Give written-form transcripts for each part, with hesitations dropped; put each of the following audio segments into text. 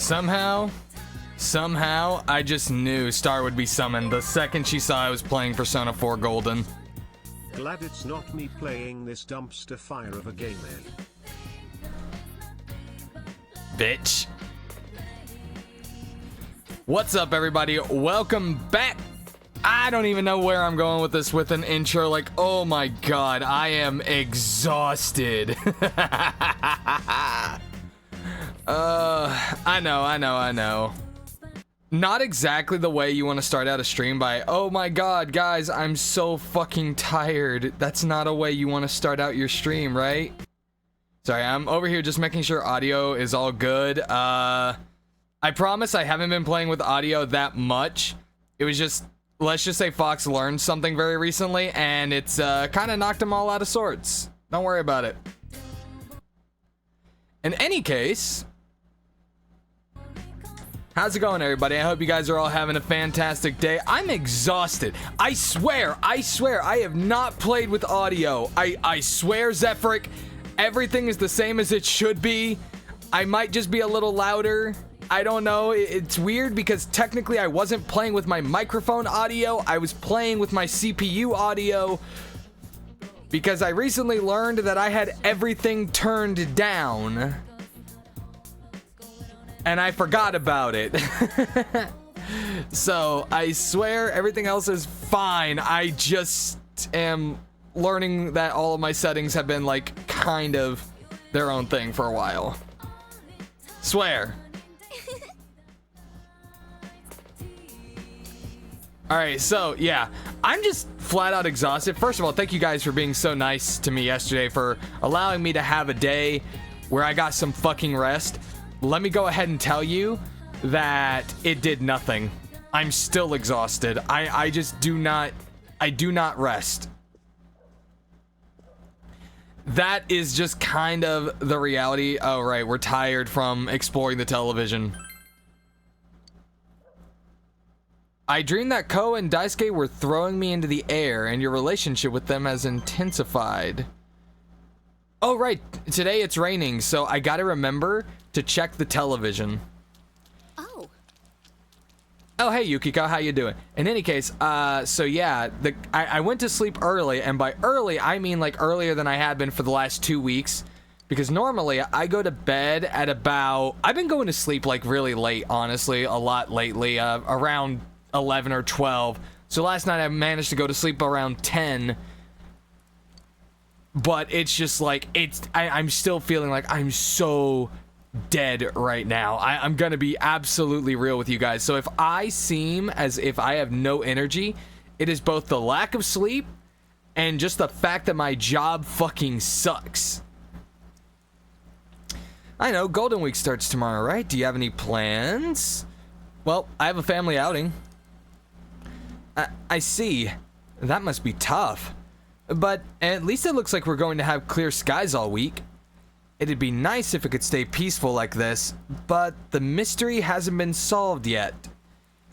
Somehow, I just knew Star would be summoned the second she saw I was playing Persona 4 Golden. Glad it's not me playing this dumpster fire of a game, Bitch. What's up, everybody? Welcome back. I don't even know where I'm going with this with an intro. Like, oh my god, I am exhausted. I know. Not exactly the way you want to start out a stream by, oh my god, guys, I'm so fucking tired. That's not a way you want to start out your stream, right? Sorry, I'm over here just making sure audio is all good. I promise I haven't been playing with audio that much. It was just, let's just say Fox learned something very recently, and it's kind of knocked them all out of sorts. Don't worry about it. In any case, how's it going, everybody? I hope you guys are all having a fantastic day. I'm exhausted. I swear, I have not played with audio. I swear, Zephyric, everything is the same as it should be. I might just be a little louder. I don't know. It's weird because technically I wasn't playing with my microphone audio. I was playing with my CPU audio because I recently learned that I had everything turned down. And I forgot about it. So I swear everything else is fine. I just am learning that all of my settings have been like kind of their own thing for a while. Swear. Alright, so yeah, I'm just flat out exhausted. First of all, thank you guys for being so nice to me yesterday, for allowing me to have a day where I got some fucking rest. Let me go ahead and tell you that it did nothing. I'm still exhausted. I just do not rest. That is just kind of the reality. Oh, right, we're tired from exploring the television. I dreamed that Ko and Daisuke were throwing me into the air, and your relationship with them has intensified. Oh, right, today it's raining, so I gotta remember to check the television. Oh, hey, Yukiko, how you doing? In any case, so yeah, I went to sleep early, and by early, I mean like earlier than I had been for the last 2 weeks, because normally I go to bed at about, I've been going to sleep like really late, honestly, a lot lately, around 11 or 12. So last night I managed to go to sleep around 10. But it's just like, I'm still feeling like I'm so dead right now. I'm gonna be absolutely real with you guys. So if I seem as if I have no energy, it is both the lack of sleep and just the fact that my job fucking sucks. I know, Golden Week starts tomorrow, right? Do you have any plans? Well, I have a family outing. I see. That must be tough. But at least it looks like we're going to have clear skies all week. It'd be nice if it could stay peaceful like this, but the mystery hasn't been solved yet.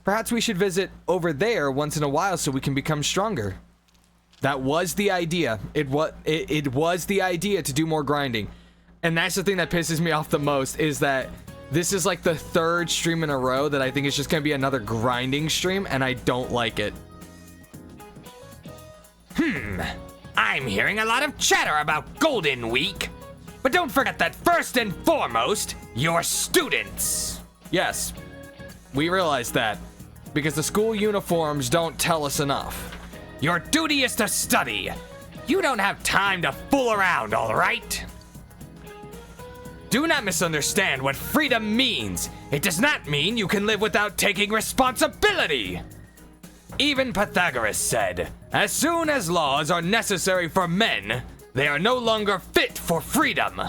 Perhaps we should visit over there once in a while so we can become stronger. That was the idea. It was the idea to do more grinding. And that's the thing that pisses me off the most, is that this is like the third stream in a row that I think is just going to be another grinding stream, and I don't like it. I'm hearing a lot of chatter about Golden Week. But don't forget that first and foremost, you're students. Yes, we realize that, because the school uniforms don't tell us enough. Your duty is to study. You don't have time to fool around, all right? Do not misunderstand what freedom means. It does not mean you can live without taking responsibility. Even Pythagoras said, as soon as laws are necessary for men, they are no longer fit for freedom.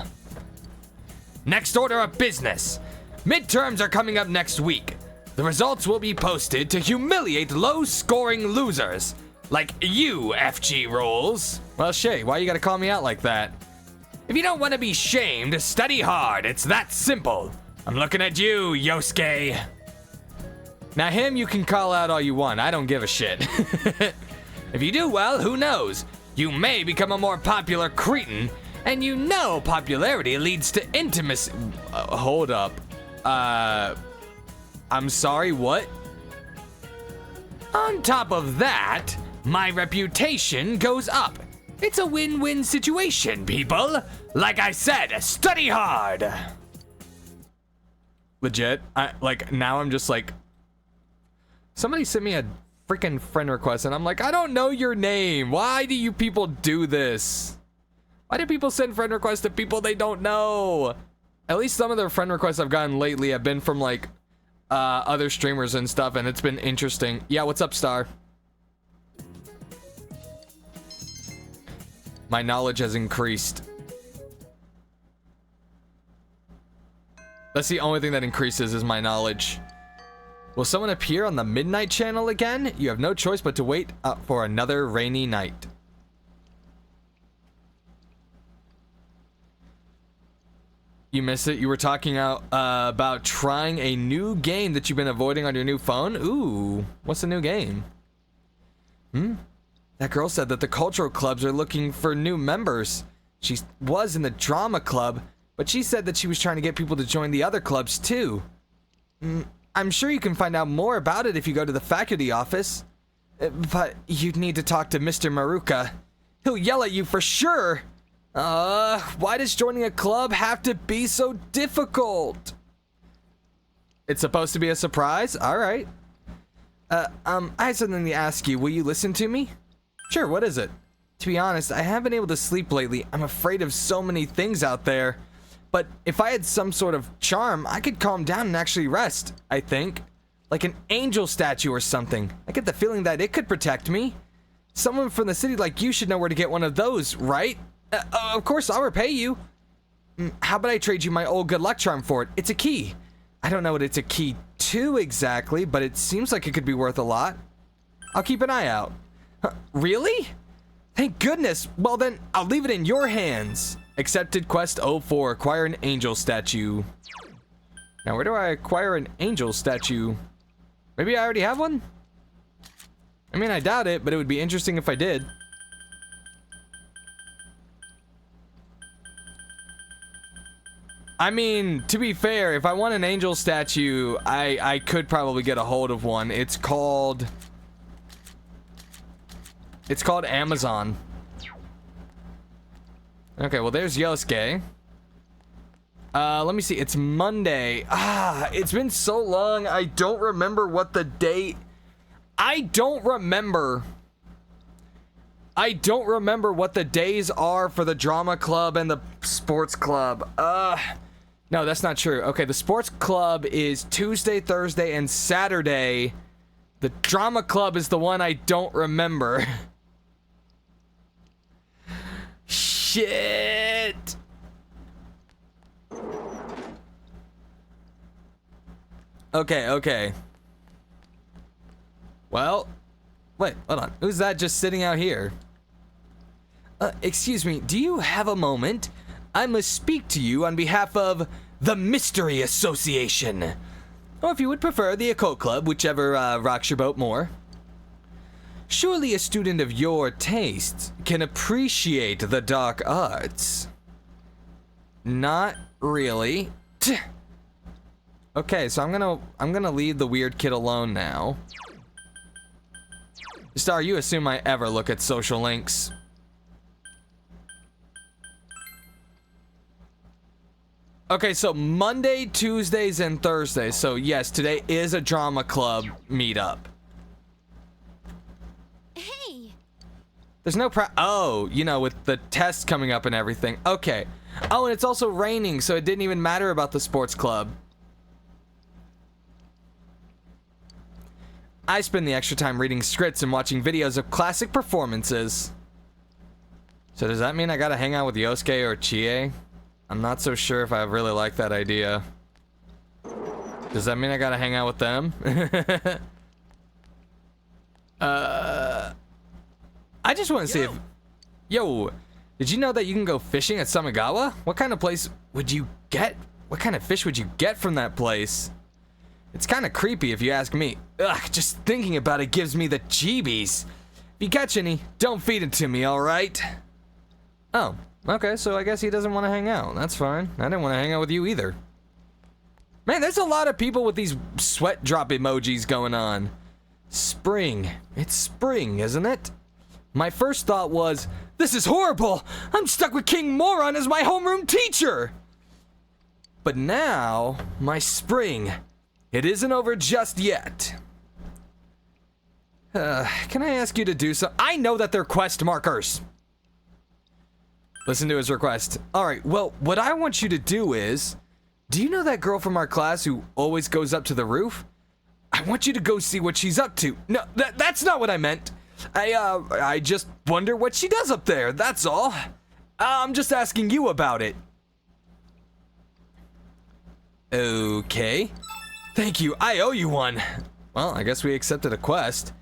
Next order of business. Midterms are coming up next week. The results will be posted to humiliate low-scoring losers, like you, FGRolls. Well, Shay, why you gotta call me out like that? If you don't want to be shamed, study hard. It's that simple. I'm looking at you, Yosuke. Now him you can call out all you want. I don't give a shit. If you do well, who knows? You may become a more popular cretin, and you know popularity leads to intimacy. Hold up. I'm sorry, what? On top of that, my reputation goes up. It's a win-win situation, people. Like I said, study hard. Legit. Now I'm just like, somebody sent me a freaking friend request and I'm like, I don't know your name. Why do you people do this? Why do people send friend requests to people they don't know? At least some of the friend requests I've gotten lately have been from like other streamers and stuff, and it's been interesting. Yeah, what's up, Star? My knowledge has increased. That's the only thing that increases is my knowledge. Will someone appear on the Midnight Channel again? You have no choice but to wait for another rainy night. You missed it. You were talking about trying a new game that you've been avoiding on your new phone. Ooh, what's the new game? That girl said that the cultural clubs are looking for new members. She was in the drama club, but she said that she was trying to get people to join the other clubs too. I'm sure you can find out more about it if you go to the faculty office. But you'd need to talk to Mr. Maruka. He'll yell at you for sure. Why does joining a club have to be so difficult? It's supposed to be a surprise? Alright. I have something to ask you. Will you listen to me? Sure, what is it? To be honest, I haven't been able to sleep lately. I'm afraid of so many things out there. But if I had some sort of charm, I could calm down and actually rest, I think. Like an angel statue or something. I get the feeling that it could protect me. Someone from the city like you should know where to get one of those, right? Of course, I'll repay you. How about I trade you my old good luck charm for it? It's a key. I don't know what it's a key to exactly, but it seems like it could be worth a lot. I'll keep an eye out. Really? Thank goodness. Well then, I'll leave it in your hands. Accepted quest 04. Acquire an angel statue. Now, where do I acquire an angel statue? Maybe I already have one? I mean, I doubt it, but it would be interesting if I did. I mean, to be fair, if I want an angel statue, I could probably get a hold of one. It's called Amazon. Okay, well, there's Yosuke. Let me see. It's Monday. It's been so long. I don't remember what the date. I don't remember what the days are for the drama club and the sports club. No, that's not true. Okay, the sports club is Tuesday, Thursday, and Saturday. The drama club is the one I don't remember. Shit. Okay. Well, wait, hold on. Who's that just sitting out here? Excuse me, do you have a moment? I must speak to you on behalf of the Mystery Association. Or if you would prefer, the Occult Club, whichever rocks your boat more. Surely a student of your tastes can appreciate the dark arts. Not really. Okay, so I'm gonna leave the weird kid alone now. Star, you assume I ever look at social links. Okay, so Monday, Tuesdays, and Thursdays. So yes, today is a drama club meetup. Hey. There's no oh, you know, with the test coming up and everything. Okay. Oh, and it's also raining, so it didn't even matter about the sports club. I spend the extra time reading scripts and watching videos of classic performances. So does that mean I gotta hang out with Yosuke or Chie? I'm not so sure if I really like that idea. Does that mean I gotta hang out with them? I just want to see if... Yo, did you know that you can go fishing at Samigawa? What kind of place would you get? What kind of fish would you get from that place? It's kind of creepy if you ask me. Ugh, just thinking about it gives me the jeebies. If you catch any, don't feed it to me, alright? Oh, okay, so I guess he doesn't want to hang out. That's fine. I didn't want to hang out with you either. Man, there's a lot of people with these sweat drop emojis going on. Spring. It's spring, isn't it? My first thought was, this is horrible! I'm stuck with King Moron as my homeroom teacher! But now, my spring. It isn't over just yet. Can I ask you to do so? I know that they're quest markers. Listen to his request. Alright, well, what I want you to do is... Do you know that girl from our class who always goes up to the roof? I want you to go see what she's up to. No, that's not what I meant. I just wonder what she does up there, that's all. I'm just asking you about it. Okay. Thank you, I owe you one. Well, I guess we accepted a quest.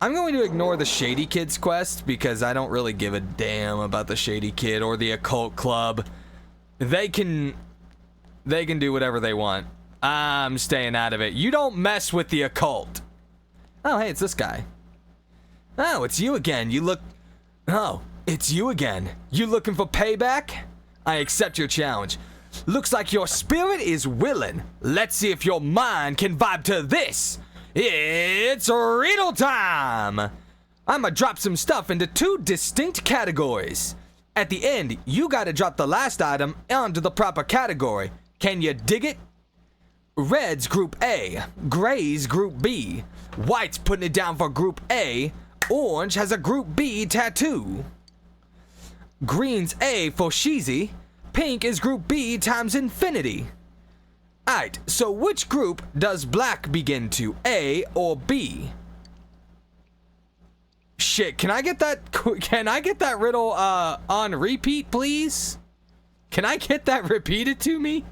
I'm going to ignore the Shady Kids quest because I don't really give a damn about the Shady Kid or the Occult Club. They can do whatever they want. I'm staying out of it. You don't mess with the occult. Oh, hey, it's this guy. Oh, it's you again. Oh, it's you again. You looking for payback? I accept your challenge. Looks like your spirit is willing. Let's see if your mind can vibe to this. It's riddle time. I'ma drop some stuff into 2 distinct categories. At the end, you gotta drop the last item onto the proper category. Can you dig it? Red's Group A, Gray's Group B, White's putting it down for Group A, Orange has a Group B tattoo. Green's A for Sheezy, Pink is Group B times infinity. Alright, so which group does Black begin to, A or B? Shit, can I get that riddle on repeat, please? Can I get that repeated to me?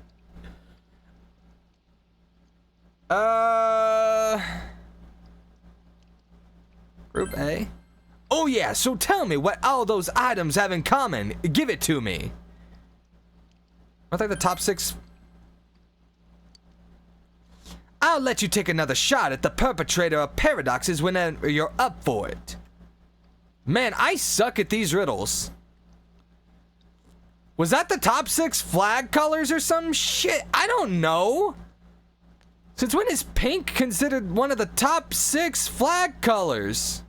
Group A? Oh yeah, so tell me what all those items have in common. Give it to me. I think the top 6... I'll let you take another shot at the perpetrator of paradoxes whenever you're up for it. Man, I suck at these riddles. Was that the top 6 flag colors or some shit? I don't know. Since when is pink considered one of the top 6 flag colors?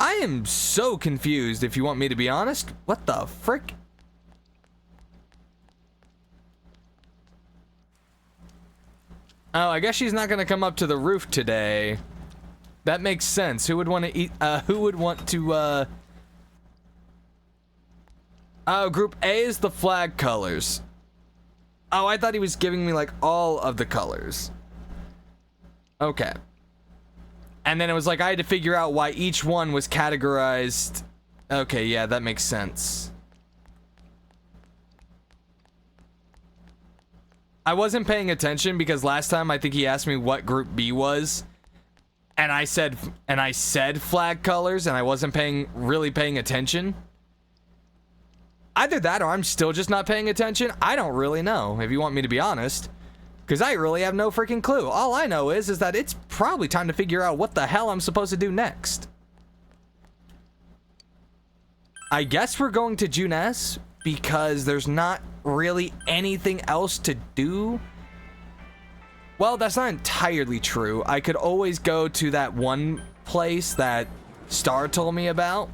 I am so confused, if you want me to be honest. What the frick? Oh, I guess she's not gonna come up to the roof today. That makes sense. Who would want to eat, Group A is the flag colors. Oh, I thought he was giving me, like, all of the colors. Okay. And then it was like I had to figure out why each one was categorized. Okay, yeah, that makes sense. I wasn't paying attention because last time I think he asked me what Group B was. And I said flag colors and I wasn't really paying attention. Either that or I'm still just not paying attention. I don't really know, if you want me to be honest. Because I really have no freaking clue. All I know is that it's probably time to figure out what the hell I'm supposed to do next. I guess we're going to Junes because there's not really anything else to do. Well, that's not entirely true. I could always go to that one place that Star told me about.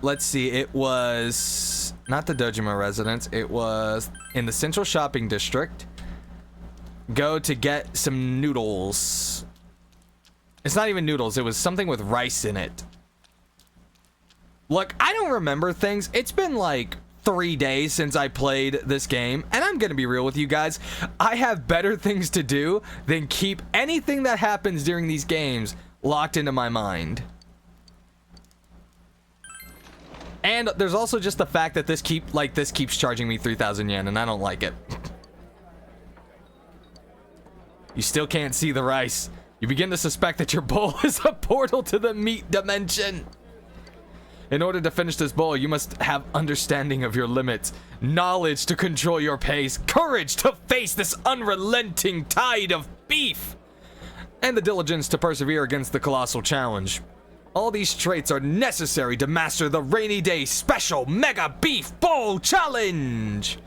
Let's see, it was not the Dojima residence, it was in the Central Shopping District. Go to get some noodles. It's not even noodles, it was something with rice in it. Look, I don't remember things. It's been like 3 days since I played this game, and I'm gonna be real with you guys. I have better things to do than keep anything that happens during these games locked into my mind. And there's also just the fact that this keeps charging me 3,000 yen, and I don't like it. You still can't see the rice. You begin to suspect that your bowl is a portal to the meat dimension. In order to finish this bowl, you must have understanding of your limits, knowledge to control your pace, courage to face this unrelenting tide of beef, and the diligence to persevere against the colossal challenge. All these traits are necessary to master the Rainy Day Special Mega Beef Bowl Challenge!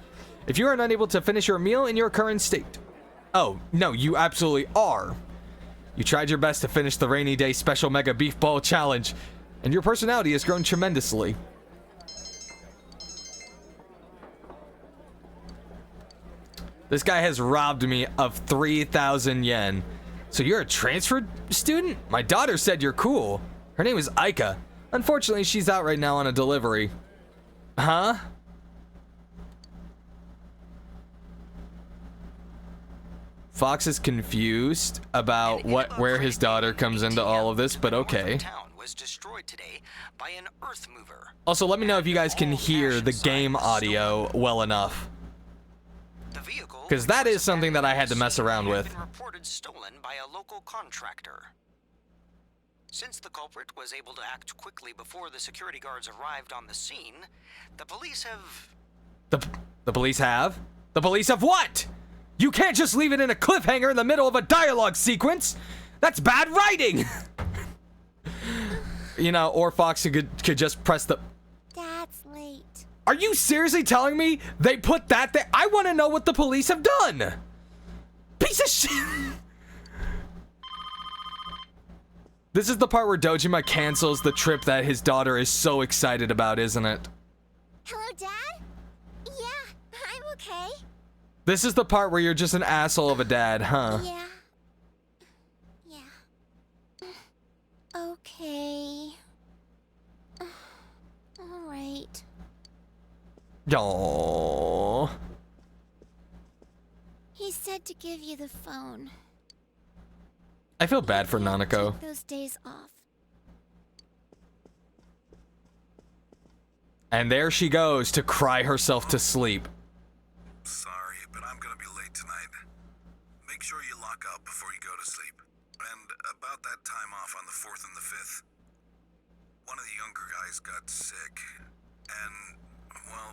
If you are unable to finish your meal in your current state. Oh, no, you absolutely are. You tried your best to finish the Rainy Day Special Mega Beef Bowl Challenge, and your personality has grown tremendously. This guy has robbed me of 3,000 yen. So you're a transferred student? My daughter said you're cool. Her name is Aika. Unfortunately, she's out right now on a delivery. Huh? Fox is confused about where his daughter comes into all of this, but okay. Also, let me know if you guys can hear the game audio well enough. Because that is something that I had to mess around with. Reported stolen by a local contractor. Since the culprit was able to act quickly before the security guards arrived on the scene, the police have... The police have? The police have what? You can't just leave it in a cliffhanger in the middle of a dialogue sequence! That's bad writing! You know, or Fox could just press the... Dad's late. Are you seriously telling me they put that there? I want to know what the police have done! Piece of shit! This is the part where Dojima cancels the trip that his daughter is so excited about, isn't it? Hello, Dad? Yeah, I'm okay. This is the part where you're just an asshole of a dad, huh? Yeah. Yeah. Okay. Alright. Aww. He said to give you the phone. I feel bad for Nanako. Take those days off. And there she goes to cry herself to sleep. Sorry, but I'm gonna be late tonight. Make sure you lock up before you go to sleep. And about that time off on the 4th and the 5th, one of the younger guys got sick. And, well,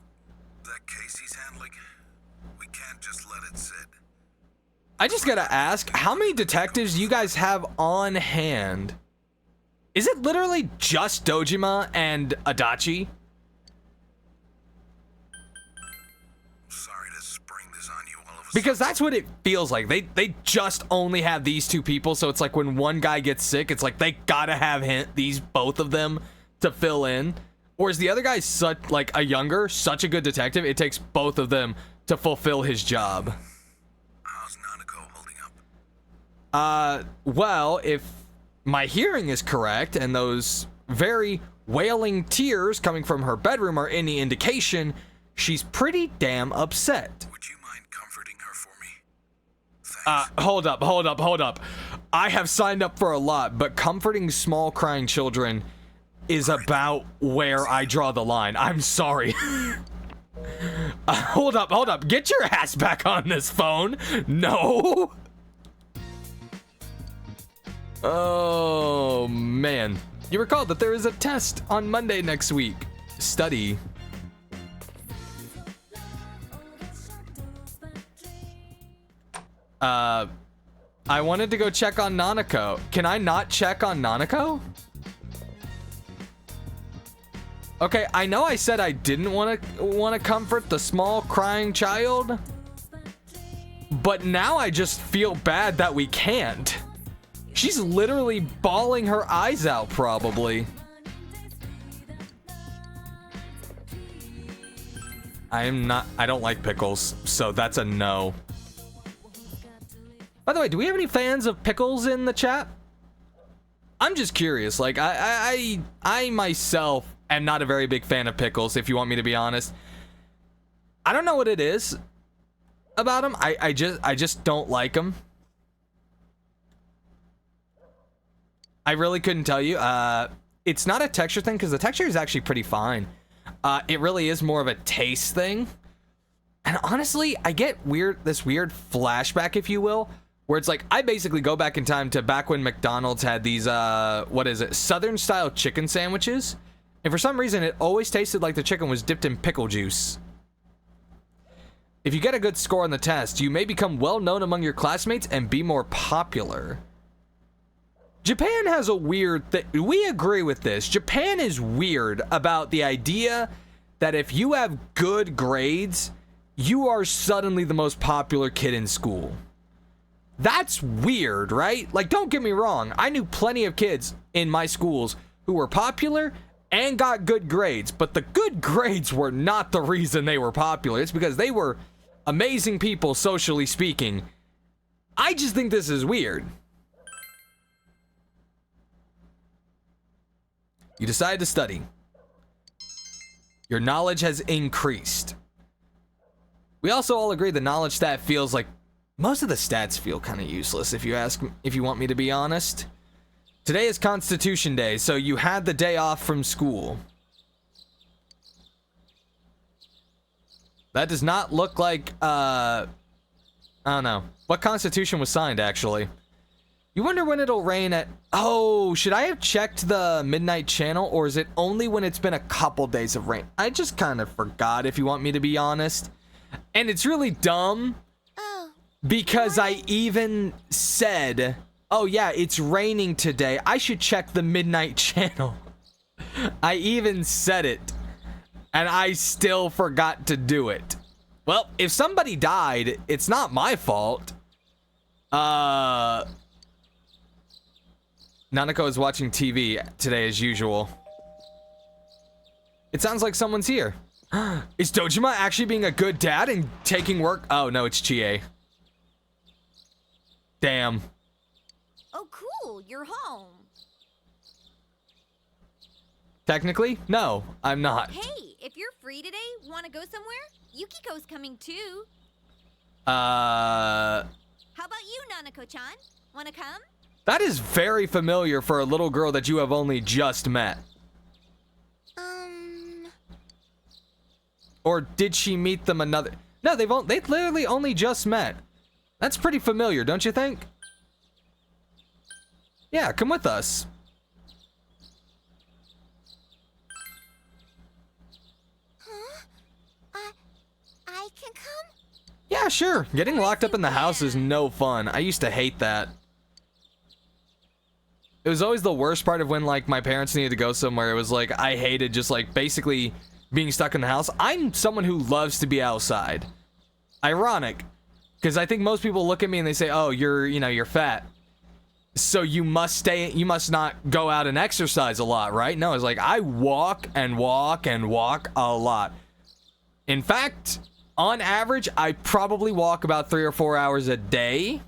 that case he's handling, we can't just let it sit. I just gotta ask, how many detectives do you guys have on hand? Is it literally just Dojima and Adachi? Sorry to spring this on you all of a Because sudden. that's what it feels like. They just only have these two people, so it's like when one guy gets sick, it's like they gotta have both of them to fill in. Whereas the other guy's such a good detective, it takes both of them to fulfill his job. How's Nanako holding up? Well, if my hearing is correct and those very wailing tears coming from her bedroom are any indication, she's pretty damn upset. Would you mind comforting her for me? Thanks. Hold up. I have signed up for a lot, but comforting small crying children is about where I draw the line. I'm sorry. Hold up. Get your ass back on this phone. No. Oh, man. You recall that there is a test on Monday next week. Study. I wanted to go check on Nanako. Can I not check on Nanako? Okay, I know I said I didn't want to comfort the small crying child, but now I just feel bad that we can't. She's literally bawling her eyes out, probably. I don't like pickles, so that's a no. By the way, do we have any fans of pickles in the chat? I'm just curious. Like, I myself am not a very big fan of pickles, if you want me to be honest. I don't know what it is about them. I just don't like them. I really couldn't tell you. It's not a texture thing, because the texture is actually pretty fine. It really is more of a taste thing. And honestly, I get this weird flashback, if you will, where it's like, I basically go back in time to back when McDonald's had these, Southern style chicken sandwiches. And for some reason, it always tasted like the chicken was dipped in pickle juice. If you get a good score on the test, you may become well known among your classmates and be more popular. Japan has a weird thing. We agree with this. Japan is weird about the idea that if you have good grades, you are suddenly the most popular kid in school. That's weird, right? Like, don't get me wrong. I knew plenty of kids in my schools who were popular and got good grades, but the good grades were not the reason they were popular. It's because they were amazing people, socially speaking. I just think this is weird. You decide to study. Your knowledge has increased. We also all agree the knowledge stat feels like most of the stats feel kind of useless if you want me to be honest. Today is Constitution Day, so you had the day off from school. That does not look like I don't know. What constitution was signed actually? You wonder when it'll rain at... Oh, should I have checked the midnight channel, or is it only when it's been a couple days of rain? I just kind of forgot, if you want me to be honest. And it's really dumb, because I even said, oh yeah, it's raining today. I should check the midnight channel. I even said it, and I still forgot to do it. Well, if somebody died, it's not my fault. Nanako is watching TV today as usual. It sounds like someone's here. Is Dojima actually being a good dad and taking work? Oh no, it's Chie. Damn. Oh cool, you're home. Technically, no, I'm not. Hey, if you're free today, want to go somewhere? Yukiko's coming too. How about you, Nanako-chan? Want to come? That is very familiar for a little girl that you have only just met. Or did she meet them another... No, they've literally only just met. That's pretty familiar, don't you think? Yeah, come with us. I can come? Yeah, sure. Getting locked up in the house is no fun. I used to hate that. It was always the worst part of when, like, my parents needed to go somewhere. It was like, I hated just, like, basically being stuck in the house. I'm someone who loves to be outside. Ironic. Because I think most people look at me and they say, oh, you're fat. So you must not go out and exercise a lot, right? No, it's like, I walk and walk and walk a lot. In fact, on average, I probably walk about 3 or 4 hours a day.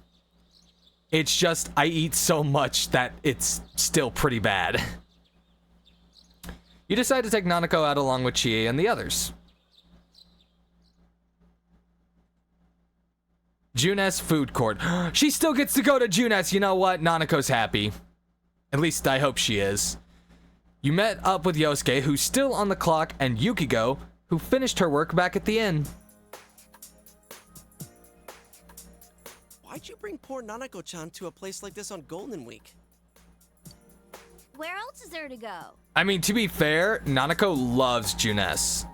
It's just, I eat so much that it's still pretty bad. You decide to take Nanako out along with Chie and the others. Junes Food Court. She still gets to go to Junes. You know what? Nanako's happy. At least I hope she is. You met up with Yosuke, who's still on the clock, and Yukiko, who finished her work back at the inn. Why'd you bring poor Nanako-chan to a place like this on Golden Week? Where else is there to go? I mean, to be fair, Nanako loves Junes.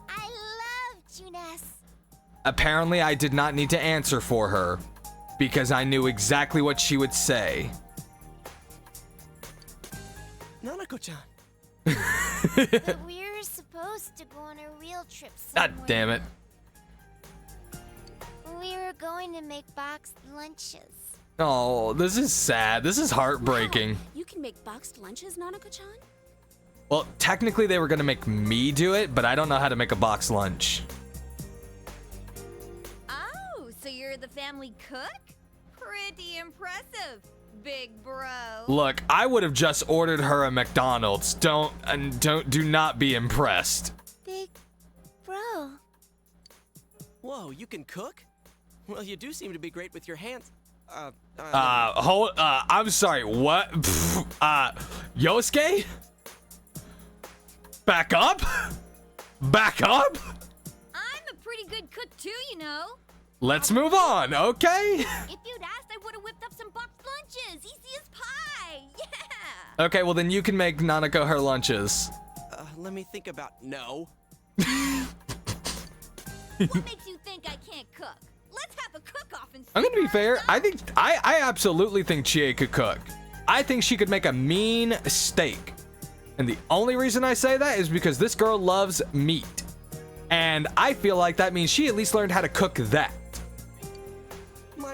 I love Junes. Apparently, I did not need to answer for her, because I knew exactly what she would say. Nanako-chan. But we're supposed to go on a real trip somewhere. God damn it. We were going to make boxed lunches. Oh, this is sad. This is heartbreaking. Wow, you can make boxed lunches, Nanako-chan? Well, technically they were gonna make me do it, but I don't know how to make a boxed lunch. Oh, so you're the family cook? Pretty impressive, big bro. Look, I would have just ordered her a McDonald's. Do not be impressed. Big bro. Whoa, you can cook? Well, you do seem to be great with your hands. I'm sorry, what? Yosuke? Back up? Back up? I'm a pretty good cook too, you know. Let's move on, okay? If you'd asked, I would have whipped up some boxed lunches. Easy as pie. Yeah. Okay, well then you can make Nanako her lunches. Let me think about no. What makes you think I can't cook? Let's have a cook-off and I'm gonna be figure fair. it out. I absolutely think Chie could cook. I think she could make a mean steak. And the only reason I say that is because this girl loves meat. And I feel like that means she at least learned how to cook that.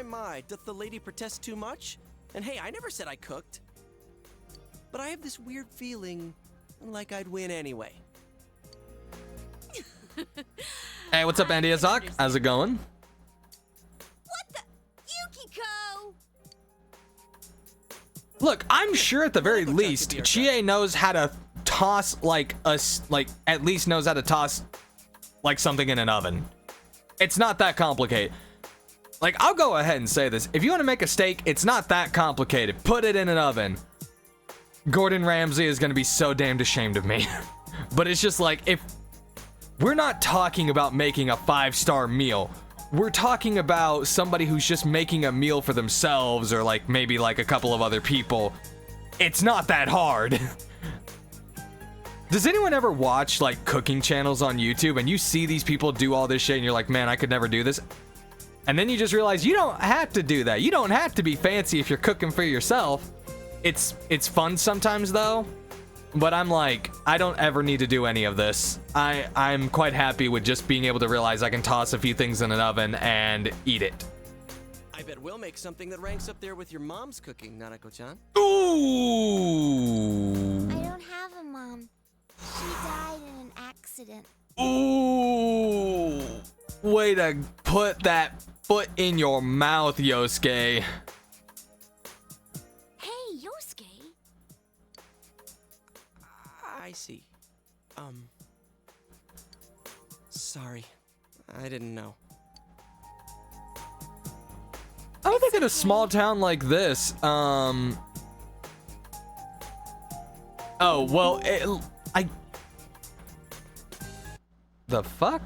My, doth the lady protest too much? And hey, I never said I cooked. But I have this weird feeling like I'd win anyway. Hey, what's up, Andy Azak? How's it going? What the? Yukiko! Look, I'm sure at the very least, Chie knows how to toss at least knows how to toss like something in an oven. It's not that complicated. Like, I'll go ahead and say this. If you want to make a steak, it's not that complicated. Put it in an oven. Gordon Ramsay is going to be so damned ashamed of me. But it's just like, if we're not talking about making a 5-star meal, we're talking about somebody who's just making a meal for themselves or like maybe like a couple of other people. It's not that hard. Does anyone ever watch like cooking channels on YouTube and you see these people do all this shit and you're like, man, I could never do this? And then you just realize you don't have to do that. You don't have to be fancy if you're cooking for yourself. It's fun sometimes though. But I'm like, I don't ever need to do any of this. I'm quite happy with just being able to realize I can toss a few things in an oven and eat it. I bet we'll make something that ranks up there with your mom's cooking, Nanako-chan. Ooh. I don't have a mom. She died in an accident. Ooh. Way to put that foot in your mouth, Yosuke. Hey, Yosuke. I see. Sorry. I didn't know. I don't think in a small town like this, oh, well, the fuck?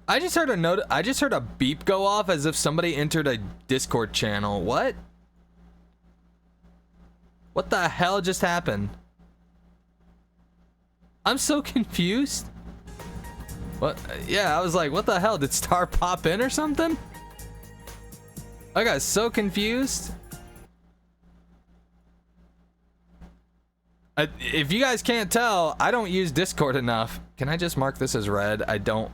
I just heard a beep go off as if somebody entered a Discord channel. What? What the hell just happened? I'm so confused. What? Yeah, I was like, what the hell? Did Star pop in or something? I got so confused. If you guys can't tell, I don't use Discord enough. Can I just mark this as red? I don't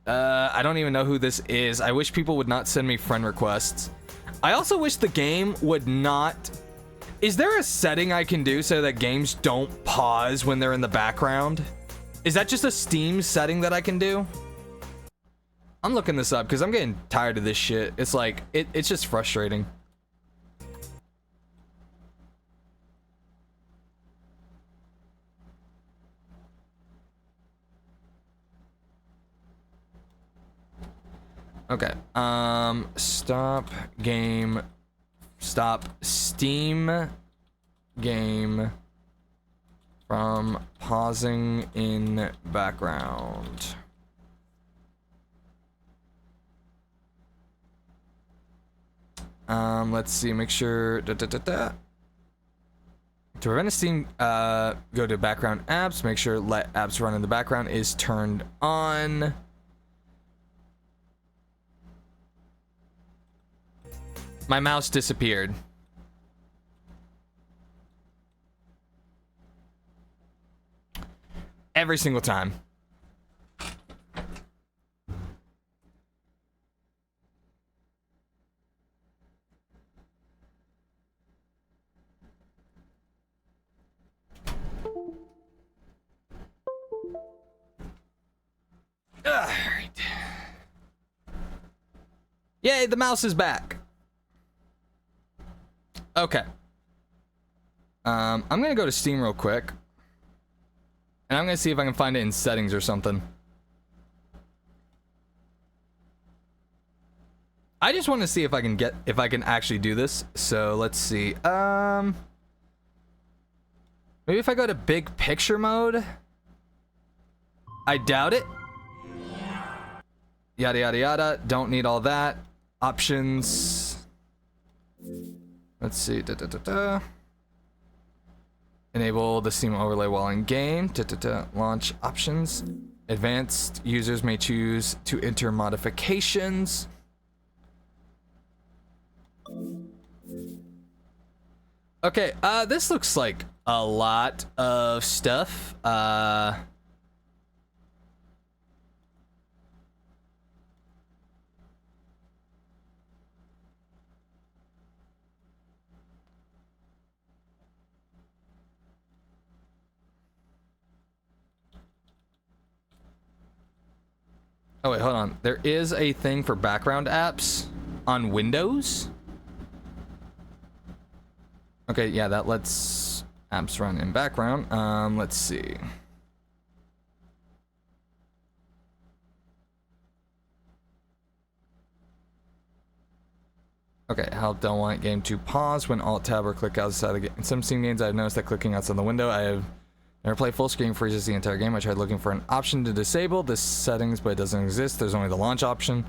even know who this is. I wish people would not send me friend requests. I also wish the game would not... Is there a setting I can do so that games don't pause when they're in the background? Is that just a Steam setting that I can do? I'm looking this up because I'm getting tired of this shit. It's like, it's just frustrating. Okay. Stop Steam game from pausing in background. Let's see, make sure to prevent a Steam go to background apps, make sure let apps run in the background is turned on. My mouse disappeared. Every single time. Alright. Yay, the mouse is back. Okay. I'm gonna go to Steam real quick. And I'm gonna see if I can find it in settings or something. I just want to see if I can actually do this. So let's see. Maybe if I go to big picture mode. I doubt it. Yada yada yada. Don't need all that. Options. Let's see. Enable the Steam overlay while in game. Launch options. Advanced users may choose to enter modifications. Okay, this looks like a lot of stuff. Oh wait, hold on. There is a thing for background apps on Windows. Okay, yeah, that lets apps run in background. Let's see. Okay, help don't want game to pause when Alt Tab or click outside the game. In some Steam games, I've noticed that clicking outside the window, I have never played full screen freezes the entire game. I tried looking for an option to disable this settings, but it doesn't exist. There's only the launch option.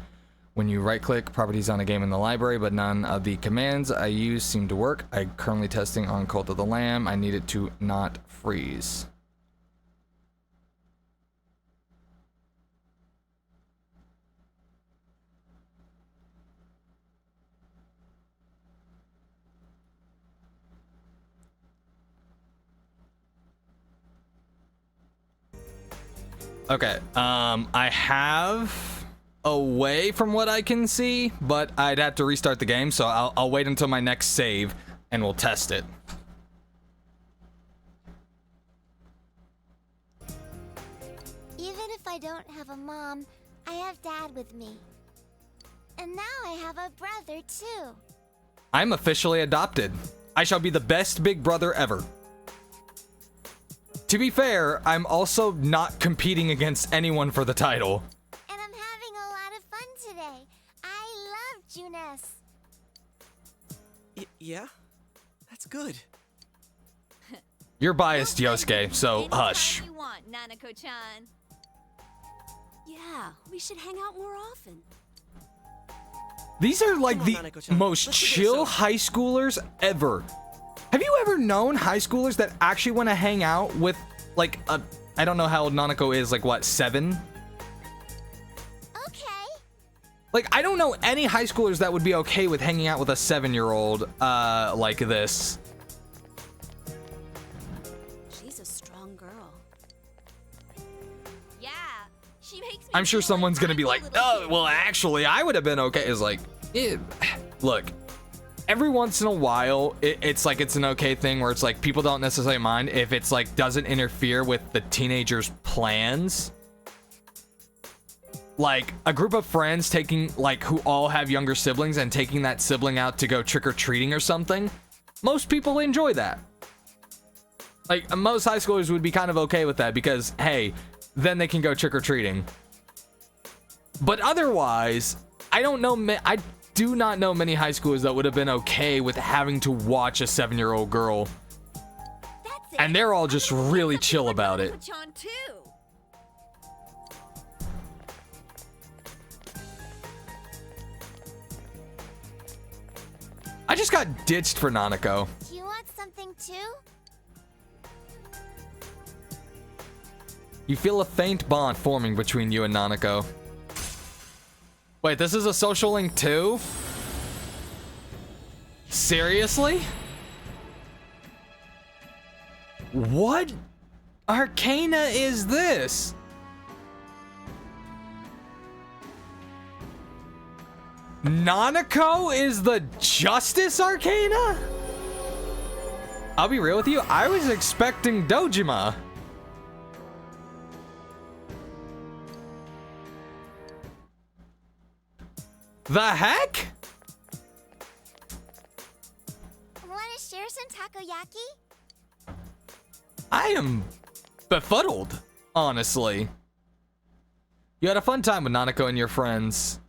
When you right-click properties on a game in the library, but none of the commands I use seem to work. I'm currently testing on Cult of the Lamb. I need it to not freeze. Okay, I have a way from what I can see, but I'd have to restart the game, so I'll wait until my next save and we'll test it. Even if I don't have a mom, I have Dad with me. And now I have a brother too. I'm officially adopted. I shall be the best big brother ever. To be fair, I'm also not competing against anyone for the title. And I'm having a lot of fun today. I love Junes. Yeah? That's good. You're biased, Yosuke, so hush. You want, Nanako-chan. Yeah, we should hang out more often. These are like Come on, the Nanako-chan. most Let's go get chill some. high schoolers ever. Have you ever known high schoolers that actually want to hang out with, like, I don't know how old Nanako is, like, what, 7? Okay. Like, I don't know any high schoolers that would be okay with hanging out with a 7-year-old, like this. She's a strong girl. Yeah, she makes me I'm sure feel someone's gonna I'm be a like, little oh, kid." well, actually, I would have been okay. It's like, look, every once in a while, it's like it's an okay thing where it's like people don't necessarily mind if it's like doesn't interfere with the teenager's plans. Like a group of friends taking, like, who all have younger siblings and taking that sibling out to go trick-or-treating or something. Most people enjoy that. Like, most high schoolers would be kind of okay with that because, hey, then they can go trick-or-treating. But otherwise, I don't know, I do not know many high schoolers that would have been okay with having to watch a 7-year-old girl. That's it. And they're all just I'm gonna do really something chill for about it. Nanako-chan, too. I just got ditched for Nanako. Do you want something too? You feel a faint bond forming between you and Nanako. Wait, this is a social link too? Seriously? What arcana is this? Nanako is the Justice Arcana? I'll be real with you, I was expecting Dojima. The heck? Want to share some takoyaki? I am befuddled, honestly. You had a fun time with Nanako and your friends.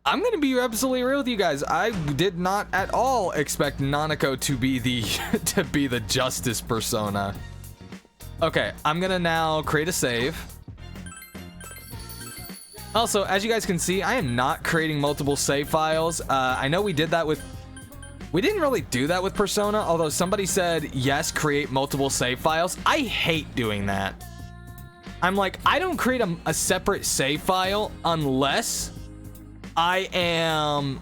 I'm gonna be absolutely real with you guys. I did not at all expect Nanako to be the to be the justice persona. Okay, I'm gonna now create a save. Also, as you guys can see, I am not creating multiple save files. I know we did that with... We didn't really do that with Persona, although somebody said, yes, create multiple save files. I hate doing that. I'm like, I don't create a separate save file unless I am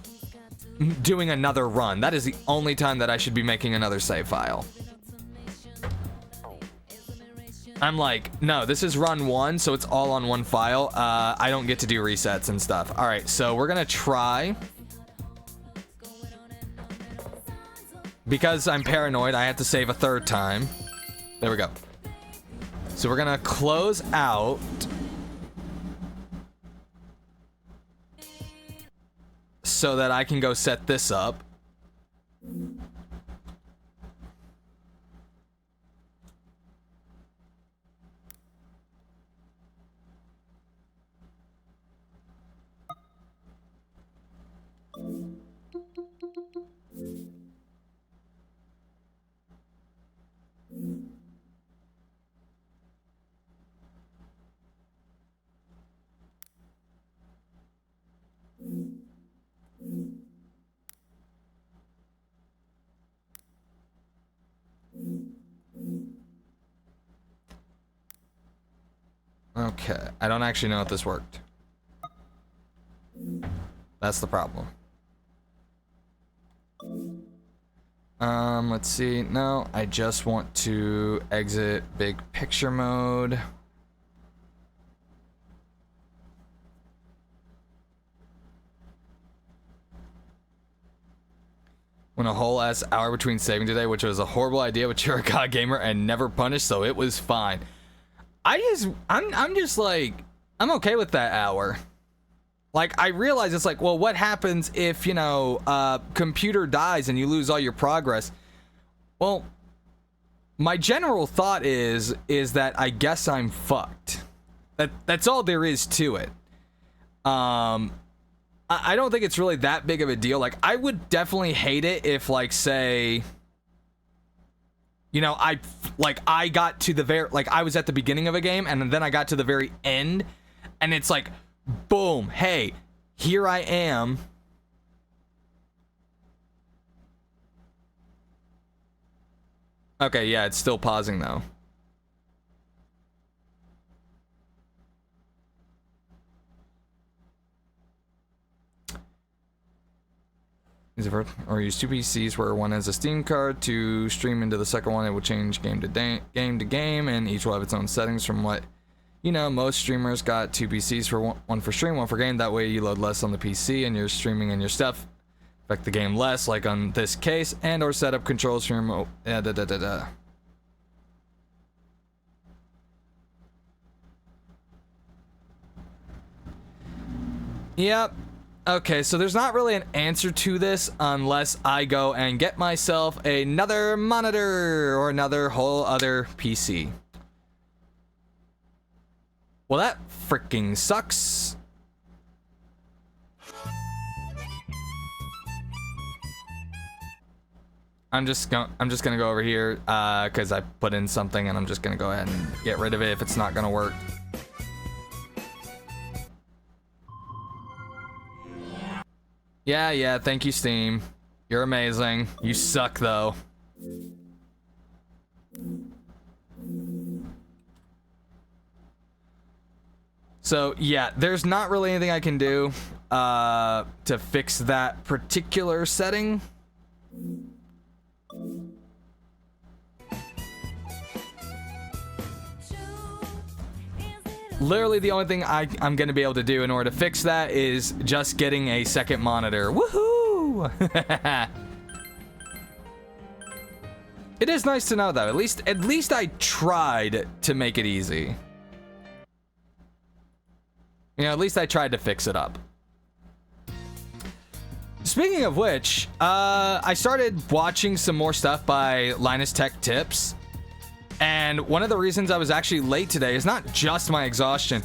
doing another run. That is the only time that I should be making another save file. I'm like, no, this is run 1, so it's all on one file. I don't get to do resets and stuff. All right, so we're gonna try. Because I'm paranoid, I have to save a third time. There we go. So we're gonna close out. So that I can go set this up. Okay, I don't actually know if this worked. That's the problem. Let's see. No, I just want to exit big picture mode. Went a whole ass hour between saving today, which was a horrible idea, but you're a god gamer and never punished, so it was fine. I'm just like, I'm okay with that hour. Like, I realize it's like, well, what happens if, you know, computer dies and you lose all your progress? Well, my general thought is that I guess I'm fucked. That's all there is to it. I don't think it's really that big of a deal. Like, I would definitely hate it if, like, say, you know, I got to the very, like, I was at the beginning of a game and then I got to the very end and it's like, boom, hey, here I am. Okay, yeah, it's still pausing though. Or use two PCs where one has a Steam card to stream into the second one. It will change game to game, and each will have its own settings. From what you know, most streamers got two PCs for one for stream, one for game. That way you load less on the PC and you're streaming and your stuff affect the game less, like on this case, and or set up controls for remote. Yep. Okay, so there's not really an answer to this unless I go and get myself another monitor or another whole other PC. Well, that freaking sucks. I'm just gonna go over here because I put in something and I'm just gonna go ahead and get rid of it if it's not gonna work. Yeah, thank you, Steam. You're amazing. You suck, though. So, yeah, there's not really anything I can do to fix that particular setting. Literally the only thing I'm going to be able to do in order to fix that is just getting a second monitor. Woohoo! It is nice to know though. At least I tried to make it easy. You know, at least I tried to fix it up. Speaking of which, I started watching some more stuff by Linus Tech Tips. And one of the reasons I was actually late today is not just my exhaustion.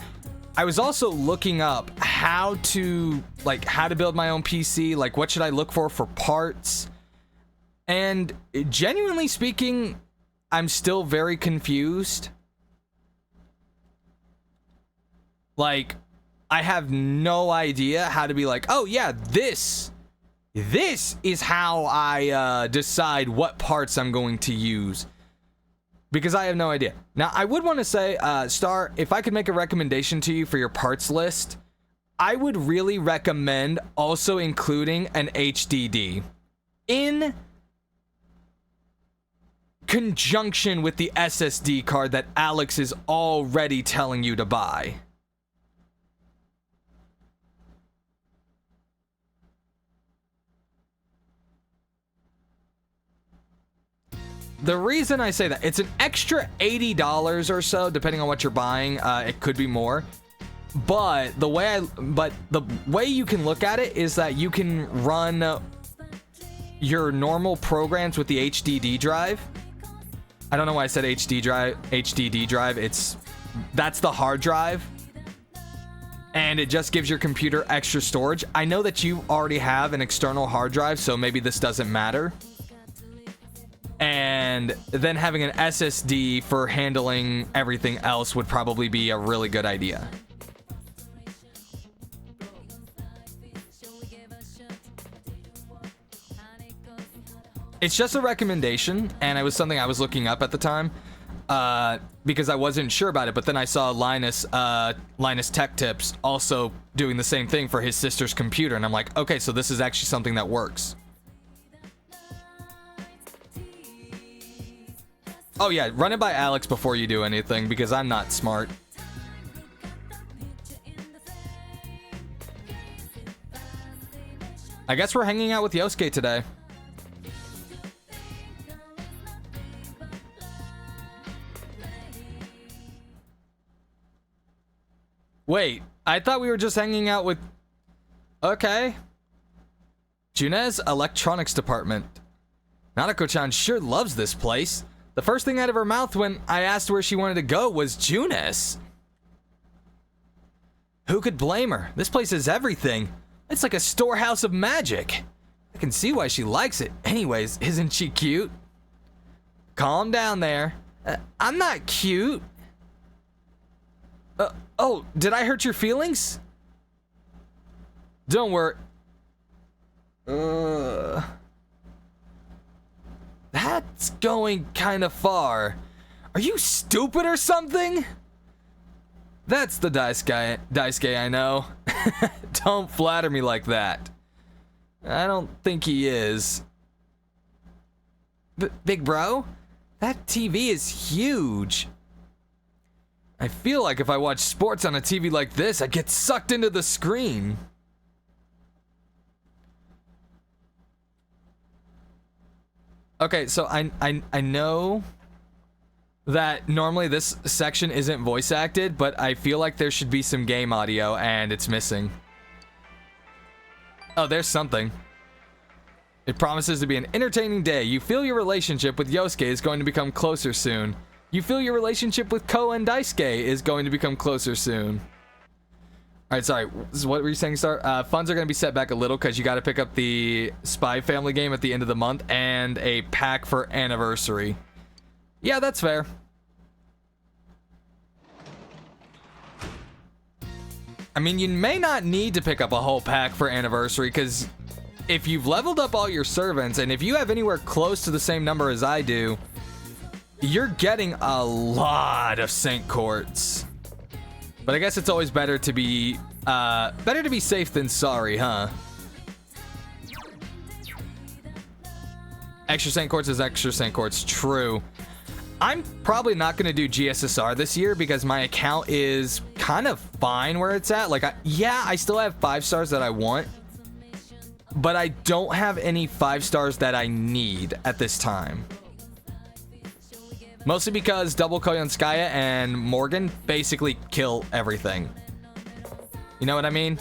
I was also looking up how to build my own PC, like what should I look for parts. And genuinely speaking, I'm still very confused. Like, I have no idea how to be like, oh yeah, this is how I decide what parts I'm going to use. because I have no idea. Now, I would want to say, Star, if I could make a recommendation to you for your parts list, I would really recommend also including an HDD in conjunction with the SSD card that Alex is already telling you to buy. The reason I say that, it's an extra $80 or so, depending on what you're buying. It could be more. But the way you can look at it is that you can run your normal programs with the HDD drive. I don't know why I said HDD drive. That's the hard drive. And it just gives your computer extra storage. I know that you already have an external hard drive, so maybe this doesn't matter. And then having an SSD for handling everything else would probably be a really good idea. It's just a recommendation, and it was something I was looking up at the time because I wasn't sure about it. But then I saw Linus Tech Tips also doing the same thing for his sister's computer, and I'm like, okay, so this is actually something that works. Oh yeah, run it by Alex before you do anything, because I'm not smart. I guess we're hanging out with Yosuke today. Wait, I thought we were just hanging out with... Okay. Junes Electronics Department. Nanako-chan sure loves this place. The first thing out of her mouth when I asked where she wanted to go was Junes. Who could blame her? This place is everything. It's like a storehouse of magic. I can see why she likes it. Anyways, isn't she cute? Calm down there. I'm not cute. Oh, did I hurt your feelings? Don't worry. That's going kind of far. Are you stupid or something? That's the Daisuke I know. Don't flatter me like that. I don't think he is. Big bro, that TV is huge. I feel like if I watch sports on a TV like this, I get sucked into the screen. Okay, so I know that normally this section isn't voice acted, but I feel like there should be some game audio and it's missing. Oh, there's something. It promises to be an entertaining day. You feel your relationship with Yosuke is going to become closer soon. You feel your relationship with Ko and Daisuke is going to become closer soon. Alright, sorry. What were you saying, Star? Funds are going to be set back a little because you got to pick up the Spy Family game at the end of the month and a pack for Anniversary. Yeah, that's fair. I mean, you may not need to pick up a whole pack for Anniversary because if you've leveled up all your servants and if you have anywhere close to the same number as I do, you're getting a lot of Saint Courts. But I guess it's always better to be safe than sorry, huh? Extra Saint Courts is extra Saint Courts, true. I'm probably not going to do GSSR this year because my account is kind of fine where it's at. Like, I still have 5 stars that I want, but I don't have any 5 stars that I need at this time. Mostly because Double Koyonskaya and Morgan basically kill everything. You know what I mean?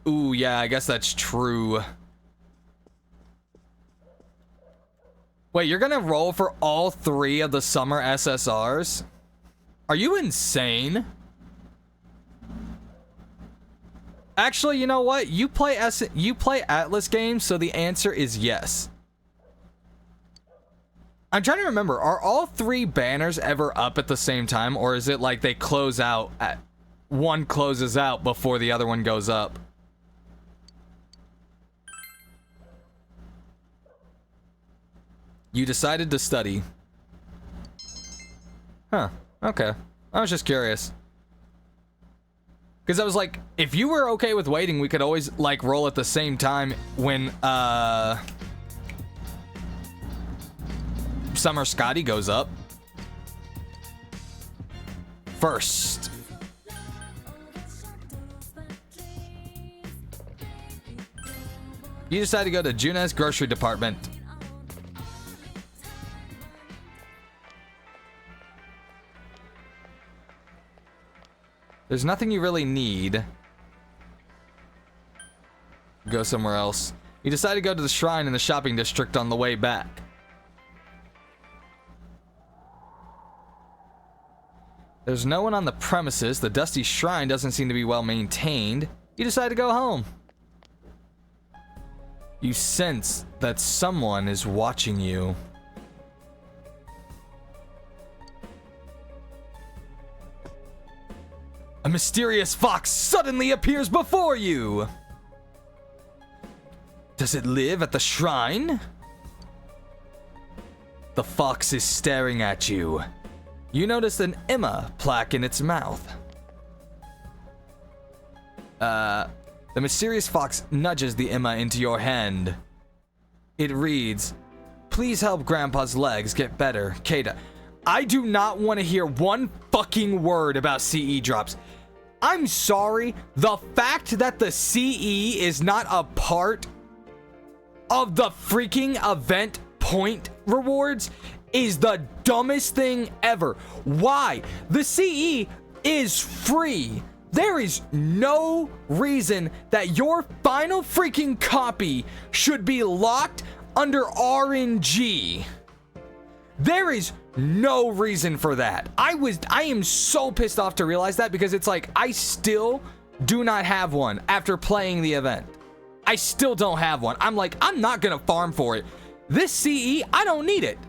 Ooh, yeah, I guess that's true. Wait, you're gonna roll for all 3 of the summer SSRs? Are you insane? Actually, you know what? You play Atlas games, so the answer is yes. I'm trying to remember, are all 3 banners ever up at the same time, or is it like they close out one closes out before the other one goes up? You decided to study. Huh. Okay. I was just curious. Because I was like, if you were okay with waiting, we could always, like, roll at the same time when, Summer Scotty goes up. First. You decide to go to Juna's grocery department. There's nothing you really need. Go somewhere else. You decide to go to the shrine in the shopping district on the way back. There's no one on the premises. The dusty shrine doesn't seem to be well maintained. You decide to go home. You sense that someone is watching you. A mysterious fox suddenly appears before you. Does it live at the shrine? The fox is staring at you. You notice an Emma plaque in its mouth. The mysterious fox nudges the Emma into your hand. It reads, "Please help Grandpa's legs get better, Kata." I do not want to hear one fucking word about CE drops. I'm sorry, the fact that the CE is not a part of the freaking event point rewards is the dumbest thing ever. Why? The CE is free. There is no reason that your final freaking copy should be locked under RNG. There is no reason for that. I am so pissed off to realize that, because it's like, I still do not have one after playing the event. I still don't have one. I'm like, I'm not gonna farm for it. This CE, I don't need it.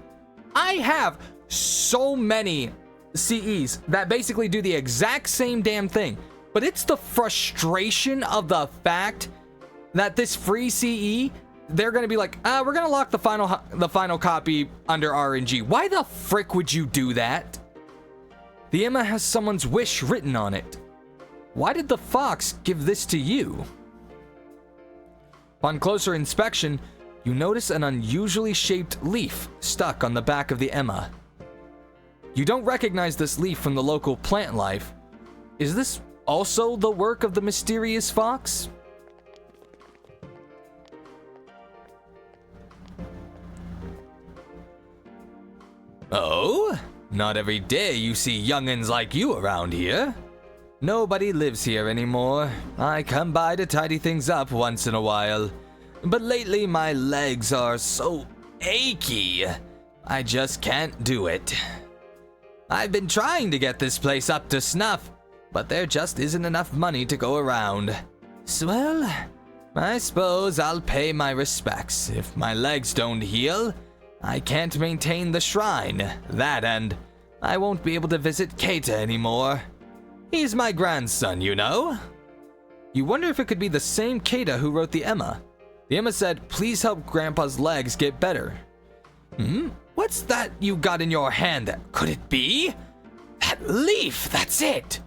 I have so many CEs that basically do the exact same damn thing, but it's the frustration of the fact that this free CE, they're gonna be like, we're gonna lock the final copy under RNG. Why the frick would you do that? The Emma has someone's wish written on it. Why did the fox give this to you? Upon closer inspection, you notice an unusually shaped leaf stuck on the back of the Emma. You don't recognize this leaf from the local plant life. Is this also the work of the mysterious fox? Oh? Not every day you see young'uns like you around here. Nobody lives here anymore. I come by to tidy things up once in a while. But lately my legs are so achy. I just can't do it. I've been trying to get this place up to snuff, but there just isn't enough money to go around. So, well, I suppose I'll pay my respects. If my legs don't heal, I can't maintain the shrine. That, and I won't be able to visit Keita anymore. He's my grandson, you know. You wonder if it could be the same Keita who wrote the Emma. The Emma said, "Please help Grandpa's legs get better." What's that you got in your hand? Could it be? That leaf, that's it.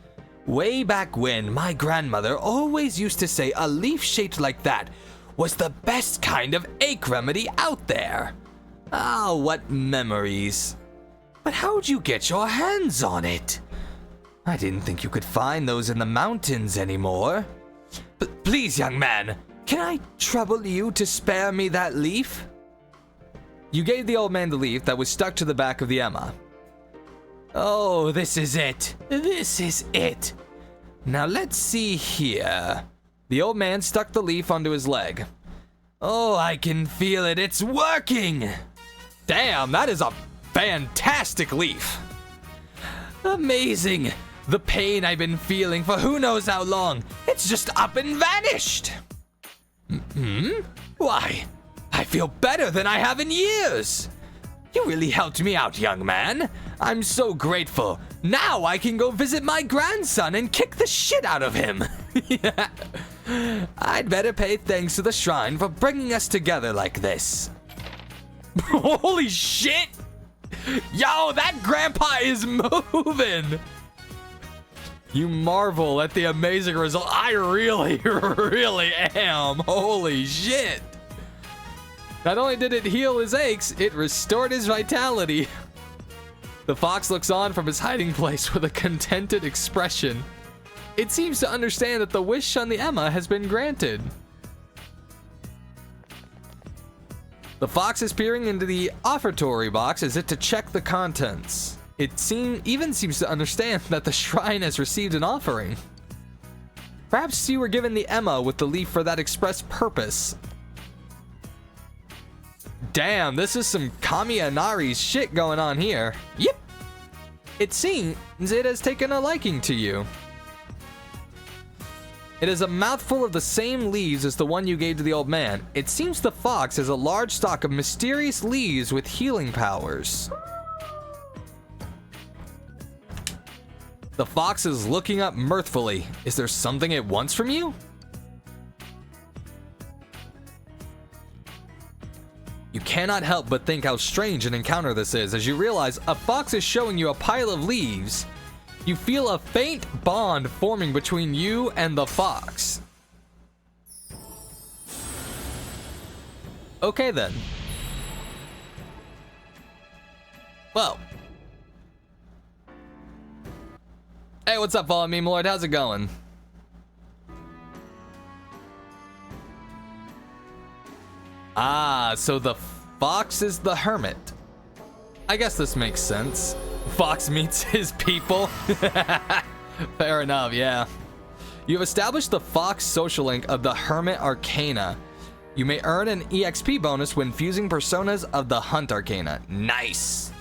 Way back when, my grandmother always used to say a leaf shaped like that was the best kind of ache remedy out there. Ah, what memories. But how'd you get your hands on it? I didn't think you could find those in the mountains anymore. Please, young man, can I trouble you to spare me that leaf? You gave the old man the leaf that was stuck to the back of the Emma. Oh, this is it. This is it. Now let's see here. The old man stuck the leaf onto his leg. Oh, I can feel it. It's working. Damn, that is a fantastic leaf. Amazing. The pain I've been feeling for who knows how long, it's just up and vanished. Why, I feel better than I have in years. You really helped me out, young man. I'm so grateful. Now I can go visit my grandson and kick the shit out of him. I'd better pay thanks to the shrine for bringing us together like this. Holy shit! Yo, that grandpa is moving! You marvel at the amazing result. I really, really am. Holy shit! Not only did it heal his aches, it restored his vitality. The fox looks on from his hiding place with a contented expression. It seems to understand that the wish on the Emma has been granted. The fox is peering into the offertory box as if to check the contents. It even seems to understand that the shrine has received an offering. Perhaps you were given the Emma with the leaf for that express purpose. Damn, this is some Kami Inari's shit going on here. Yep. It seems it has taken a liking to you. It is a mouthful of the same leaves as the one you gave to the old man. It seems the fox has a large stock of mysterious leaves with healing powers. The fox is looking up mirthfully. Is there something it wants from you? You cannot help but think how strange an encounter this is as you realize a fox is showing you a pile of leaves. You feel a faint bond forming between you and the fox. Okay then. Well. Hey, what's up, Follow Me Lord? How's it going? Ah, so the fox is the hermit. I guess this makes sense. Fox meets his people. Fair enough, yeah. You have established the Fox social link of the Hermit Arcana. You may earn an EXP bonus when fusing personas of the Hunt Arcana. Nice!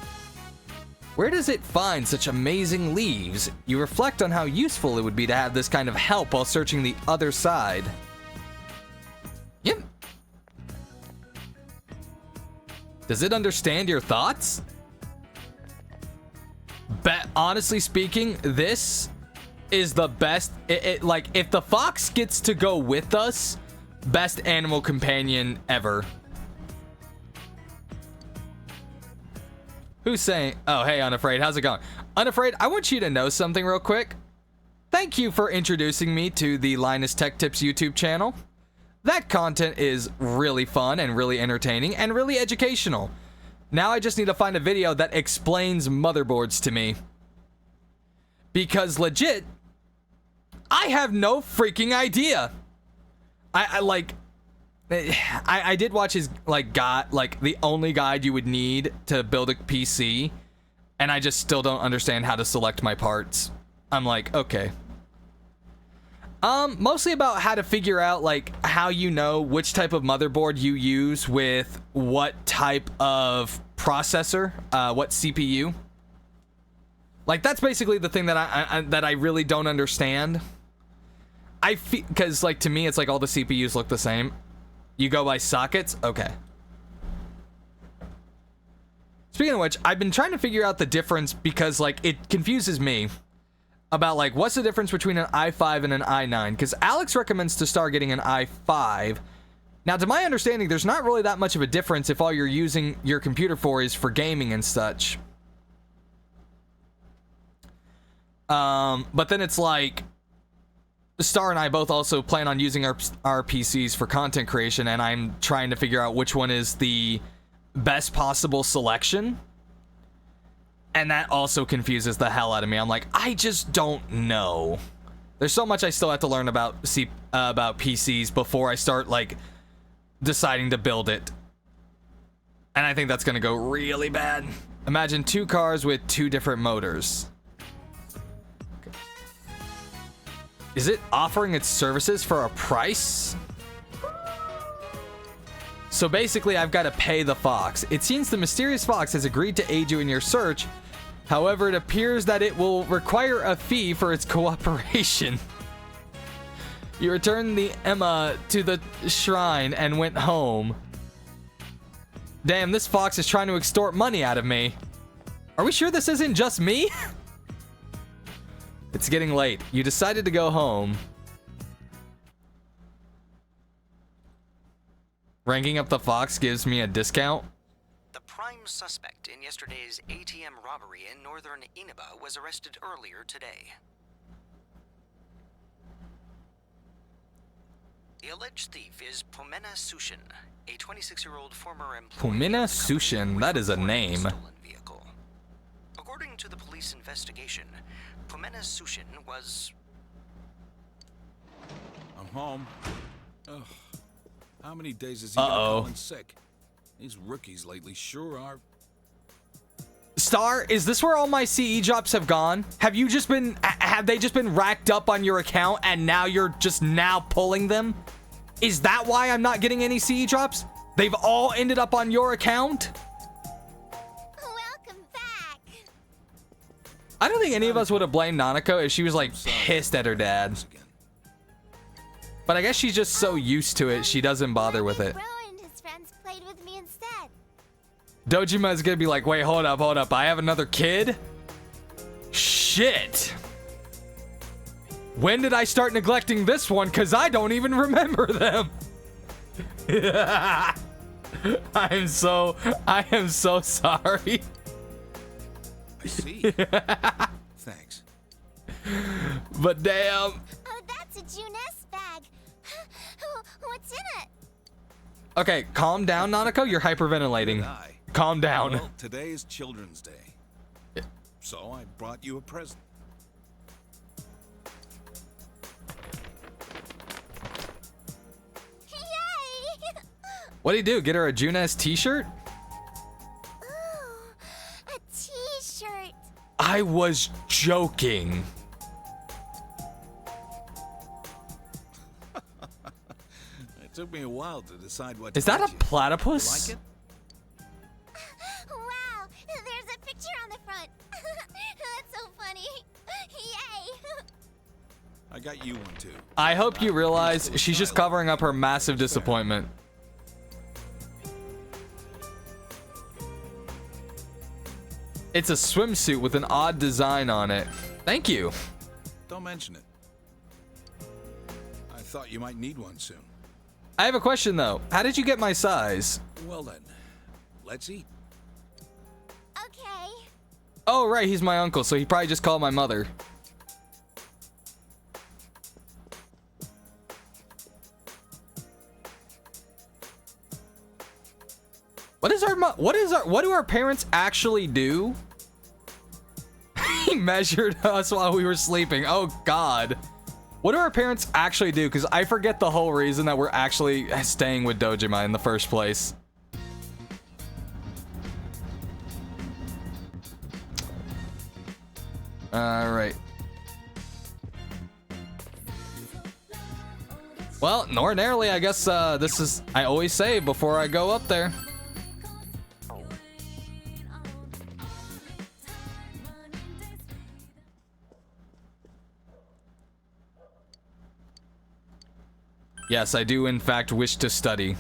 Where does it find such amazing leaves? You reflect on how useful it would be to have this kind of help while searching the other side. Yep. Does it understand your thoughts? Honestly speaking, this is the best. Like, if the fox gets to go with us, best animal companion ever. Who's saying? Oh, hey, Unafraid. How's it going? Unafraid, I want you to know something real quick. Thank you for introducing me to the Linus Tech Tips YouTube channel. That content is really fun and really entertaining and really educational. Now I just need to find a video that explains motherboards to me. Because legit, I have no freaking idea. I did watch his the only guide you would need to build a PC, and I just still don't understand how to select my parts. I'm like, okay. Mostly about how to figure out like how you know which type of motherboard you use with what type of processor, what CPU. Like that's basically the thing that I really don't understand. I feel because like to me it's like all the CPUs look the same. You go by sockets, okay. Speaking of which, I've been trying to figure out the difference because like it confuses me. About like what's the difference between an i5 and an i9, because Alex recommends to start getting an i5. Now to my understanding there's not really that much of a difference if all you're using your computer for is for gaming and such. But then it's like Star and I both also plan on using our PCs for content creation, and I'm trying to figure out which one is the best possible selection. And that also confuses the hell out of me. I'm like, I just don't know. There's so much I still have to learn about PCs before I start like deciding to build it. And I think that's gonna go really bad. Imagine two cars with two different motors. Okay. Is it offering its services for a price? So basically, I've got to pay the fox. It seems the mysterious fox has agreed to aid you in your search. However, it appears that it will require a fee for its cooperation. You returned the Emma to the shrine and went home. Damn, this fox is trying to extort money out of me. Are we sure this isn't just me? It's getting late. You decided to go home. Ranking up the fox gives me a discount. prime suspect in yesterday's ATM robbery in northern Inaba was arrested earlier today. The alleged thief is Pomena Sushin, a 26-year-old former employee. Pomena Sushin, that is a name. Stolen vehicle. According to the police investigation, Pomena Sushin was... I'm home. Ugh. How many days is he been calling sick? These rookies lately sure are. Star, is this where all my CE drops have gone? Have you just been, have they just been racked up on your account and now you're just now pulling them? Is that why I'm not getting any CE drops? They've all ended up on your account? Welcome back. I don't think any of us would have blamed Nanako if she was like pissed at her dad. But I guess she's just so used to it, she doesn't bother with it. Bro and his friends played with me instead. Dojima is gonna be like, wait, hold up, I have another kid? Shit. When did I start neglecting this one? Cause I don't even remember them. I am so sorry. I see. Thanks. But damn. Oh, that's a Juness bag. What's in it? Okay, calm down, Nanako. You're hyperventilating. Calm down. Well, today is Children's Day. So I brought you a present. Yay! What'd he do? Get her a Juness t-shirt? Ooh, a t-shirt. I was joking. It took me a while to decide what. Is that a platypus? You like it? Wow, there's a picture on the front. That's so funny. Yay! I got you one too. I hope you realize she's just covering up her massive disappointment. It's a swimsuit with an odd design on it. Thank you. Don't mention it. I thought you might need one soon. I have a question though. How did you get my size? Well then, let's eat. Okay. Oh right, he's my uncle, so he probably just called my mother. What do our parents actually do? He measured us while we were sleeping. Oh God. What do our parents actually do? Because I forget the whole reason that we're actually staying with Dojima in the first place. All right. Well, ordinarily, I guess this is, I always save before I go up there. Yes, I do in fact wish to study.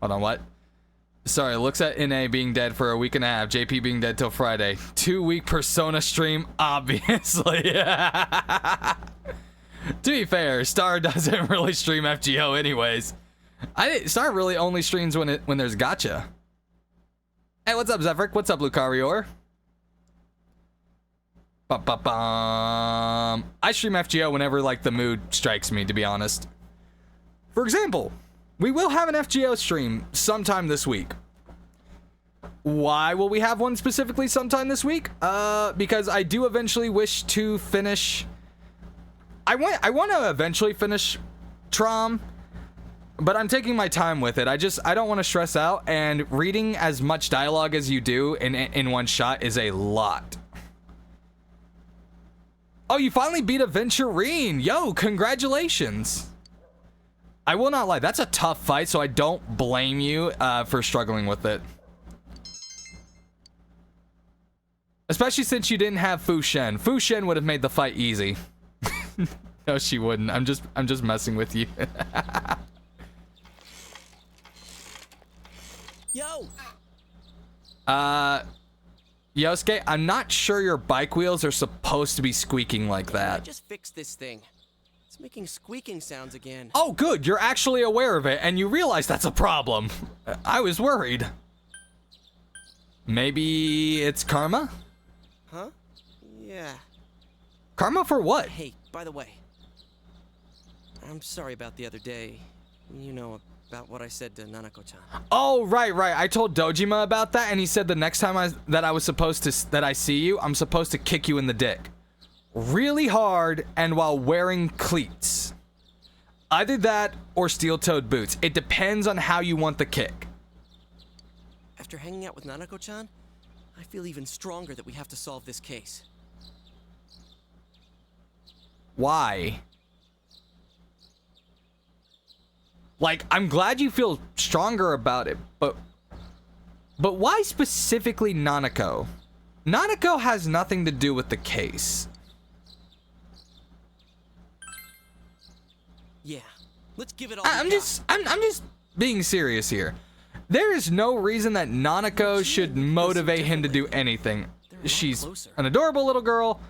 Hold on, what? Sorry, looks at NA being dead for a week and a half, JP being dead till Friday. 2-week Persona stream, obviously. To be fair, Star doesn't really stream FGO anyways. Star really only streams when there's gacha. Hey, what's up, Zephyr? What's up, Lucarior? I stream FGO whenever like the mood strikes me, to be honest. For example, we will have an FGO stream sometime this week. Why will we have one specifically sometime this week? Because I do eventually wish to finish. I want to eventually finish Trom, but I'm taking my time with it. I don't want to stress out, and reading as much dialogue as you do in one shot is a lot. Oh, you finally beat Aventurine. Yo, congratulations. I will not lie, that's a tough fight, so I don't blame you for struggling with it. Especially since you didn't have Fu Shen. Fu Shen would have made the fight easy. No, she wouldn't. I'm just messing with you. Yo. Yosuke, I'm not sure your bike wheels are supposed to be squeaking like I that. just fixed this thing. It's making squeaking sounds again. Oh, good. You're actually aware of it, and you realize that's a problem. I was worried. Maybe it's karma? Huh? Yeah. Karma for what? Hey, by the way, I'm sorry about the other day. You know, about what I said to Nanako-chan. Oh, right. I told Dojima about that, and he said the next time that I see you, I'm supposed to kick you in the dick. Really hard and while wearing cleats. Either that or steel-toed boots. It depends on how you want the kick. After hanging out with Nanako-chan, I feel even stronger that we have to solve this case. Why? Like, I'm glad you feel stronger about it, but why specifically Nanako? Nanako has nothing to do with the case. Yeah, let's give it all. I'm just being serious here. There is no reason that Nanako should motivate him to do anything. She's an adorable little girl,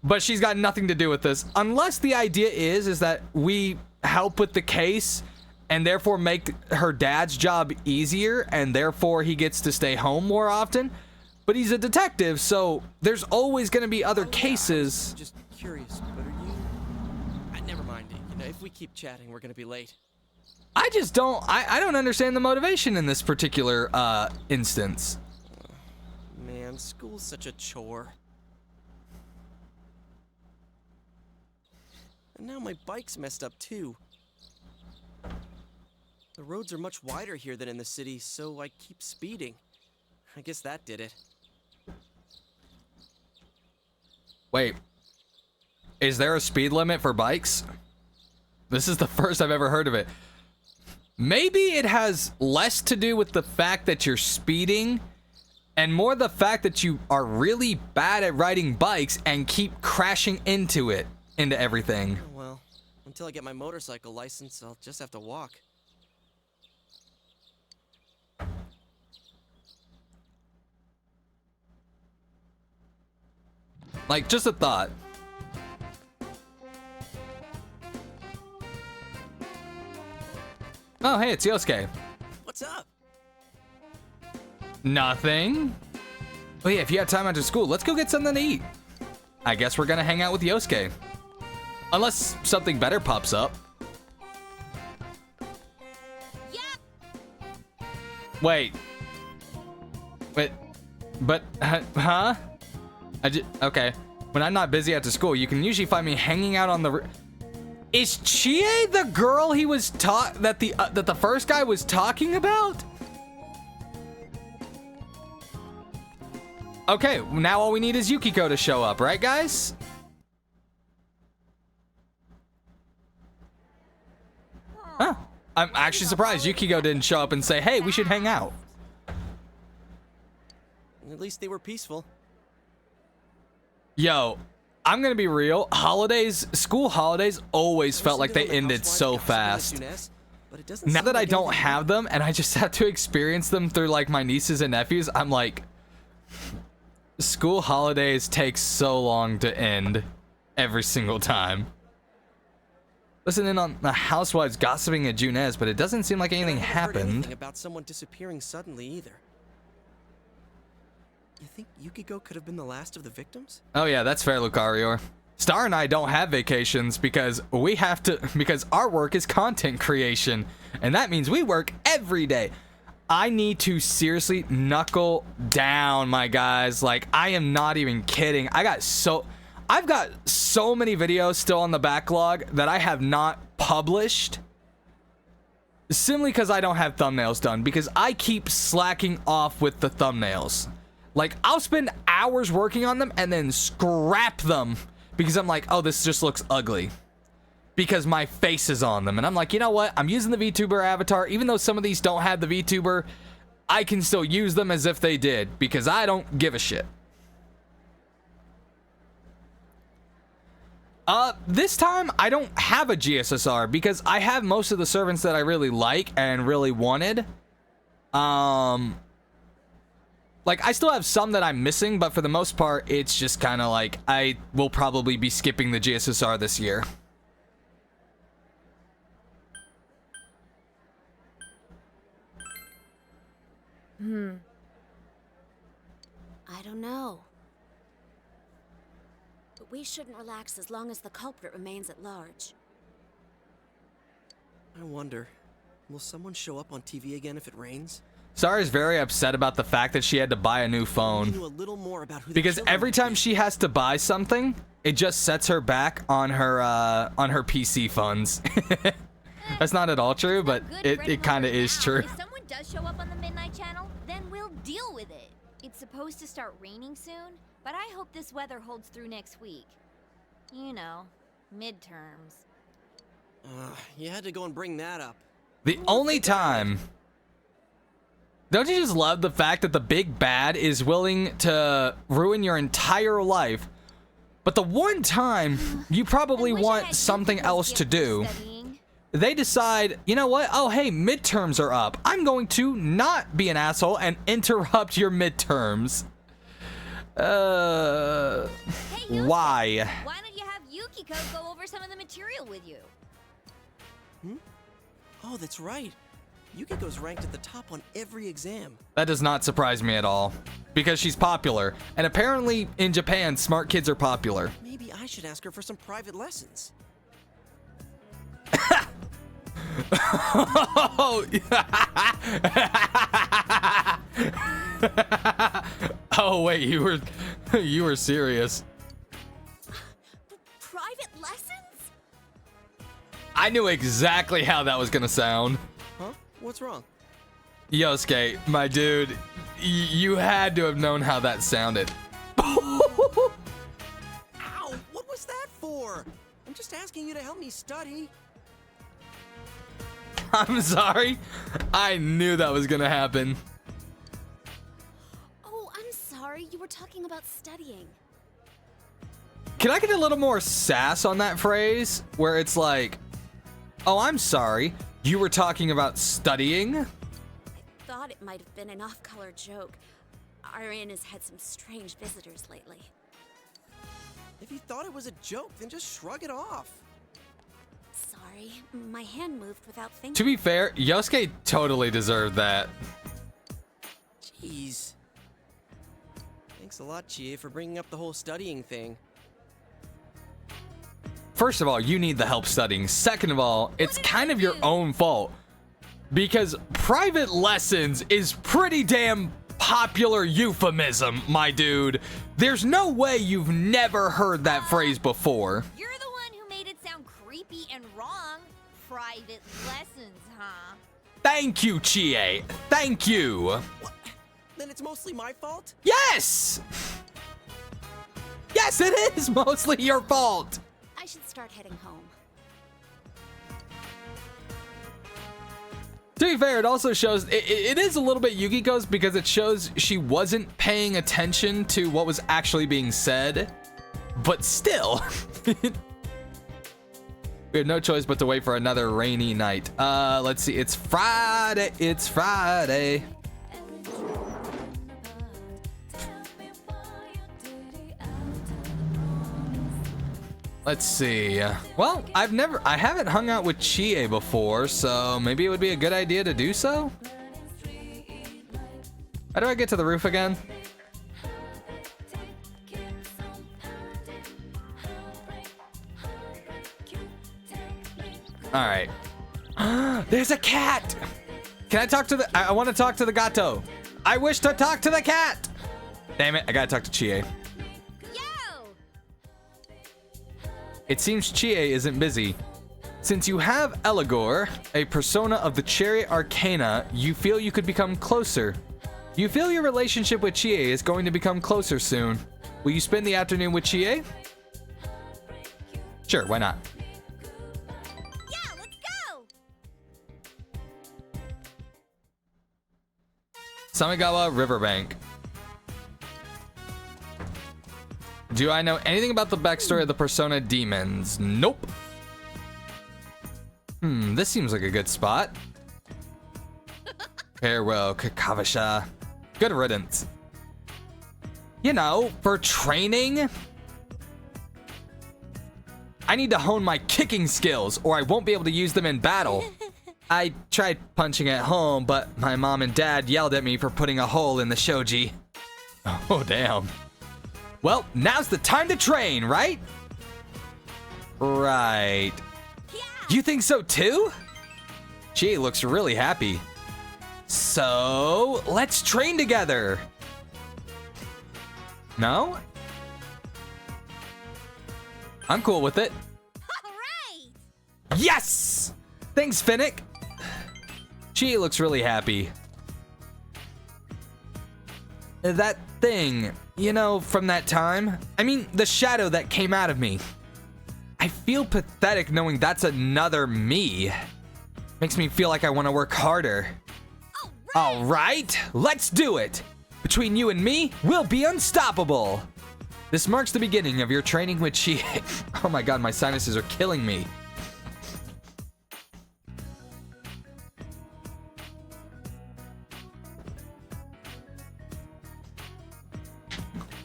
but she's got nothing to do with this. Unless the idea is that we help with the case and therefore make her dad's job easier and therefore he gets to stay home more often. But he's a detective, so there's always going to be other cases. Just curious, but are you... never mind. You know, if we keep chatting, we're going to be late. I just don't... I don't understand the motivation in this particular instance. Man, school's such a chore. And now my bike's messed up too. The roads are much wider here than in the city, so I keep speeding. I guess that did it. Wait. Is there a speed limit for bikes? This is the first I've ever heard of it. Maybe it has less to do with the fact that you're speeding and more the fact that you are really bad at riding bikes and keep crashing into everything. Oh, well, until I get my motorcycle license, I'll just have to walk. Like, just a thought. Oh, hey, it's Yosuke. What's up? Nothing. Oh yeah, if you have time after school, let's go get something to eat. I guess we're gonna hang out with Yosuke. Unless something better pops up. Yep. Wait, but, huh? Okay. When I'm not busy after school, you can usually find me hanging out on the... Is Chie the girl he was that the first guy was talking about? Okay, now all we need is Yukiko to show up, right, guys? Huh. I'm actually surprised Yukiko didn't show up and say, hey, we should hang out. At least they were peaceful. Yo, I'm gonna be real. School holidays always felt like they ended so fast. Now that I don't have them and I just have to experience them through like my nieces and nephews, I'm like, school holidays take so long to end every single time. Listen in on the housewives gossiping at Junez, but it doesn't seem like anything happened. I haven't heard anything about someone disappearing suddenly either. You think Yukiko could have been the last of the victims? Oh yeah, that's fair, Lucario. Star and I don't have vacations because our work is content creation, and that means we work every day. I need to seriously knuckle down, my guys. Like, I am not even kidding. I've got so many videos still on the backlog that I have not published simply because I don't have thumbnails done, because I keep slacking off with the thumbnails. Like, I'll spend hours working on them and then scrap them because I'm like, oh, this just looks ugly because my face is on them. And I'm like, you know what? I'm using the VTuber avatar. Even though some of these don't have the VTuber, I can still use them as if they did because I don't give a shit. This time I don't have a GSSR because I have most of the servants that I really like and really wanted. Like, I still have some that I'm missing, but for the most part, it's just kind of like, I will probably be skipping the GSSR this year. I don't know. But we shouldn't relax as long as the culprit remains at large. I wonder, will someone show up on TV again if it rains? Sari's very upset about the fact that she had to buy a new We phone. knew a little more about who the Because children every might time be. she has to buy something, it just sets her back on her PC funds. That's not at all true, but it kind of is true. If someone does show up on the Midnight Channel, then we'll deal with it. It's supposed to start raining soon, but I hope this weather holds through next week. You know, midterms. You had to go and bring that up. The only time... Don't you just love the fact that the big bad is willing to ruin your entire life, but the one time you probably want something else to do, they decide, you know what? Oh, hey, midterms are up. I'm going to not be an asshole and interrupt your midterms. Hey, Yosuke, Why? why don't you have Yukiko go over some of the material with you? Oh, that's right. Yukiko's ranked at the top on every exam. That does not surprise me at all, because she's popular, and apparently in Japan, smart kids are popular. Maybe I should ask her for some private lessons. Oh wait, you were serious. Private lessons? I knew exactly how that was gonna sound. Huh? What's wrong? Yosuke, my dude, you had to have known how that sounded. Ow! What was that for? I'm just asking you to help me study. I'm sorry. I knew that was gonna happen. Oh, I'm sorry. You were talking about studying. Can I get a little more sass on that phrase? Where it's like, oh, I'm sorry. You were talking about studying? I thought it might have been an off-color joke. Arian has had some strange visitors lately. If you thought it was a joke, then just shrug it off. Sorry, my hand moved without thinking. To be fair, Yosuke totally deserved that. Jeez. Thanks a lot, Chie, for bringing up the whole studying thing. First of all, you need the help studying. Second of all, it's kind of your own fault. Because private lessons is pretty damn popular euphemism, my dude. There's no way you've never heard that phrase before. You're the one who made it sound creepy and wrong. Private lessons, huh? Thank you, Chie. Thank you. What? Then it's mostly my fault? Yes! Yes, it is mostly your fault. I should start heading home. To be fair, it also shows, it is a little bit Yukiko's because it shows she wasn't paying attention to what was actually being said, but still. We have no choice but to wait for another rainy night. Let's see, it's Friday, it's Friday. Let's see. Well, I haven't hung out with Chie before, so maybe it would be a good idea to do so. How do I get to the roof again? All right. There's a cat. Can I talk to the? I want to talk to the gato. I wish to talk to the cat. Damn it! I gotta talk to Chie. It seems Chie isn't busy. Since you have Eligor, a persona of the Chariot Arcana, you feel you could become closer. You feel your relationship with Chie is going to become closer soon. Will you spend the afternoon with Chie? Sure, why not? Yeah, let's go! Samigawa Riverbank. Do I know anything about the backstory of the Persona demons? Nope. This seems like a good spot. Farewell, Kakavasha. Good riddance. You know, for training, I need to hone my kicking skills or I won't be able to use them in battle. I tried punching at home, but my mom and dad yelled at me for putting a hole in the shoji. Oh, damn. Well, now's the time to train, right? Right. You think so too? She looks really happy. So, let's train together. No? I'm cool with it. All right! Yes! Thanks, Finnick. She looks really happy. That thing, you know, from that time? I mean, the shadow that came out of me. I feel pathetic knowing that's another me. Makes me feel like I want to work harder. All right, let's do it. Between you and me, we'll be unstoppable. This marks the beginning of your training with Chie. Oh my god, my sinuses are killing me.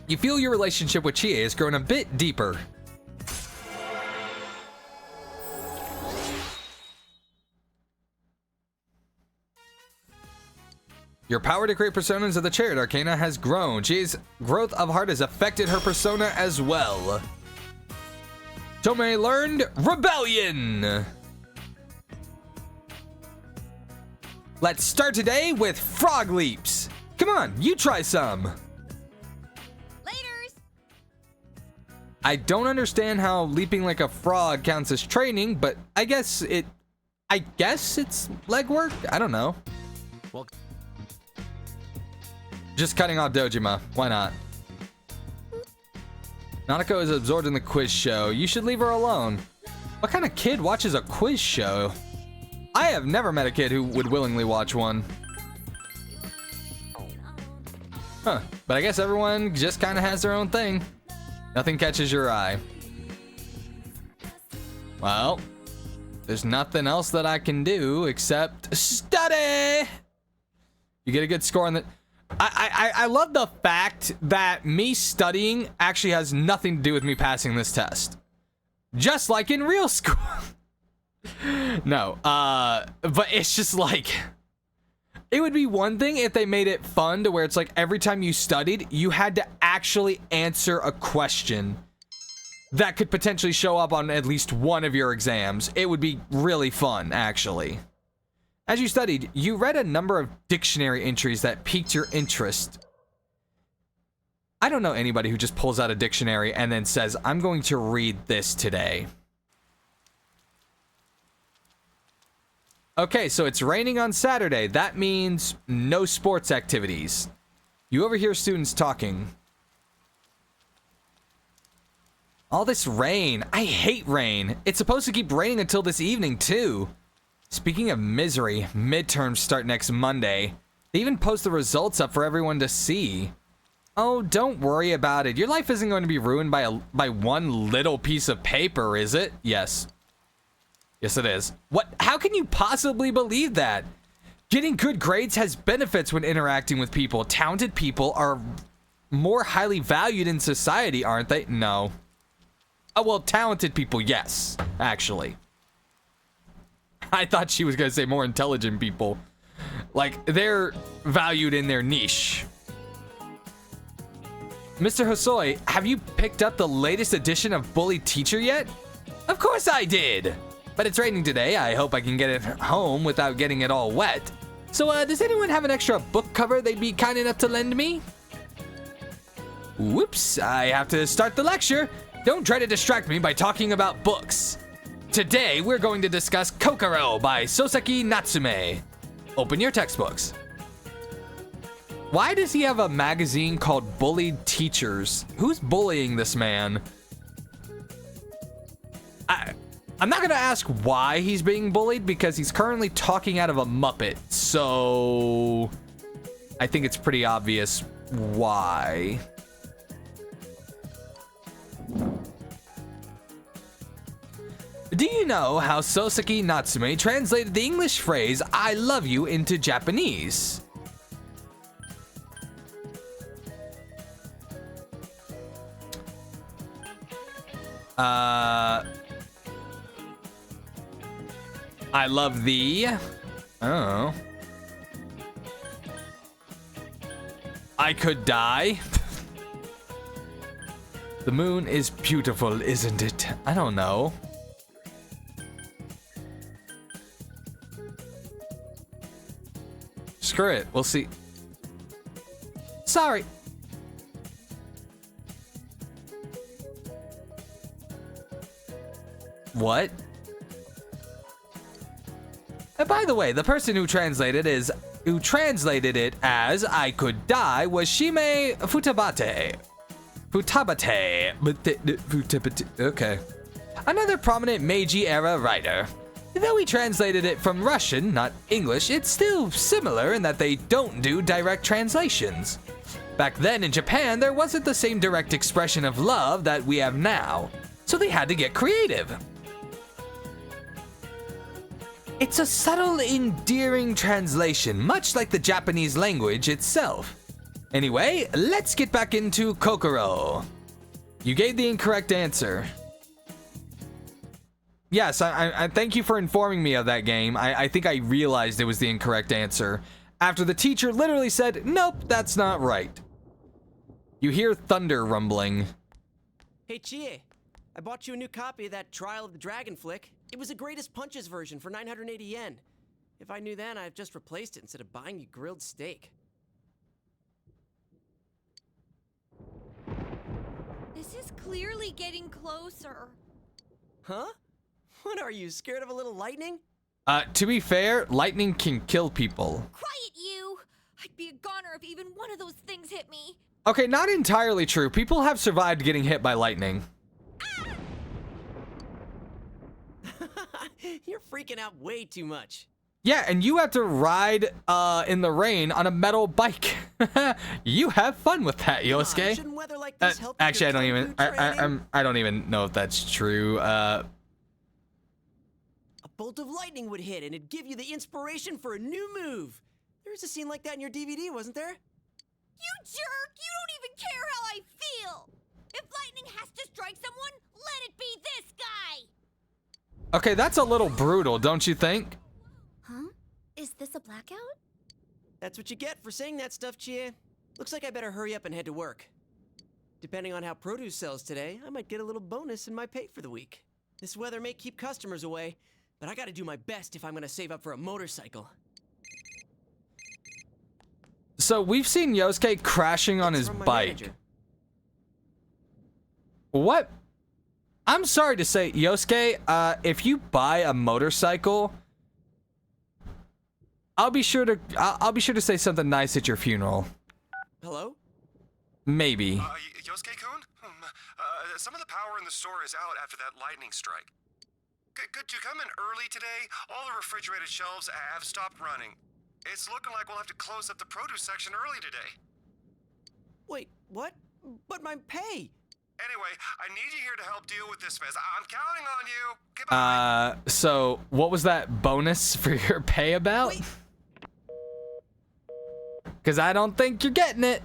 You feel your relationship with Chie has grown a bit deeper. Your power to create personas of the Chariot Arcana has grown. Chie's growth of heart has affected her persona as well. Tomei learned Rebellion. Let's start today with frog leaps. Come on, you try some. I don't understand how leaping like a frog counts as training, but I guess it's legwork. I don't know. Well, just cutting off Dojima. Why not? Nanako is absorbed in the quiz show. You should leave her alone. What kind of kid watches a quiz show? I have never met a kid who would willingly watch one. Huh. But I guess everyone just kind of has their own thing. Nothing catches your eye. Well, there's nothing else that I can do except study. You get a good score on the... I love the fact that me studying actually has nothing to do with me passing this test. Just like in real school. No, but it's just like... It would be one thing if they made it fun to where it's like every time you studied, you had to actually answer a question that could potentially show up on at least one of your exams. It would be really fun, actually. As you studied, you read a number of dictionary entries that piqued your interest. I don't know anybody who just pulls out a dictionary and then says, I'm going to read this today. Okay, so it's raining on Saturday. That means no sports activities. You overhear students talking. All this rain. I hate rain. It's supposed to keep raining until this evening, too. Speaking of misery, midterms start next Monday. They even post the results up for everyone to see. Oh, don't worry about it. Your life isn't going to be ruined by one little piece of paper, is it? Yes. Yes, it is. What? How can you possibly believe that? Getting good grades has benefits when interacting with people. Talented people are more highly valued in society, aren't they? No. Oh, well, talented people, yes, actually. I thought she was going to say more intelligent people. Like, they're valued in their niche. Mr. Hosoi, have you picked up the latest edition of Bully Teacher yet? Of course I did! But it's raining today. I hope I can get it home without getting it all wet. So, does anyone have an extra book cover they'd be kind enough to lend me? Whoops, I have to start the lecture. Don't try to distract me by talking about books. Today, we're going to discuss Kokoro by Soseki Natsume. Open your textbooks. Why does he have a magazine called Bullied Teachers? Who's bullying this man? I'm not gonna ask why he's being bullied because he's currently talking out of a Muppet, so I think it's pretty obvious why. Do you know how Soseki Natsume translated the English phrase I love you into Japanese? I love the... Oh. I could die. The moon is beautiful, isn't it? I don't know. Screw it. We'll see. Sorry. What? And by the way, the person who translated it as "I could die" was Shime Futabate. Okay. Another prominent Meiji-era writer. Though he translated it from Russian, not English, it's still similar in that they don't do direct translations. Back then in Japan, there wasn't the same direct expression of love that we have now, so they had to get creative. It's a subtle, endearing translation, much like the Japanese language itself. Anyway, let's get back into Kokoro. You gave the incorrect answer. Yes, I thank you for informing me of that game. I think I realized it was the incorrect answer after the teacher literally said, nope, that's not right. You hear thunder rumbling. Hey, Chie. I bought you a new copy of that Trial of the Dragon flick. It was the Greatest Punches version for 980 yen. If I knew then, I'd have just replaced it instead of buying you grilled steak. This is clearly getting closer. Huh? What are you, scared of a little lightning? To be fair, lightning can kill people. Quiet, you! I'd be a goner if even one of those things hit me. Okay, not entirely true. People have survived getting hit by lightning. You're freaking out way too much. Yeah, and you have to ride in the rain on a metal bike. You have fun with that, Yosuke. Shouldn't weather like this help with Actually, your kung fu training? I don't even know if that's true. A bolt of lightning would hit and it'd give you the inspiration for a new move. There was a scene like that in your DVD, wasn't there? You jerk! You don't even care how I feel! If lightning has to strike someone, let it be this guy! Okay, that's a little brutal, don't you think? Huh? Is this a blackout? That's what you get for saying that stuff, Chie. Looks like I better hurry up and head to work. Depending on how produce sells today, I might get a little bonus in my pay for the week. This weather may keep customers away, but I gotta do my best if I'm gonna save up for a motorcycle. So we've seen Yosuke crashing on his From my bike. manager. What? I'm sorry to say, Yosuke, if you buy a motorcycle, I'll be sure to say something nice at your funeral. Hello? Maybe. Yosuke-kun? Some of the power in the store is out after that lightning strike. Could you come in early today? All the refrigerated shelves have stopped running. It's looking like we'll have to close up the produce section early today. Wait, what? But my pay! Anyway, I need you here to help deal with this mess. I'm counting on you. Goodbye. So what was that bonus for your pay about? Wait. Because I don't think you're getting it.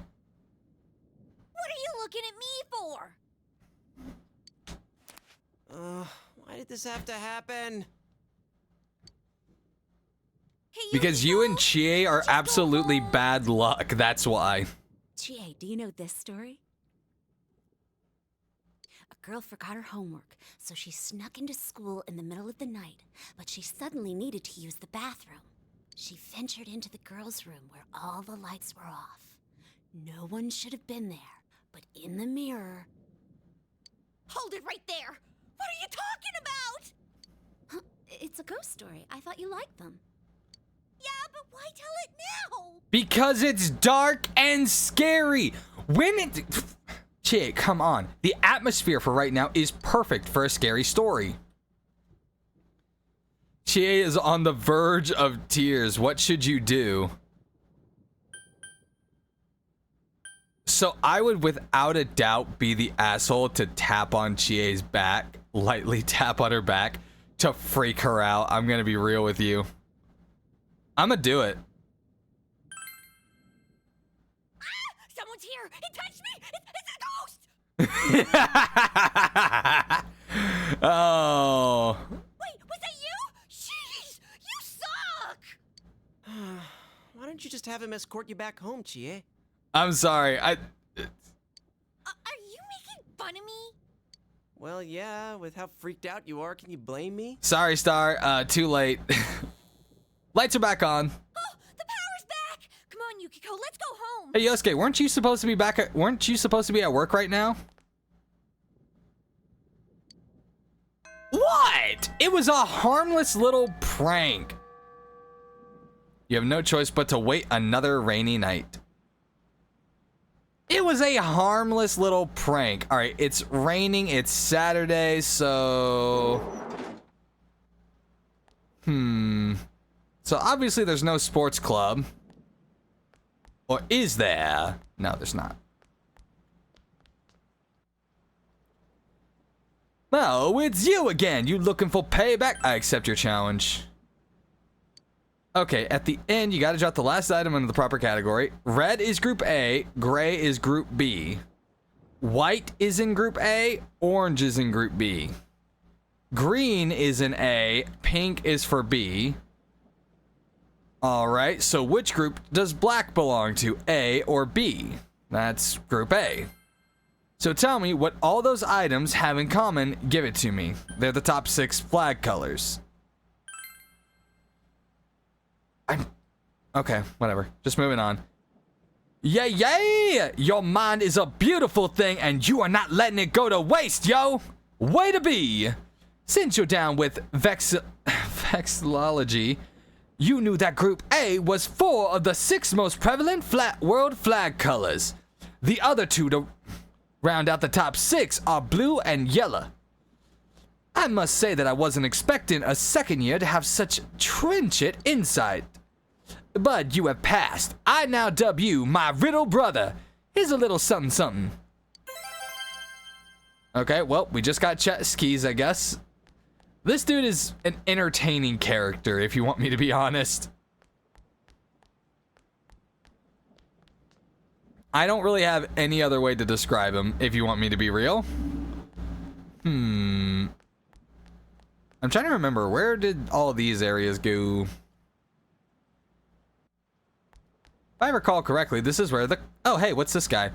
What are you looking at me for? Why did this have to happen? Hey, Because you and Chie are Just go absolutely home. bad luck. That's why. Chie, do you know this story? A girl forgot her homework, so she snuck into school in the middle of the night, but she suddenly needed to use the bathroom. She ventured into the girls' room where all the lights were off. No one should have been there, but in the mirror... Hold it right there! What are you talking about? Huh? It's a ghost story. I thought you liked them. Yeah, but why tell it now? Because it's dark and scary. When it... Chie, come on. The atmosphere for right now is perfect for a scary story. Chie is on the verge of tears. What should you do? So I would without a doubt be the asshole to tap on Chie's back, lightly tap on her back to freak her out. I'm gonna be real with you. I'm gonna do it. Someone's here! It touched me! It's a ghost! Oh. Wait, was that you? Jeez! you just have him escort you back home, Chie? I'm sorry. Are you making fun of me? Well, yeah, with how freaked out you are, can you blame me? Sorry, Star. Too late. Lights are back on. Oh, the power's back! Come on, Yukiko, let's go home. Hey, Yosuke, weren't you supposed to be weren't you supposed to be at work right now? What? It was a harmless little prank. You have no choice but to wait another rainy night. It was a harmless little prank. All right, it's raining. It's Saturday, so... So obviously there's no sports club. Or is there? No, there's not. Oh, it's you again. You looking for payback? I accept your challenge. Okay, at the end, you gotta drop the last item into the proper category. Red is Group A, gray is Group B. White is in Group A, orange is in Group B. Green is in A, pink is for B. Alright, so which group does black belong to, A or B? That's Group A. So tell me what all those items have in common, give it to me. They're the top 6 flag colors. Okay, whatever. Just moving on. Yay, yay! Your mind is a beautiful thing, and you are not letting it go to waste, yo! Way to be! Since you're down with vexillology, you knew that Group A was 4 of the 6 most prevalent world flag colors. The other 2 to round out the top 6 are blue and yellow. I must say that I wasn't expecting a second year to have such trenchant insight. But you have passed. I now dub you my riddle brother. Here's a little something something. Okay, well, we just got jet skis, I guess. This dude is an entertaining character, if you want me to be honest. I don't really have any other way to describe him, if you want me to be real. I'm trying to remember, where did all of these areas go? If I recall correctly, this is where the... Oh, hey, what's this guy?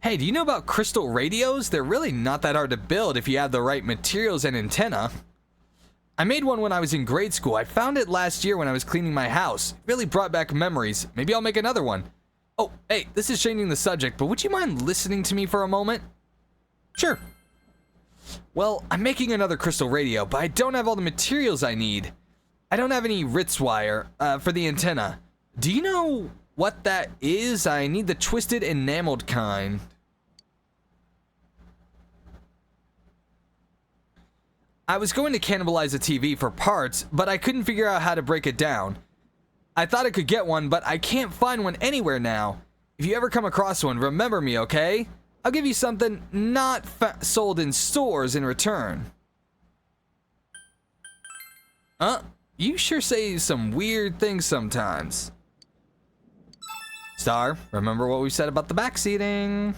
Hey, do you know about crystal radios? They're really not that hard to build if you have the right materials and antenna. I made one when I was in grade school. I found it last year when I was cleaning my house. It really brought back memories. Maybe I'll make another one. Oh, hey, this is changing the subject, but would you mind listening to me for a moment? Sure. Well, I'm making another crystal radio, but I don't have all the materials I need. I don't have any Ritz wire for the antenna. Do you know what that is? I need the twisted enameled kind. I was going to cannibalize a TV for parts, but I couldn't figure out how to break it down. I thought I could get one, but I can't find one anywhere now. If you ever come across one, remember me, okay? I'll give you something not sold in stores in return. You sure say some weird things sometimes. Star, remember what we said about the back seating.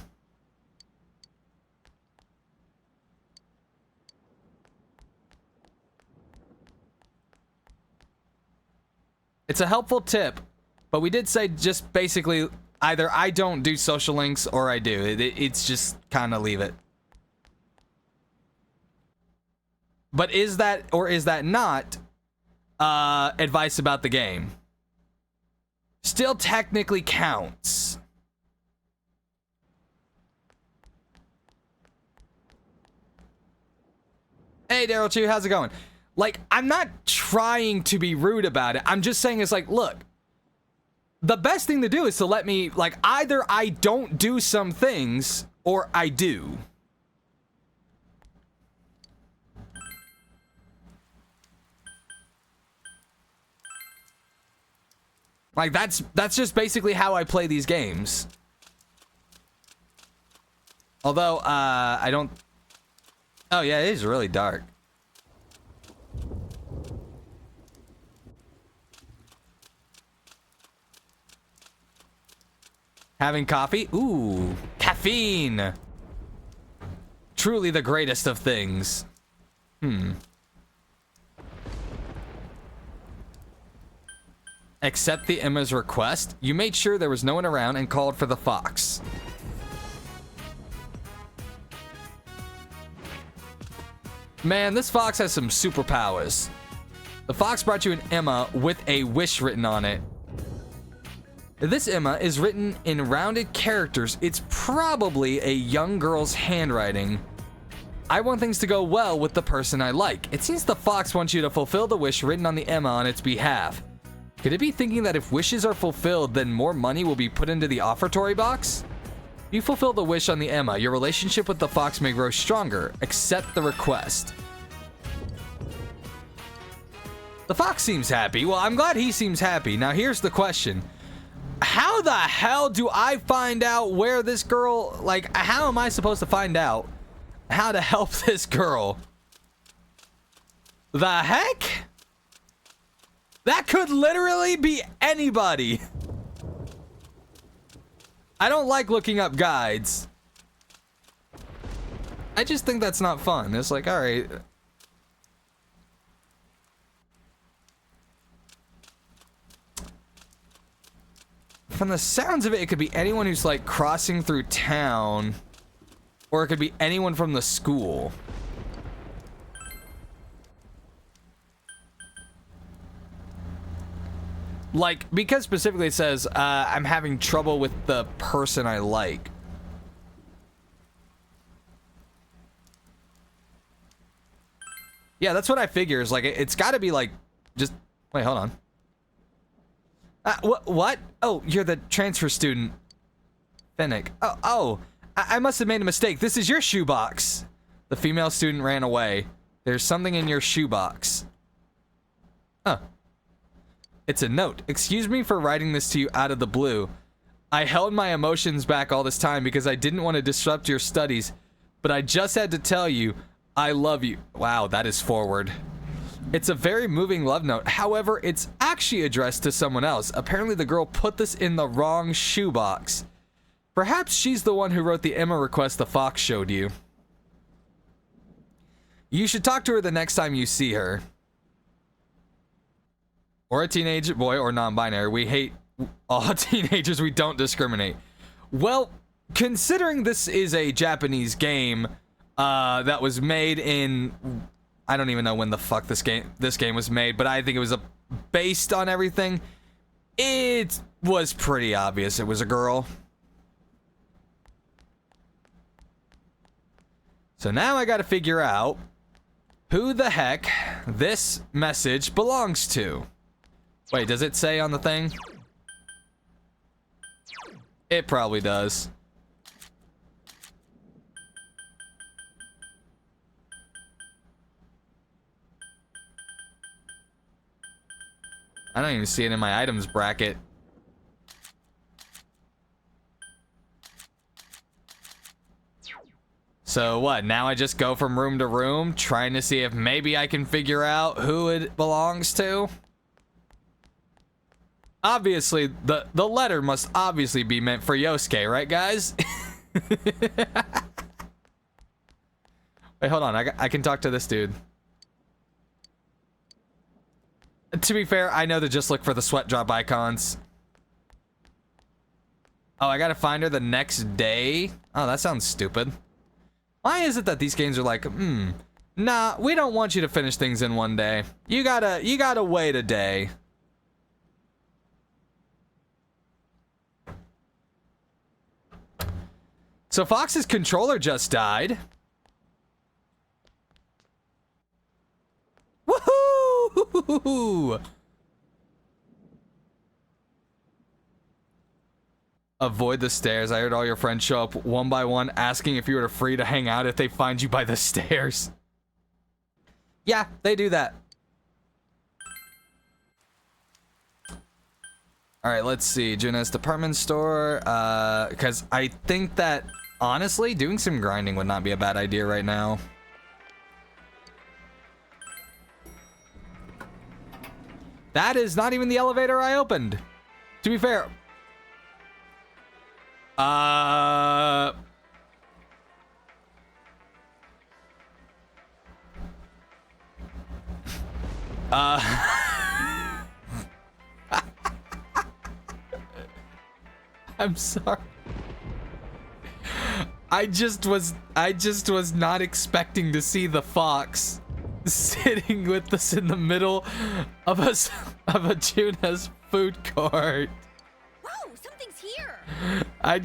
It's a helpful tip, but we did say just basically either I don't do social links or I do. It's just kind of leave it. But is that or is that not advice about the game? Still technically counts. Hey, Daryl 2, how's it going? Like, I'm not trying to be rude about it. I'm just saying it's like, look, the best thing to do is to let me, like, either I don't do some things or I do. Like, that's just basically how I play these games. Although, I don't... Oh, yeah, it is really dark. Having coffee? Ooh, caffeine. Truly the greatest of things. accept the Emma's request. You made sure there was no one around and called for the fox. Man, this fox has some superpowers. The fox brought you an Emma with a wish written on it. This Emma is written in rounded characters. It's probably a young girl's handwriting. I want things to go well with the person I like. It seems the fox wants you to fulfill the wish written on the Emma on its behalf. Could it be thinking that if wishes are fulfilled, then more money will be put into the offertory box? You fulfill the wish on the Emma, your relationship with the fox may grow stronger. Accept the request. The fox seems happy. Well, I'm glad he seems happy. Now here's the question. How the hell do I find out where this girl, like, how am I supposed to find out how to help this girl? The heck? That could literally be anybody. I don't like looking up guides. I just think that's not fun. It's like, all right. From the sounds of it, it could be anyone who's like crossing through town, or it could be anyone from the school. Like, because specifically it says, I'm having trouble with the person I like. Yeah, that's what I figure. Is like, it's got to be like, just, wait, hold on. What? Oh, you're the transfer student. Fennec. I must have made a mistake. This is your shoebox. The female student ran away. There's something in your shoebox. Huh. It's a note. Excuse me for writing this to you out of the blue. I held my emotions back all this time because I didn't want to disrupt your studies, but I just had to tell you, I love you. Wow, that is forward. It's a very moving love note. However, it's actually addressed to someone else. Apparently the girl put this in the wrong shoebox. Perhaps she's the one who wrote the Emma request the fox showed you. You should talk to her the next time you see her. Or a teenage boy or non-binary. We hate all teenagers. We don't discriminate. Well, considering this is a Japanese game that was made in... I don't even know when the fuck this game was made, but I think it was based on everything. It was pretty obvious it was a girl. So now I gotta figure out who the heck this message belongs to. Wait, does it say on the thing? It probably does. I don't even see it in my items bracket. So what, now I just go from room to room trying to see if maybe I can figure out who it belongs to? Obviously, the letter must obviously be meant for Yosuke, right guys? Wait, hold on, I can talk to this dude. To be fair, I know to just look for the sweat drop icons. Oh, I gotta find her the next day? Oh, that sounds stupid. Why is it that these games are like, nah, we don't want you to finish things in one day. You gotta wait a day. So Fox's controller just died. Woohoo! Avoid the stairs. I heard all your friends show up one by one asking if you were free to hang out if they find you by the stairs. Yeah, they do that. Alright, let's see. Juna's department store. Because I think that, honestly, doing some grinding would not be a bad idea right now. That is not even the elevator I opened. To be fair. I'm sorry. I just was not expecting to see the fox sitting with us in the middle of a Juna's food court. Whoa, something's here. I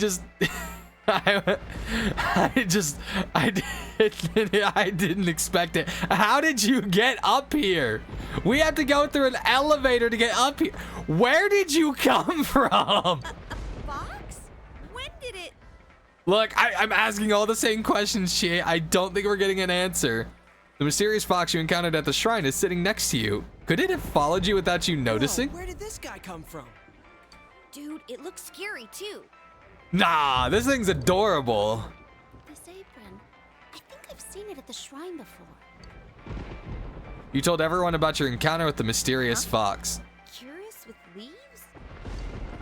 didn't expect it. How did you get up here? We have to go through an elevator to get up here. Where did you come from? A fox? When did it? Look, I'm asking all the same questions, Chie. I don't think we're getting an answer. The mysterious fox you encountered at the shrine is sitting next to you. Could it have followed you without you noticing? Whoa, where did this guy come from? Dude, it looks scary too. Nah, this thing's adorable. This apron. I think I've seen it at the shrine before. You told everyone about your encounter with the mysterious fox. Curious with leaves?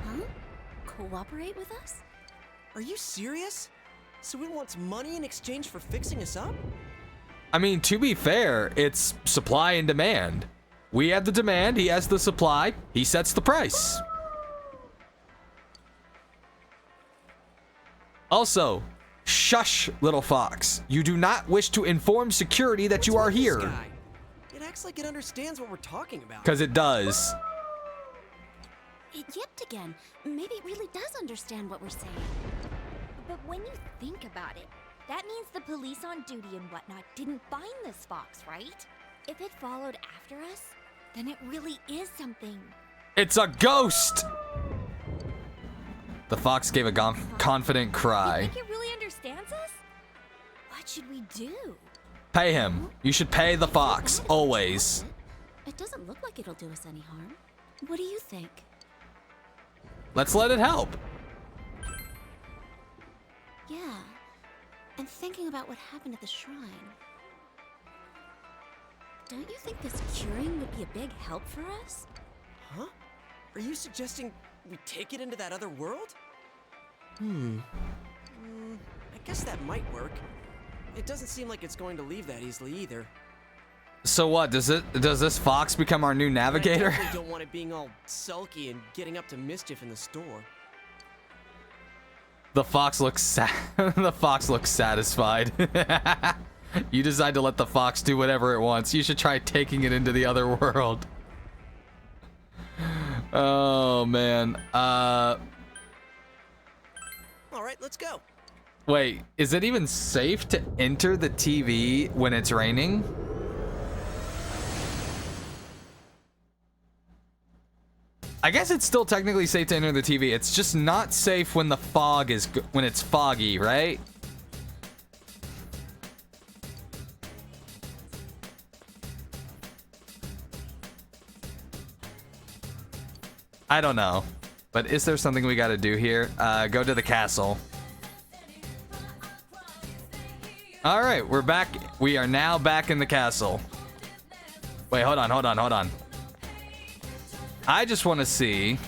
Huh? Cooperate with us? Are you serious? So it wants money in exchange for fixing us up? I mean, to be fair, it's supply and demand. We have the demand, he has the supply, he sets the price. Also, shush, little fox. You do not wish to inform security that you are here. Guy? It acts like it understands what we're talking about. Because it does. It yipped again. Maybe it really does understand what we're saying. But when you think about it, that means the police on duty and whatnot didn't find this fox, right? If it followed after us, then it really is something. It's a ghost! The fox gave a confident cry. You think it really understands us? What should we do? Pay him. You should pay the fox, always. It doesn't look like it'll do us any harm. What do you think? Let's let it help. Yeah. And thinking about what happened at the shrine. Don't you think this curing would be a big help for us? Huh? Are you suggesting we take it into that other world? I guess that might work. It doesn't seem like it's going to leave that easily either. So what, does this fox become our new navigator? I definitely don't want it being all sulky and getting up to mischief in the store. The fox looks the fox looks satisfied. You decide to let the fox do whatever it wants. You should try taking it into the other world. Oh man. All right, let's go. Wait, is it even safe to enter the TV when it's raining? I guess it's still technically safe to enter the TV. It's just not safe when the fog is when it's foggy, right? I don't know. But is there something we gotta do here? Go to the castle. Alright, we're back. We are now back in the castle. Wait, hold on. I just want to see...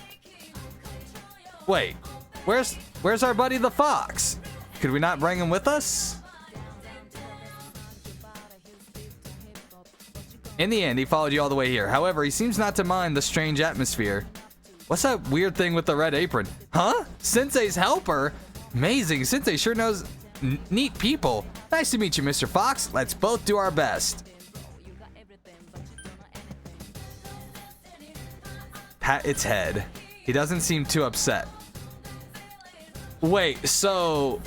Wait, where's our buddy the fox? Could we not bring him with us? In the end, he followed you all the way here. However, he seems not to mind the strange atmosphere. What's that weird thing with the red apron? Huh? Sensei's helper? Amazing, Sensei sure knows neat people. Nice to meet you, Mr. Fox. Let's both do our best. Pat its head. He doesn't seem too upset. Wait, so...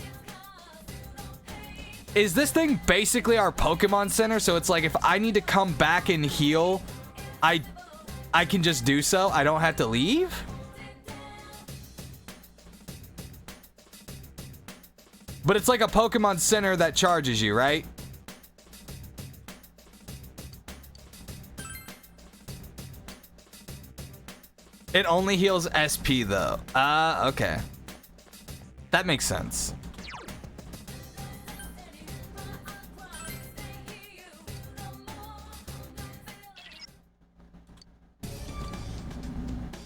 is this thing basically our Pokemon Center? So it's like if I need to come back and heal, I can just do so? I don't have to leave? But it's like a Pokemon Center that charges you, right? It only heals SP though. Okay. That makes sense.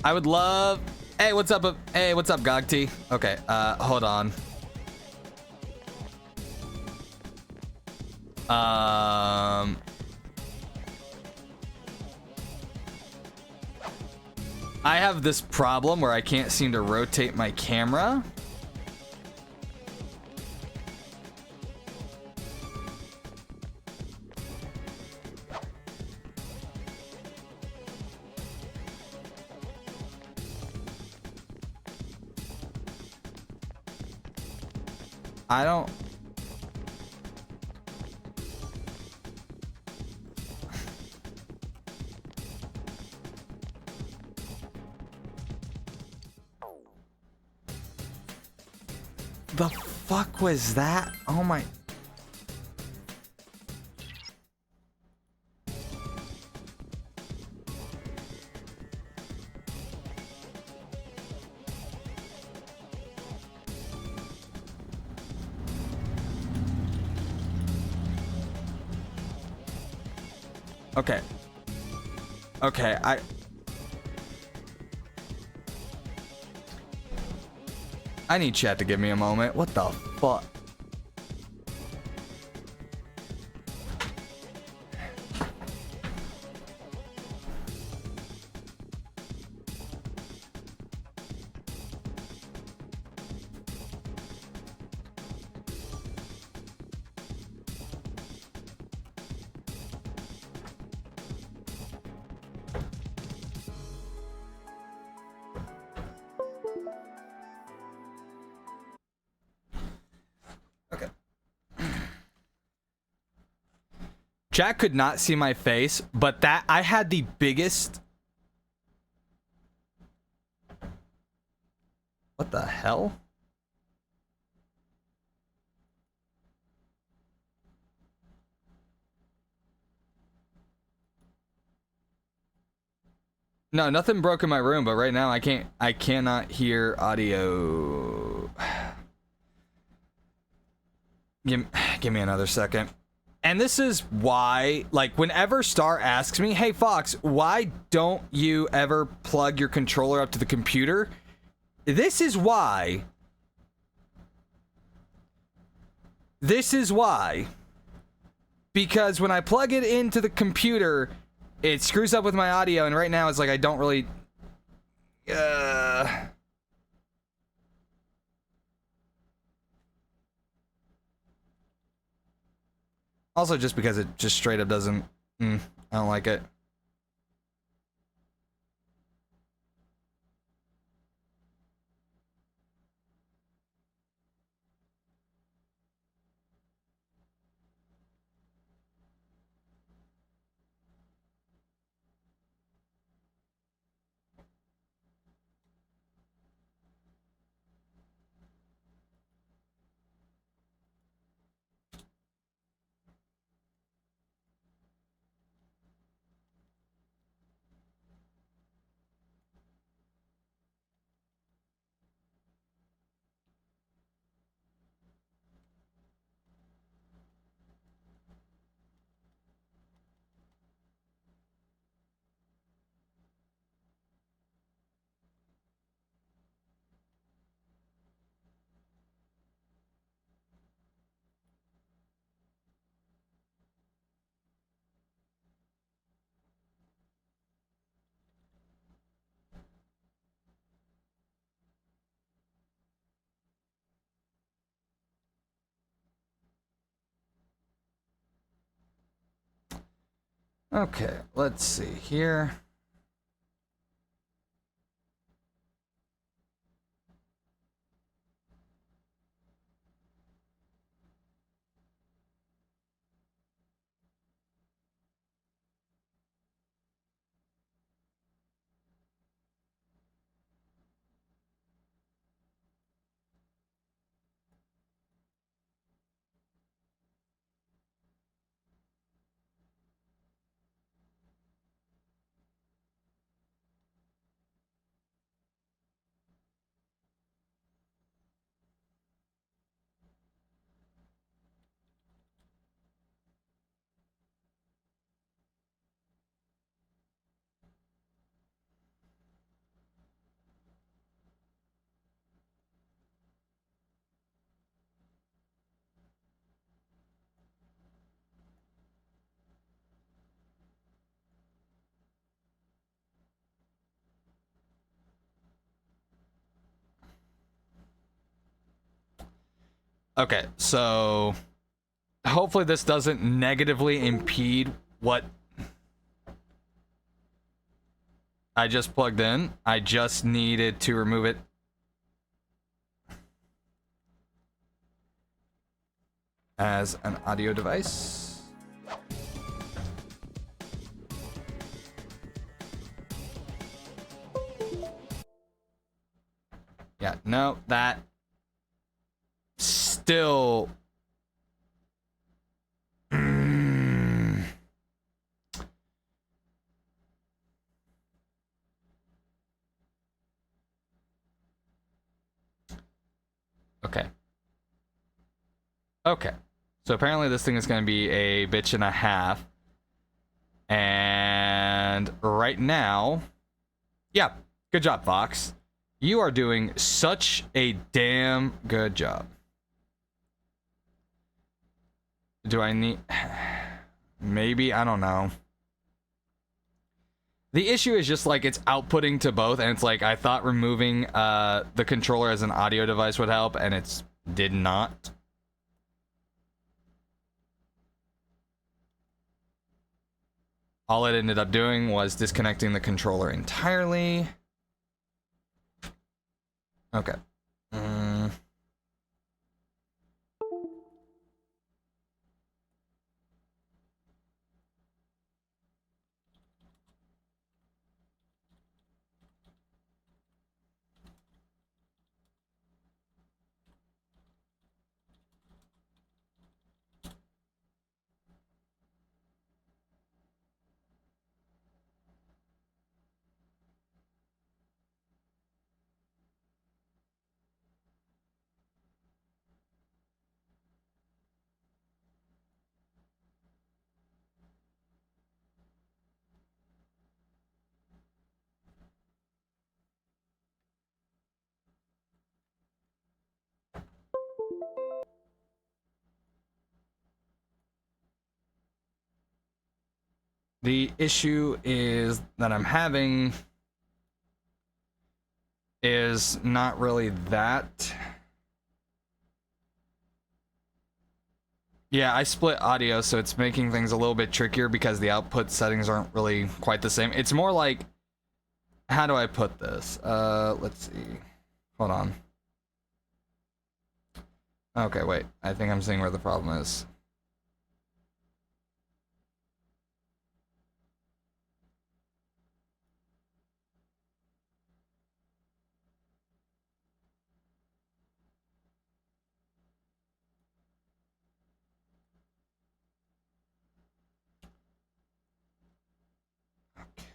I would love... Hey, what's up? Hey, what's up, Gogty? Okay, hold on. I have this problem where I can't seem to rotate my camera. I don't... The fuck was that? Oh my... Okay. Okay, I need chat to give me a moment. What the fuck? Jack could not see my face, but that I had the biggest... What the hell? No, nothing broke in my room, but right now I cannot hear audio. Give me another second. And this is why, like, whenever Star asks me, hey Fox, why don't you ever plug your controller up to the computer? This is why. This is why. Because when I plug it into the computer, it screws up with my audio, and right now it's like I don't really... Also, just because it just straight up doesn't... I don't like it. Okay, let's see here. Okay, so hopefully this doesn't negatively impede what I just plugged in. I just needed to remove it. As an audio device. Yeah, no, that still. Okay. Okay. So apparently this thing is going to be a bitch and a half. And right now, yeah, good job, Fox. You are doing such a damn good job. Do I need... Maybe, I don't know. The issue is just like it's outputting to both, and it's like I thought removing the controller as an audio device would help, and it's did not. All it ended up doing was disconnecting the controller entirely. Okay. The issue is that I'm having is not really that. Yeah, I split audio, so it's making things a little bit trickier because the output settings aren't really quite the same. It's more like, how do I put this? Let's see. Hold on. Okay, wait. I think I'm seeing where the problem is.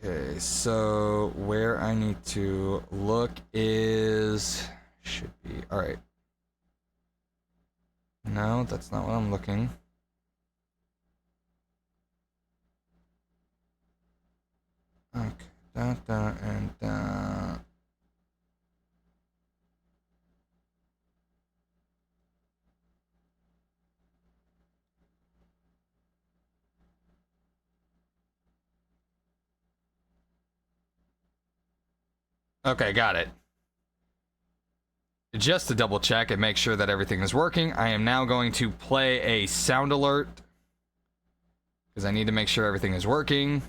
Okay, so where I need to look is... should be... Alright. No, that's not what I'm looking. Okay, and Okay, got it. Just to double check and make sure that everything is working, I am now going to play a sound alert because I need to make sure everything is working.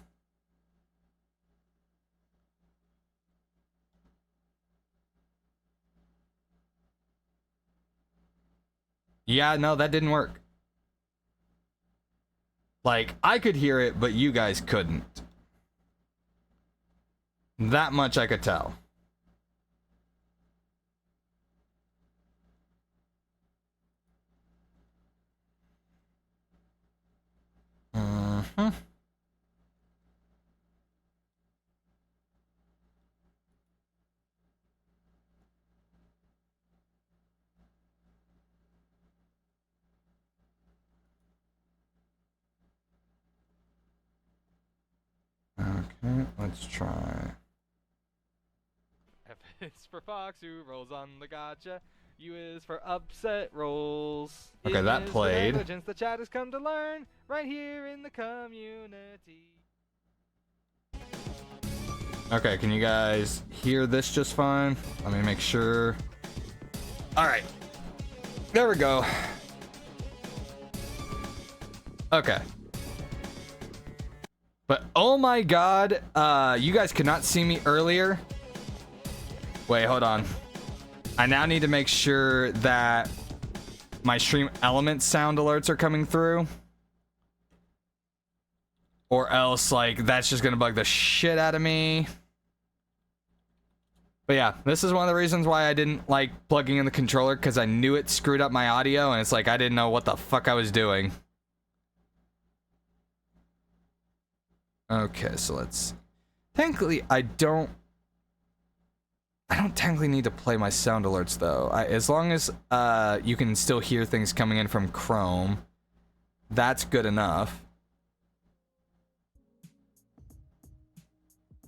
Yeah, no, that didn't work. Like, I could hear it, but you guys couldn't. That much I could tell. Okay, let's try. F is for Fox, who rolls on the gotcha. U is for upset rolls. Okay, that played. The chat has come to learn right here in the community. Okay, can you guys hear this just fine? Let me make sure. All right. There we go. Okay. But oh my god, you guys could not see me earlier. Wait, hold on. I now need to make sure that my stream element sound alerts are coming through. Or else, like, that's just gonna bug the shit out of me. But yeah, this is one of the reasons why I didn't like plugging in the controller, because I knew it screwed up my audio, and it's like I didn't know what the fuck I was doing. Okay, so let's... Technically, I don't technically need to play my sound alerts, though. As long as you can still hear things coming in from Chrome, that's good enough.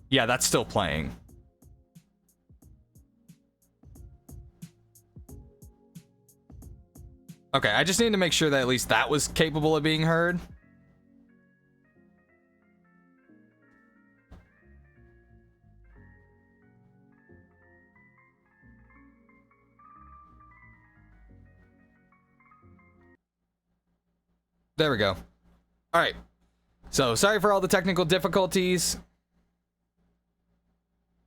Yeah, that's still playing. Okay, I just need to make sure that at least that was capable of being heard. There we go. All right. So, sorry for all the technical difficulties.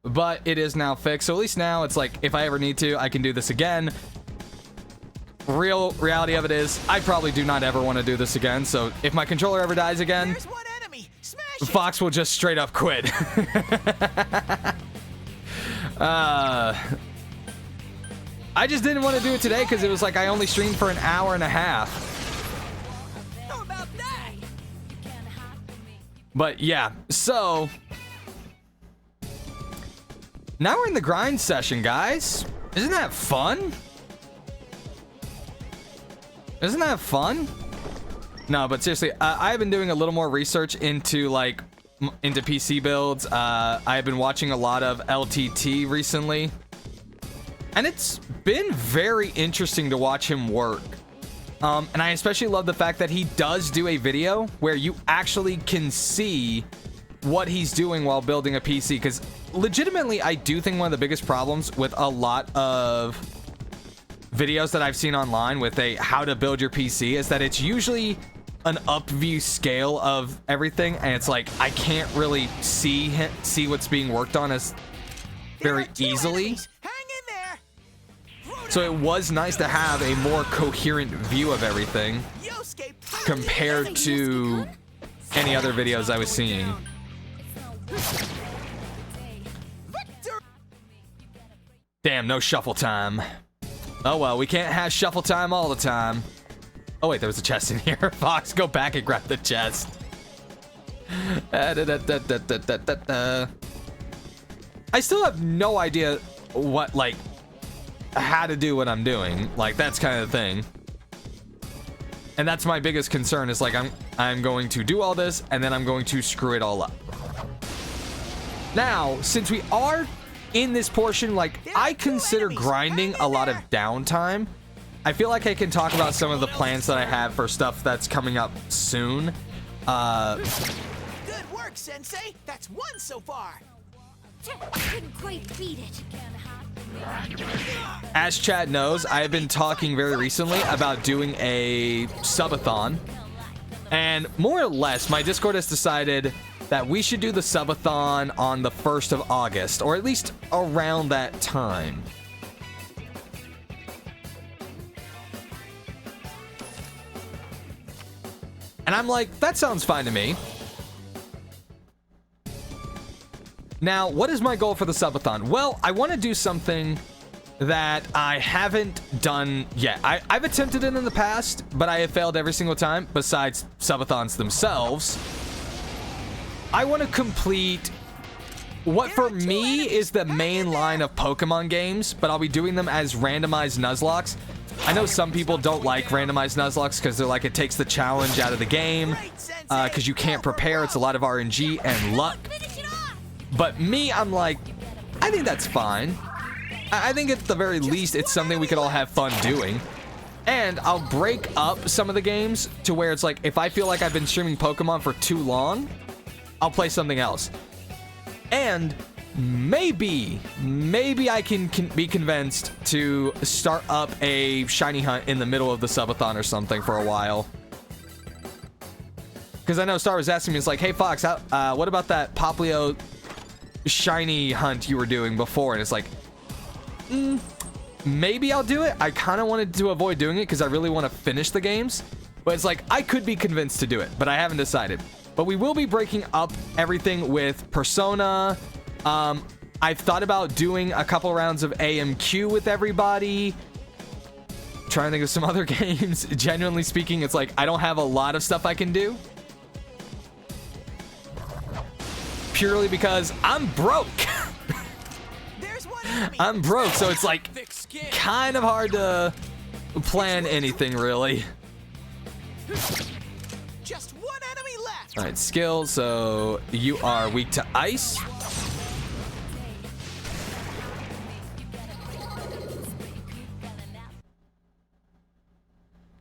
But it is now fixed. So at least now it's like, if I ever need to, I can do this again. Reality of it is, I probably do not ever want to do this again. So if my controller ever dies again, Fox will just straight up quit. I just didn't want to do it today because it was like I only streamed for an hour and a half. But yeah, so now we're in the grind session, guys. Isn't that fun? Isn't that fun? No, but seriously, I've been doing a little more research into into PC builds. I've been watching a lot of LTT recently, and it's been very interesting to watch him work. And I especially love the fact that he does do a video where you actually can see what he's doing while building a PC. Because legitimately, I do think one of the biggest problems with a lot of videos that I've seen online with how to build your PC is that it's usually an up view scale of everything, and it's like I can't really see what's being worked on as very easily. So it was nice to have a more coherent view of everything compared to any other videos I was seeing. Damn, no shuffle time. Oh well, we can't have shuffle time all the time. Oh wait, there was a chest in here. Fox, go back and grab the chest. I still have no idea what, how to do what I'm doing. That's kind of the thing. And that's my biggest concern is I'm going to do all this and then I'm going to screw it all up. Now, since we are in this portion, I consider grinding a lot of downtime. I feel like I can talk about some of the plans that I have for stuff that's coming up soon. Good work, Sensei. That's one so far. Couldn't quite beat it. As Chad knows, I have been talking very recently about doing a subathon. And more or less, my Discord has decided that we should do the subathon on the 1st of August, or at least around that time. And I'm like, that sounds fine to me. Now, what is my goal for the subathon? Well, I want to do something that I haven't done yet. I've attempted it in the past, but I have failed every single time, besides subathons themselves. I want to complete what for me is the main line of Pokemon games, but I'll be doing them as randomized Nuzlocks. I know some people don't like randomized Nuzlocks because they're like, it takes the challenge out of the game, because you can't prepare. It's a lot of RNG and luck. But me, I'm like, I think that's fine. I think at the very least, it's something we could all have fun doing. And I'll break up some of the games to where it's like, if I feel like I've been streaming Pokemon for too long, I'll play something else. And maybe I can be convinced to start up a shiny hunt in the middle of the subathon or something for a while. Because I know Star was asking me, it's like, hey Fox, what about that Poplio shiny hunt you were doing before? And it's like, maybe I'll do it. I kind of wanted to avoid doing it because I really want to finish the games. But it's like, I could be convinced to do it, but I haven't decided. But we will be breaking up everything with Persona. I've thought about doing a couple rounds of AMQ with everybody. Trying to think of some other games. Genuinely speaking, it's like I don't have a lot of stuff I can do. Purely because I'm broke. I'm broke, so it's like kind of hard to plan anything really. Just one enemy left. All right, skill. So you are weak to ice.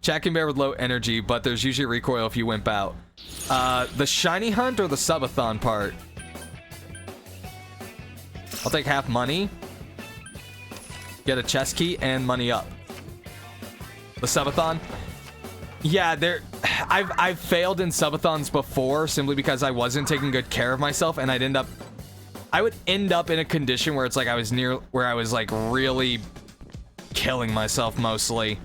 Chat can bear with low energy, but there's usually recoil if you wimp out. The shiny hunt or the subathon part? I'll take half money. Get a chest key and money up. The subathon? Yeah, I've failed in subathons before simply because I wasn't taking good care of myself, and I would end up in a condition where it's like I was like really killing myself mostly.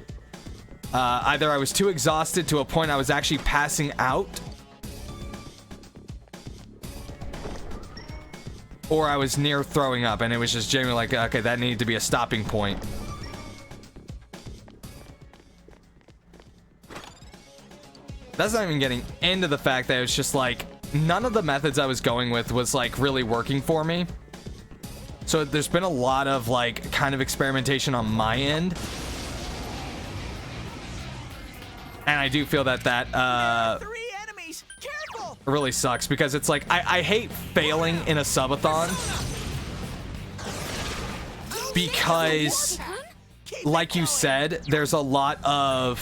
Either I was too exhausted to a point I was actually passing out, or I was near throwing up, and it was just genuinely like, okay, that needed to be a stopping point. That's not even getting into the fact that it was just like, none of the methods I was going with was like really working for me. So there's been a lot of like kind of experimentation on my end. And I do feel that Three enemies. Careful. really sucks because it's like I hate failing in a subathon because, like you said, there's a lot of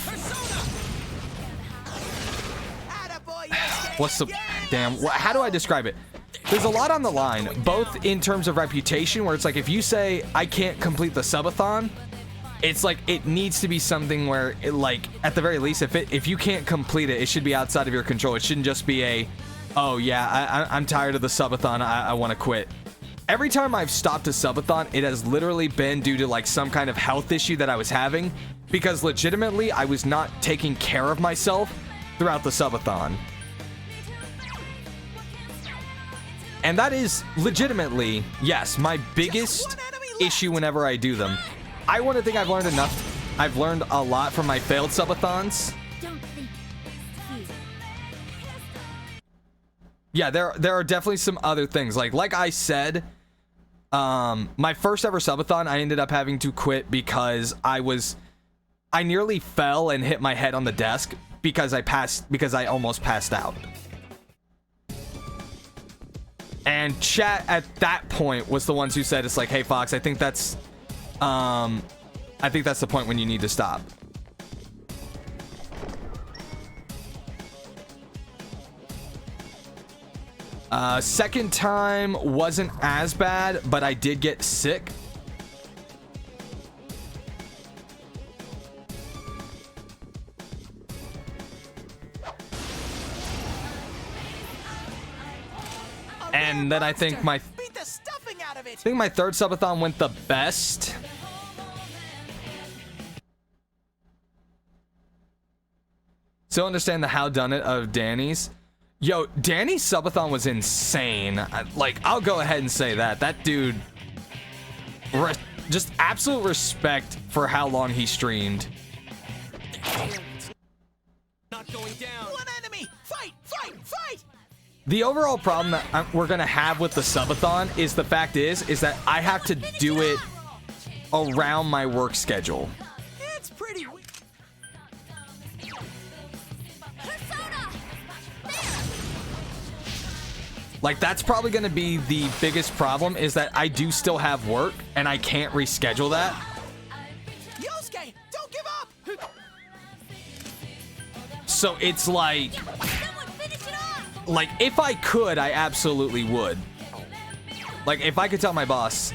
how do I describe it? There's a lot on the line, both in terms of reputation, where it's like if you say I can't complete the subathon, it's like it needs to be something where it, like at the very least, if you can't complete it, it should be outside of your control. It shouldn't just be a, oh yeah, I'm tired of the subathon, I want to quit. Every time I've stopped a subathon, it has literally been due to like some kind of health issue that I was having, because legitimately I was not taking care of myself throughout the subathon. And that is legitimately, yes, my biggest issue whenever I do them. I want to think I've learned enough. I've learned a lot from my failed subathons. Yeah, there are definitely some other things. Like I said, my first ever subathon, I ended up having to quit because I nearly fell and hit my head on the desk because I almost passed out. And chat at that point was the ones who said, it's like, hey Fox, I think that's the point when you need to stop. Second time wasn't as bad, but I did get sick. And then I think my third subathon went the best. Still understand the how done it of Danny's. Yo, Danny's subathon was insane. Like, I'll go ahead and say that. That dude, just absolute respect for how long he streamed. Not going down. One enemy. Fight, fight, fight. The overall problem that we're gonna have with the subathon is the fact is that I have to do it around my work schedule. It's pretty weak. Like, that's probably gonna be the biggest problem, is that I do still have work and I can't reschedule that. Yosuke, don't give up. So it's like if I could, I absolutely would. Like, if I could tell my boss,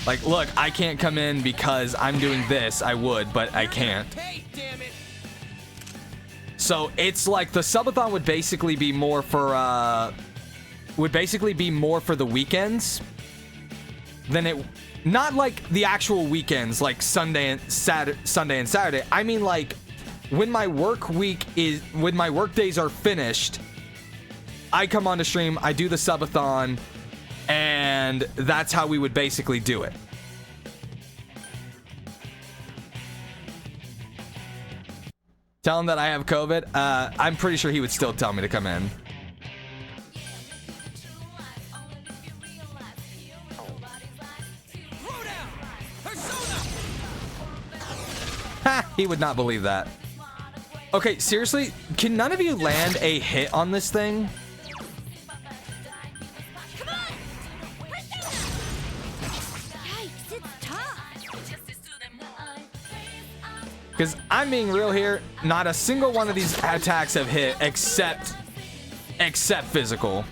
like, look, I can't come in because I'm doing this, I would, but I can't. So it's like the subathon would basically be more for the weekends than it, not like the actual weekends, like Sunday and Saturday. I mean, like, when my work days are finished, I come on to stream, I do the subathon, and that's how we would basically do it. Tell him that I have COVID. I'm pretty sure he would still tell me to come in. Ha! He would not believe that. Okay, seriously, can none of you land a hit on this thing? Because I'm being real here, not a single one of these attacks have hit except physical.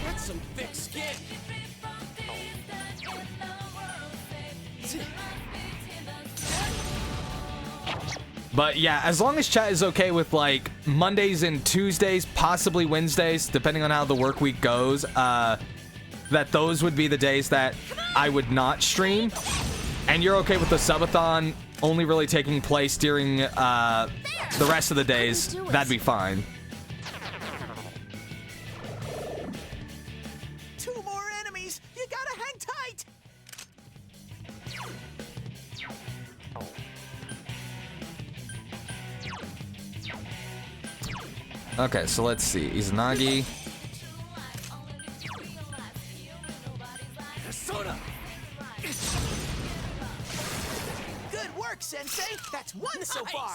That's some thick skin. But yeah, as long as chat is okay with like Mondays and Tuesdays, possibly Wednesdays, depending on how the work week goes, that those would be the days that I would not stream, and you're okay with the subathon only really taking place during the rest of the days, that'd be fine. Two more enemies. You gotta hang tight. Okay, so let's see. Izanagi. Good work, Sensei. That's one so far.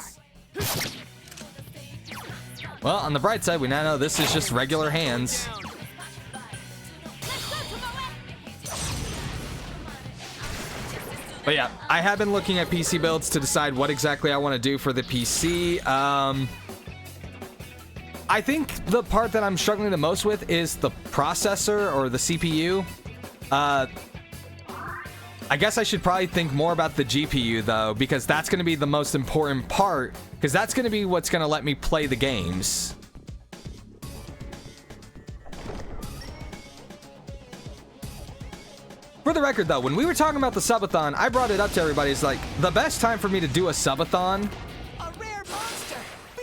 Well, on the bright side, we now know this is just regular hands. But yeah, I have been looking at PC builds to decide what exactly I want to do for the PC. I think the part that I'm struggling the most with is the processor or the CPU. I guess I should probably think more about the GPU though, because that's going to be the most important part, because that's going to be what's going to let me play the games. For the record though, when we were talking about the subathon, I brought it up to everybody. It's like, the best time for me to do a subathon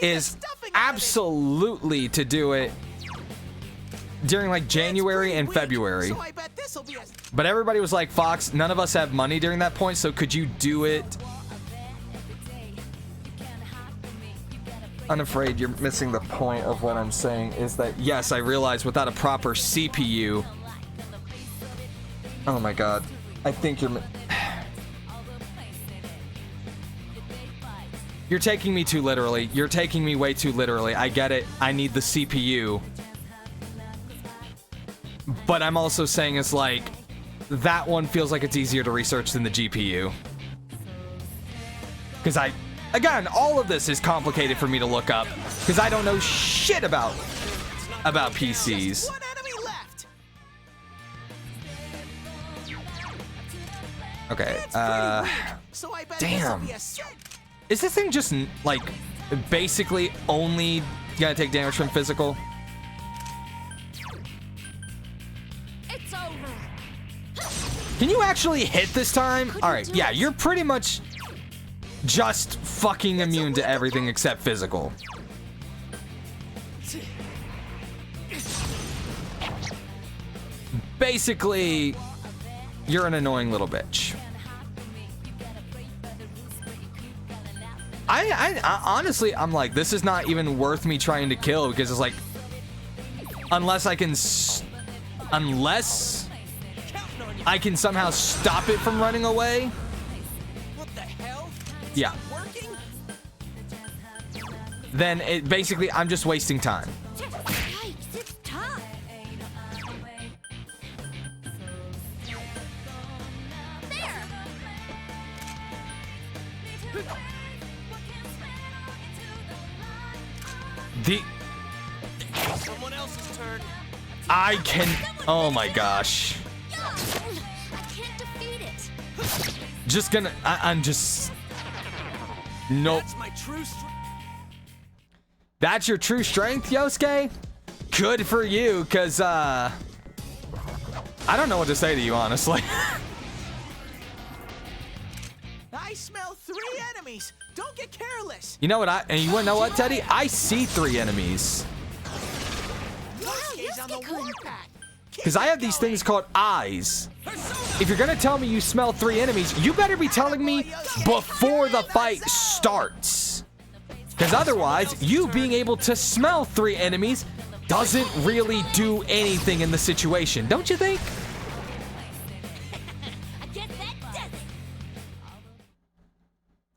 is absolutely to do it during like January and February. But everybody was like, Fox, none of us have money during that point, so could you do it? I'm afraid you're missing the point of what I'm saying, is that yes, I realize without a proper CPU. Oh my god. I think you're taking me too literally. You're taking me way too literally. I get it. I need the CPU. But I'm also saying it's like, that one feels like it's easier to research than the GPU. Because again, all of this is complicated for me to look up. Because I don't know shit about PCs. Okay, damn. Is this thing just, like, basically only gonna take damage from physical? It's over. Can you actually hit this time? Alright, yeah, you're pretty much just fucking immune to everything except physical. Basically, you're an annoying little bitch. I honestly, I'm like, this is not even worth me trying to kill, because it's like, unless I can somehow stop it from running away. What the hell? Yeah. Then it basically, I'm just wasting time. Yikes, it's tough. There. Someone else's turn. I can. Oh my gosh. I can't defeat it. Just gonna. I'm just. Nope. That's my true strength. That's your true strength, Yosuke? Good for you, cause I don't know what to say to you, honestly. I smell 3 enemies. Don't get careless. You know what? And you wanna know what, Teddy? I see 3 enemies. Yosuke's on the warpath. Because I have these things called eyes. If you're gonna tell me you smell 3 enemies, you better be telling me before the fight starts. Because otherwise, you being able to smell 3 enemies doesn't really do anything in the situation, don't you think?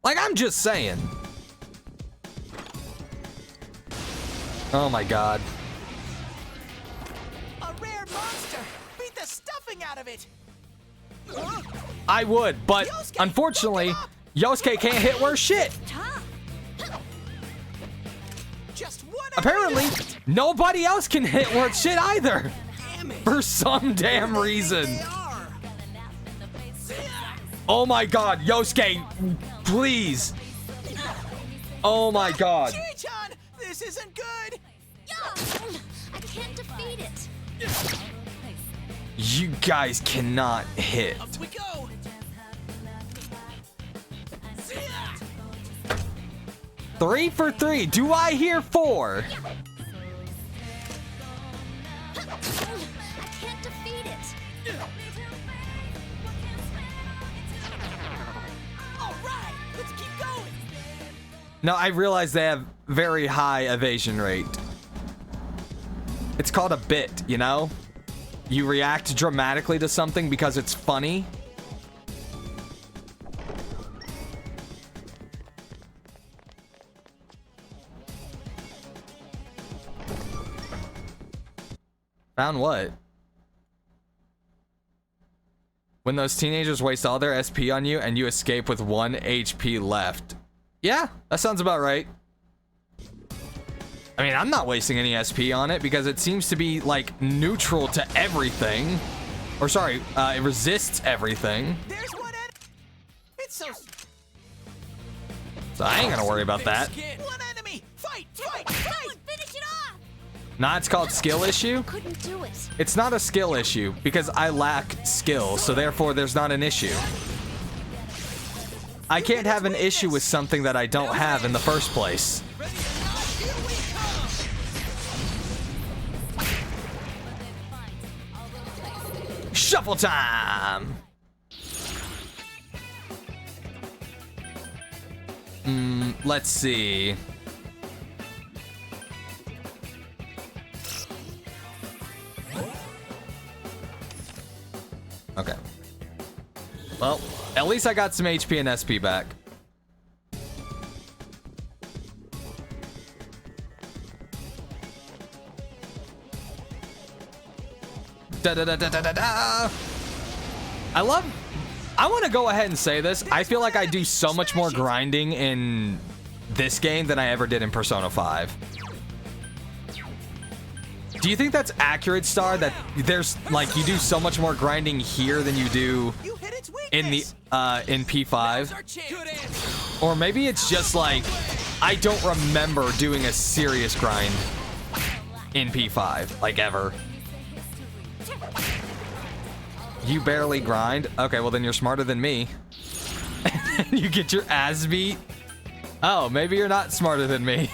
Like, I'm just saying. Oh my god. A rare monster. Beat the stuffing out of it. I would, but unfortunately, Yosuke can't hit worse shit. Just one. Apparently, nobody else can hit worth shit either. For some damn reason. Oh my god, Yosuke, please. Oh my god. Chie-chan, this isn't good. I can't defeat it. You guys cannot hit. Up we go. 3 for 3. Do I hear 4? I can't defeat it. All right, let's keep going. No, I realize they have very high evasion rate. It's called a bit, you know? You react dramatically to something because it's funny. Found what? When those teenagers waste all their SP on you and you escape with 1 HP left. Yeah, that sounds about right. I mean, I'm not wasting any SP on it because it seems to be, like, neutral to everything. Or, sorry, it resists everything. There's one enemy. It's so. So I ain't gonna worry about that. One enemy. Fight! Fight! Fight! Finish it off. Nah, it's called skill issue. Couldn't do it. It's not a skill issue because I lack skill, so therefore there's not an issue. I can't have an issue with something that I don't have in the first place. Shuffle time! Let's see. Okay. Well, at least I got some HP and SP back. Da-da-da-da-da-da! I want to go ahead and say this. I feel like I do so much more grinding in this game than I ever did in Persona 5. Do you think that's accurate, Star? That there's, like, you do so much more grinding here than you do in the, in P5? Or maybe it's just, like, I don't remember doing a serious grind in P5, like, ever. You barely grind? Okay, well then you're smarter than me. You get your ass beat? Oh, maybe you're not smarter than me.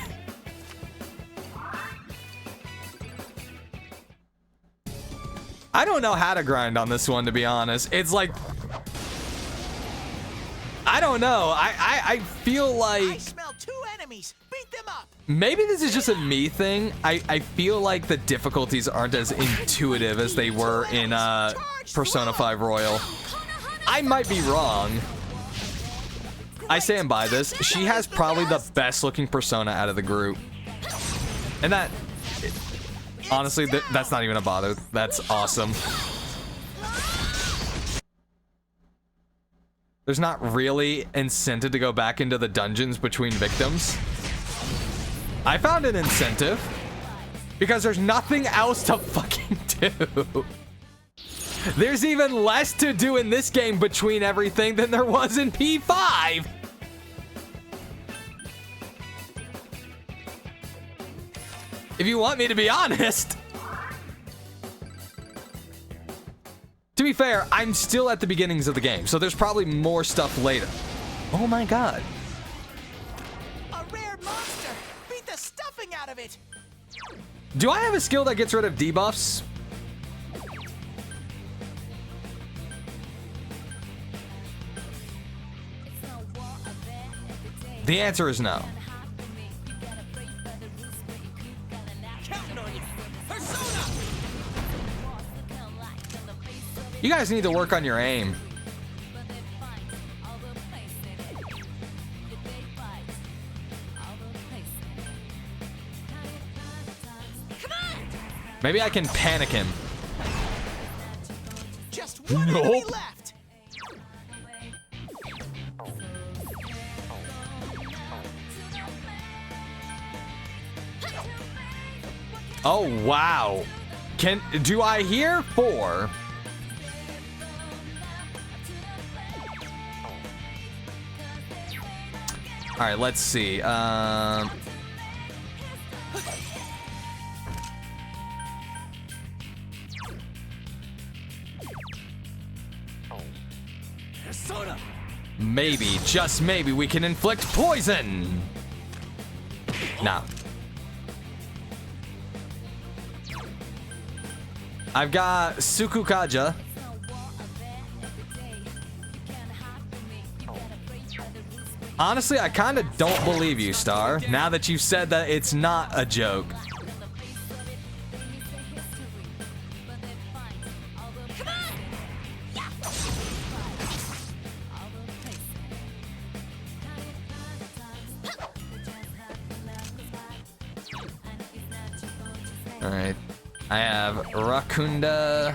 I don't know how to grind on this one, to be honest. It's like, I don't know. I feel like I smell 2 enemies. Beat them up. maybe this is just a me thing. I feel like the difficulties aren't as intuitive as they were in Persona 5 Royal. I might be wrong. I stand by this. She has probably the best looking Persona out of the group. And that, honestly, that's not even a bother. That's awesome. There's not really incentive to go back into the dungeons between victims. I found an incentive because there's nothing else to fucking do. There's even less to do in this game between everything than there was in P5. If you want me to be honest. To be fair, I'm still at the beginnings of the game, so there's probably more stuff later. Oh my god. A rare monster! Beat the stuffing out of it! Do I have a skill that gets rid of debuffs? The answer is no. You guys need to work on your aim. Maybe I can panic him. Just one enemy left. Oh wow. Do I hear 4? All right, let's see. Maybe, just maybe, we can inflict poison. No. I've got Sukukaja. Honestly, I kind of don't believe you, Star, now that you've said that it's not a joke. All right, I have Rakunda.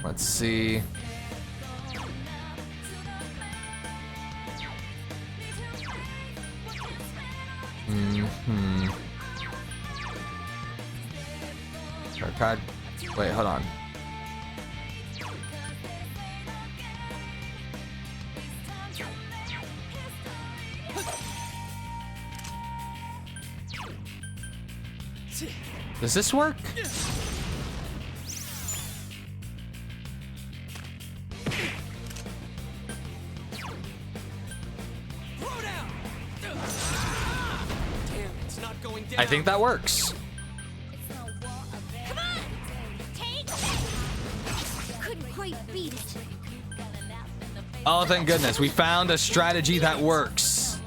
Let's see. Wait, hold on. Does this work? I think that works. Oh, thank goodness. We found a strategy that works.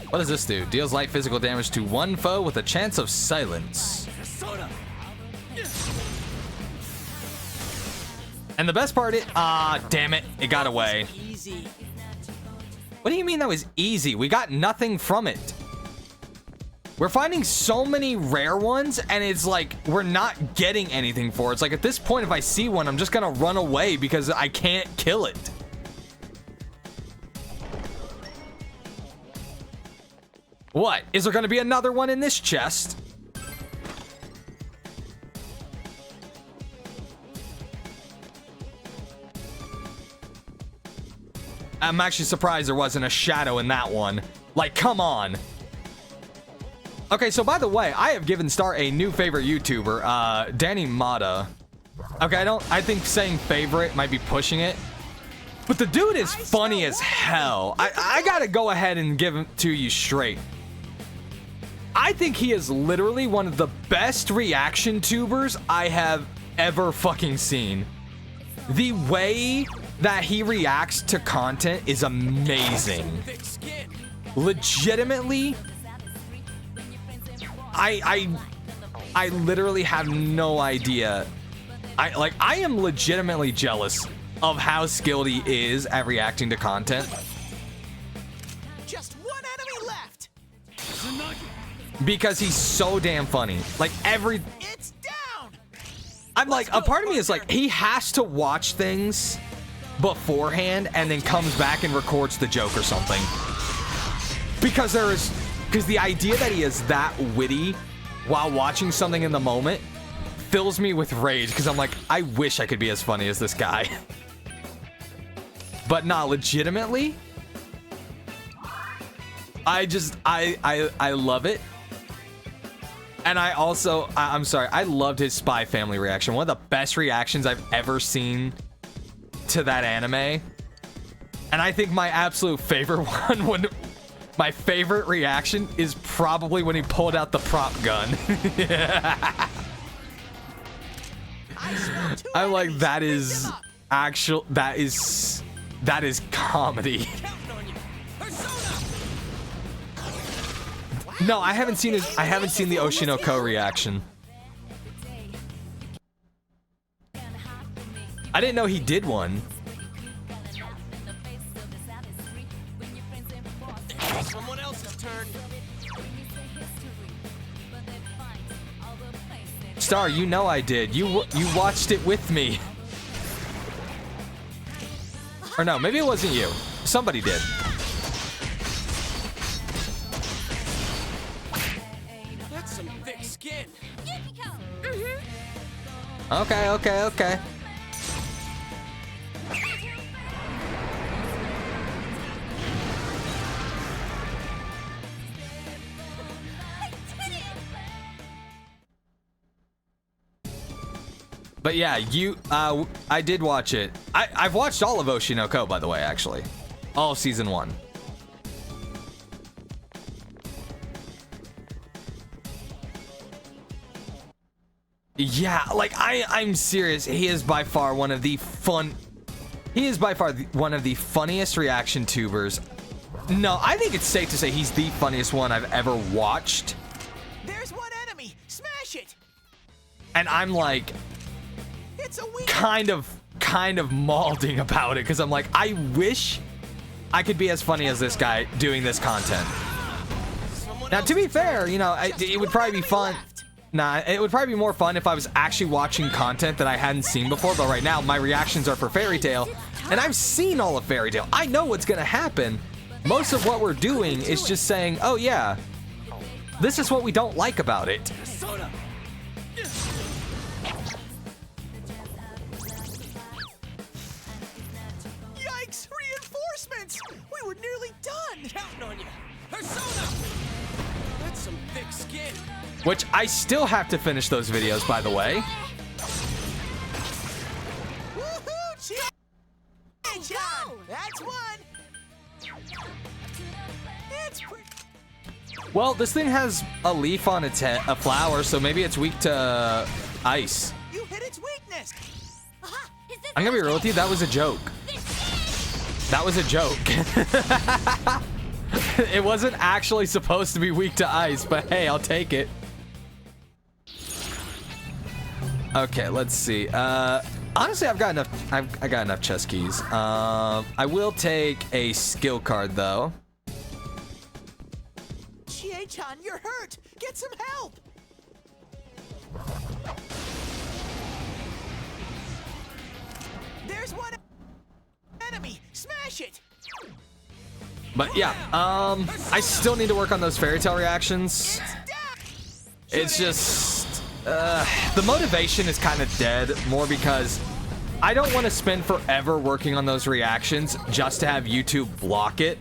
What does this do? Deals light physical damage to one foe with a chance of silence. And the best part is... damn it. It got away. What do you mean that was easy? We got nothing from it. We're finding so many rare ones, and it's like we're not getting anything for it. It's like at this point, if I see one, I'm just gonna run away because I can't kill it. What? Is there gonna be another one in this chest? I'm actually surprised there wasn't a shadow in that one. Like, come on. Okay, so by the way, I have given Star a new favorite YouTuber, Danny Mata. Okay, I think saying favorite might be pushing it. But the dude is funny as hell. I gotta go ahead and give him to you straight. I think he is literally one of the best reaction tubers I have ever fucking seen. The way that he reacts to content is amazing. Legitimately, I literally have no idea. I am legitimately jealous of how skilled he is at reacting to content. Just one enemy left. Because he's so damn funny. Like It's down. I'm like, a part of me is like, he has to watch things beforehand and then comes back and records the joke or something. because the idea that he is that witty while watching something in the moment fills me with rage, because I'm like, I wish I could be as funny as this guy. But not legitimately. I love it. And I'm sorry, I loved his Spy Family reaction. One of the best reactions I've ever seen to that anime. And I think my absolute favorite one, my favorite reaction is probably when he pulled out the prop gun. I'm like, that is comedy. No, I haven't seen the Oshinoko reaction. I didn't know he did one. Someone else's turn. Star, you know I did. You watched it with me. Or no, maybe it wasn't you. Somebody did. That's some thick skin. Okay. But yeah, I did watch it. I've watched all of Oshinoko, by the way, actually. All of season 1. Yeah, like I'm serious. He is by far one of the funniest reaction tubers. No, I think it's safe to say he's the funniest one I've ever watched. There's one enemy. Smash it. And I'm like, it's a weak kind of mauling about it, because I'm like, I wish I could be as funny as this guy doing this content. Now, to be fair, you know, it would probably be fun. Nah, it would probably be more fun if I was actually watching content that I hadn't seen before, but right now my reactions are for Fairy Tail, and I've seen all of Fairy Tail. I know what's gonna happen. Most of what we're doing is just saying, oh yeah, this is what we don't like about it. Yikes! Reinforcements! We were nearly done! Counting on you! Persona! That's some thick skin. Which I still have to finish those videos, by the way. Woohoo! Chan! That's one! It's pretty. Well, this thing has a leaf on its head, a flower, so maybe it's weak to ice. You hit its weakness! I'm gonna be real with you, that was a joke. That was a joke. It wasn't actually supposed to be weak to ice, but hey, I'll take it. Okay, let's see. Honestly, I've got enough. I got enough chess keys. I will take a skill card though. Chie-chan, you're hurt. Get some help. There's one enemy. Smash it. But yeah, I still need to work on those Fairy Tail reactions. It's just. The motivation is kind of dead, more because I don't want to spend forever working on those reactions just to have YouTube block it.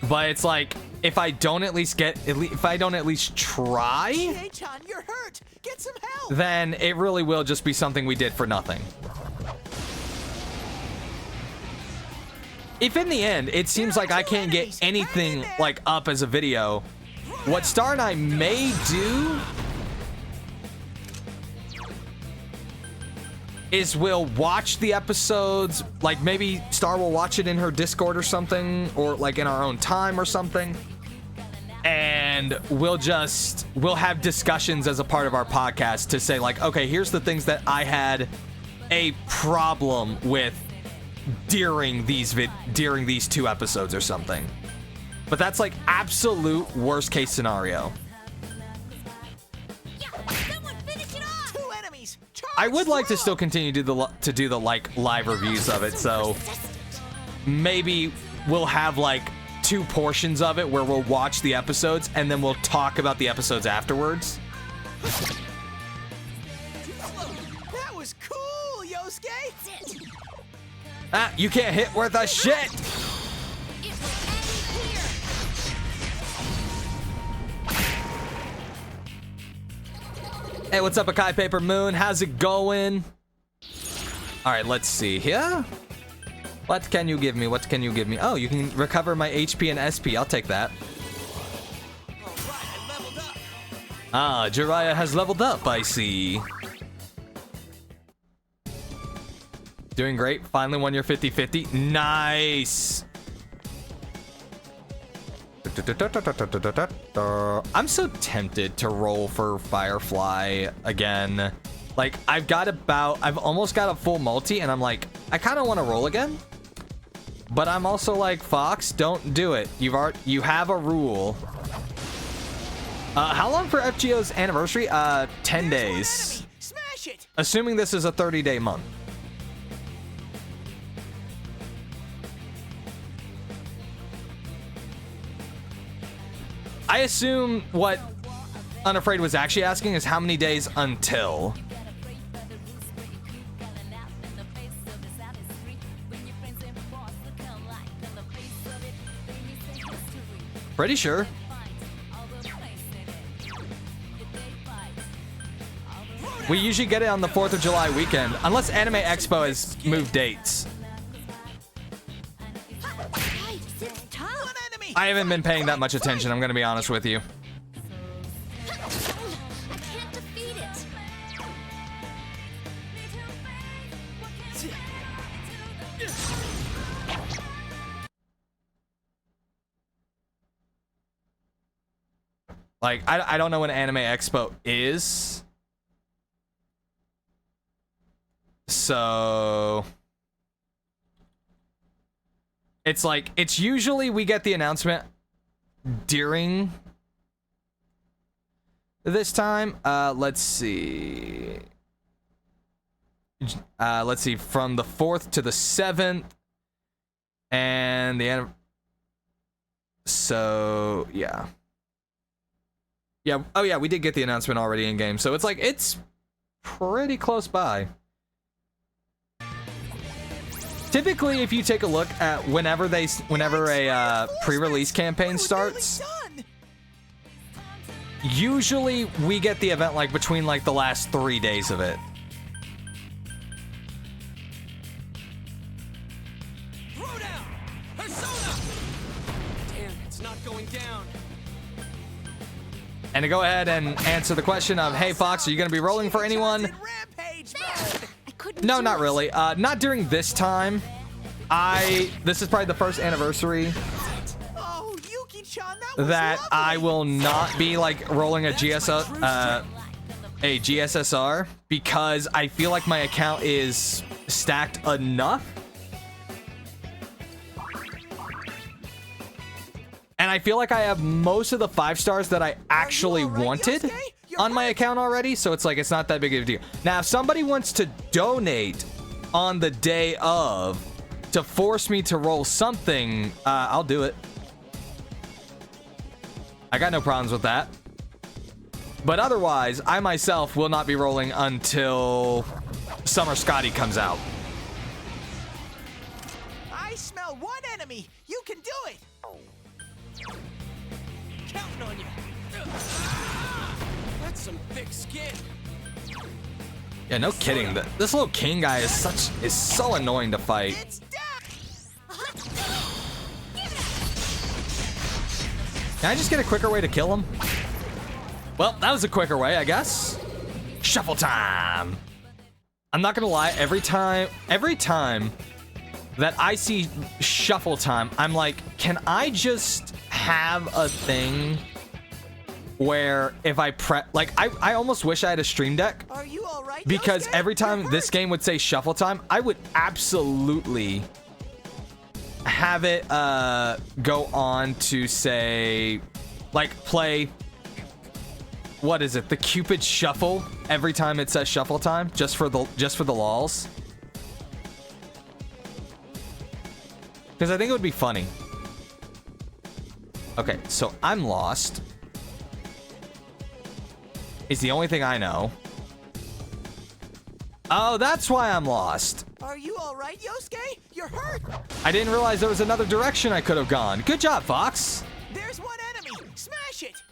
But it's like, if I don't at least try, Chie-chan, you're hurt. Get some help. then it really will just be something we did for nothing. If in the end, it seems like I can't get anything like up as a video, what Star and I may do is we'll watch the episodes, like maybe Star will watch it in her Discord or something, or like in our own time or something, and we'll have discussions as a part of our podcast to say like, okay, here's the things that I had a problem with during these 2 episodes or something. But that's like absolute worst case scenario. Two enemies. I would like to still continue to do the like live reviews of it, so maybe we'll have like 2 portions of it where we'll watch the episodes and then we'll talk about the episodes afterwards. That was cool, Yosuke! Ah, you can't hit worth a shit! Hey, what's up, Akai Paper Moon? How's it going? Alright, let's see here. What can you give me? What can you give me? Oh, you can recover my HP and SP. I'll take that. Ah, Jiraiya has leveled up, I see. Doing great. Finally won your 50-50. Nice. I'm so tempted to roll for Firefly again. Like, I've almost got a full multi, and I'm like, I kind of want to roll again. But I'm also like, Fox, don't do it. You have a rule. How long for FGO's anniversary? 10 days. Smash it! Assuming this is a 30-day month. I assume what Unafraid was actually asking is how many days until. Pretty sure. We usually get it on the 4th of July weekend, unless Anime Expo has moved dates. I haven't been paying that much attention, I'm gonna be honest with you. Like, I don't know when Anime Expo is. So it's like, it's usually we get the announcement during this time. Let's see. Let's see, from the 4th to the 7th. And the so yeah. Yeah, oh yeah, we did get the announcement already in game. So it's like, it's pretty close by. Typically, if you take a look at whenever a pre-release campaign starts, usually we get the event like between like the last 3 days of it. Damn, it's not going down. And to go ahead and answer the question of, hey Fox, are you going to be rolling for anyone? No, not really. Not during this time. This is probably the first anniversary that I will not be like rolling a GSSR because I feel like my account is stacked enough. And I feel like I have most of the 5 stars that I actually wanted on my account already, so it's like, it's not that big of a deal. Now, if somebody wants to donate on the day of to force me to roll something, I'll do it. I got no problems with that. But otherwise, I myself will not be rolling until Summer Scotty comes out. I smell one enemy. You can do it. Counting on you. That's some thick skin. Yeah, no kidding. This little king guy is so annoying to fight. Can I just get a quicker way to kill him? Well, that was a quicker way, I guess. Shuffle time. I'm not gonna lie, every time that I see shuffle time, I'm like, can I just have a thing where if I like, I almost wish I had a stream deck. Are you all right, because every time this game would say shuffle time, I would absolutely have it go on to say, like, play what is it? The Cupid Shuffle every time it says shuffle time, just for the lols. Because I think it would be funny. Okay, so I'm lost. Is the only thing I know. Oh, that's why I'm lost. Are you all right, Yosuke? You're hurt. I didn't realize there was another direction I could have gone. Good job, Fox. There's one enemy. Smash it.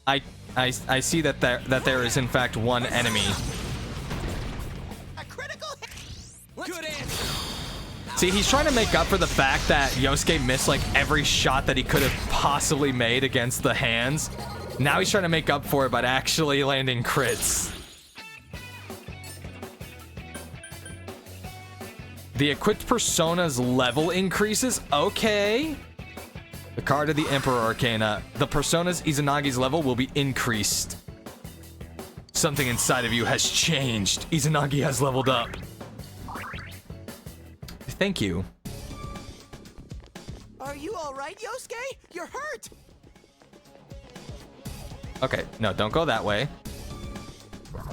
I see that there is in fact one enemy. A critical hit. Good answer. See, he's trying to make up for the fact that Yosuke missed like every shot that he could have possibly made against the hands. Now he's trying to make up for it by actually landing crits. The equipped persona's level increases? Okay. The card of the Emperor Arcana. The persona's Izanagi's level will be increased. Something inside of you has changed. Izanagi has leveled up. Thank you. Are you all right, Yosuke? You're hurt. Okay, no, don't go that way.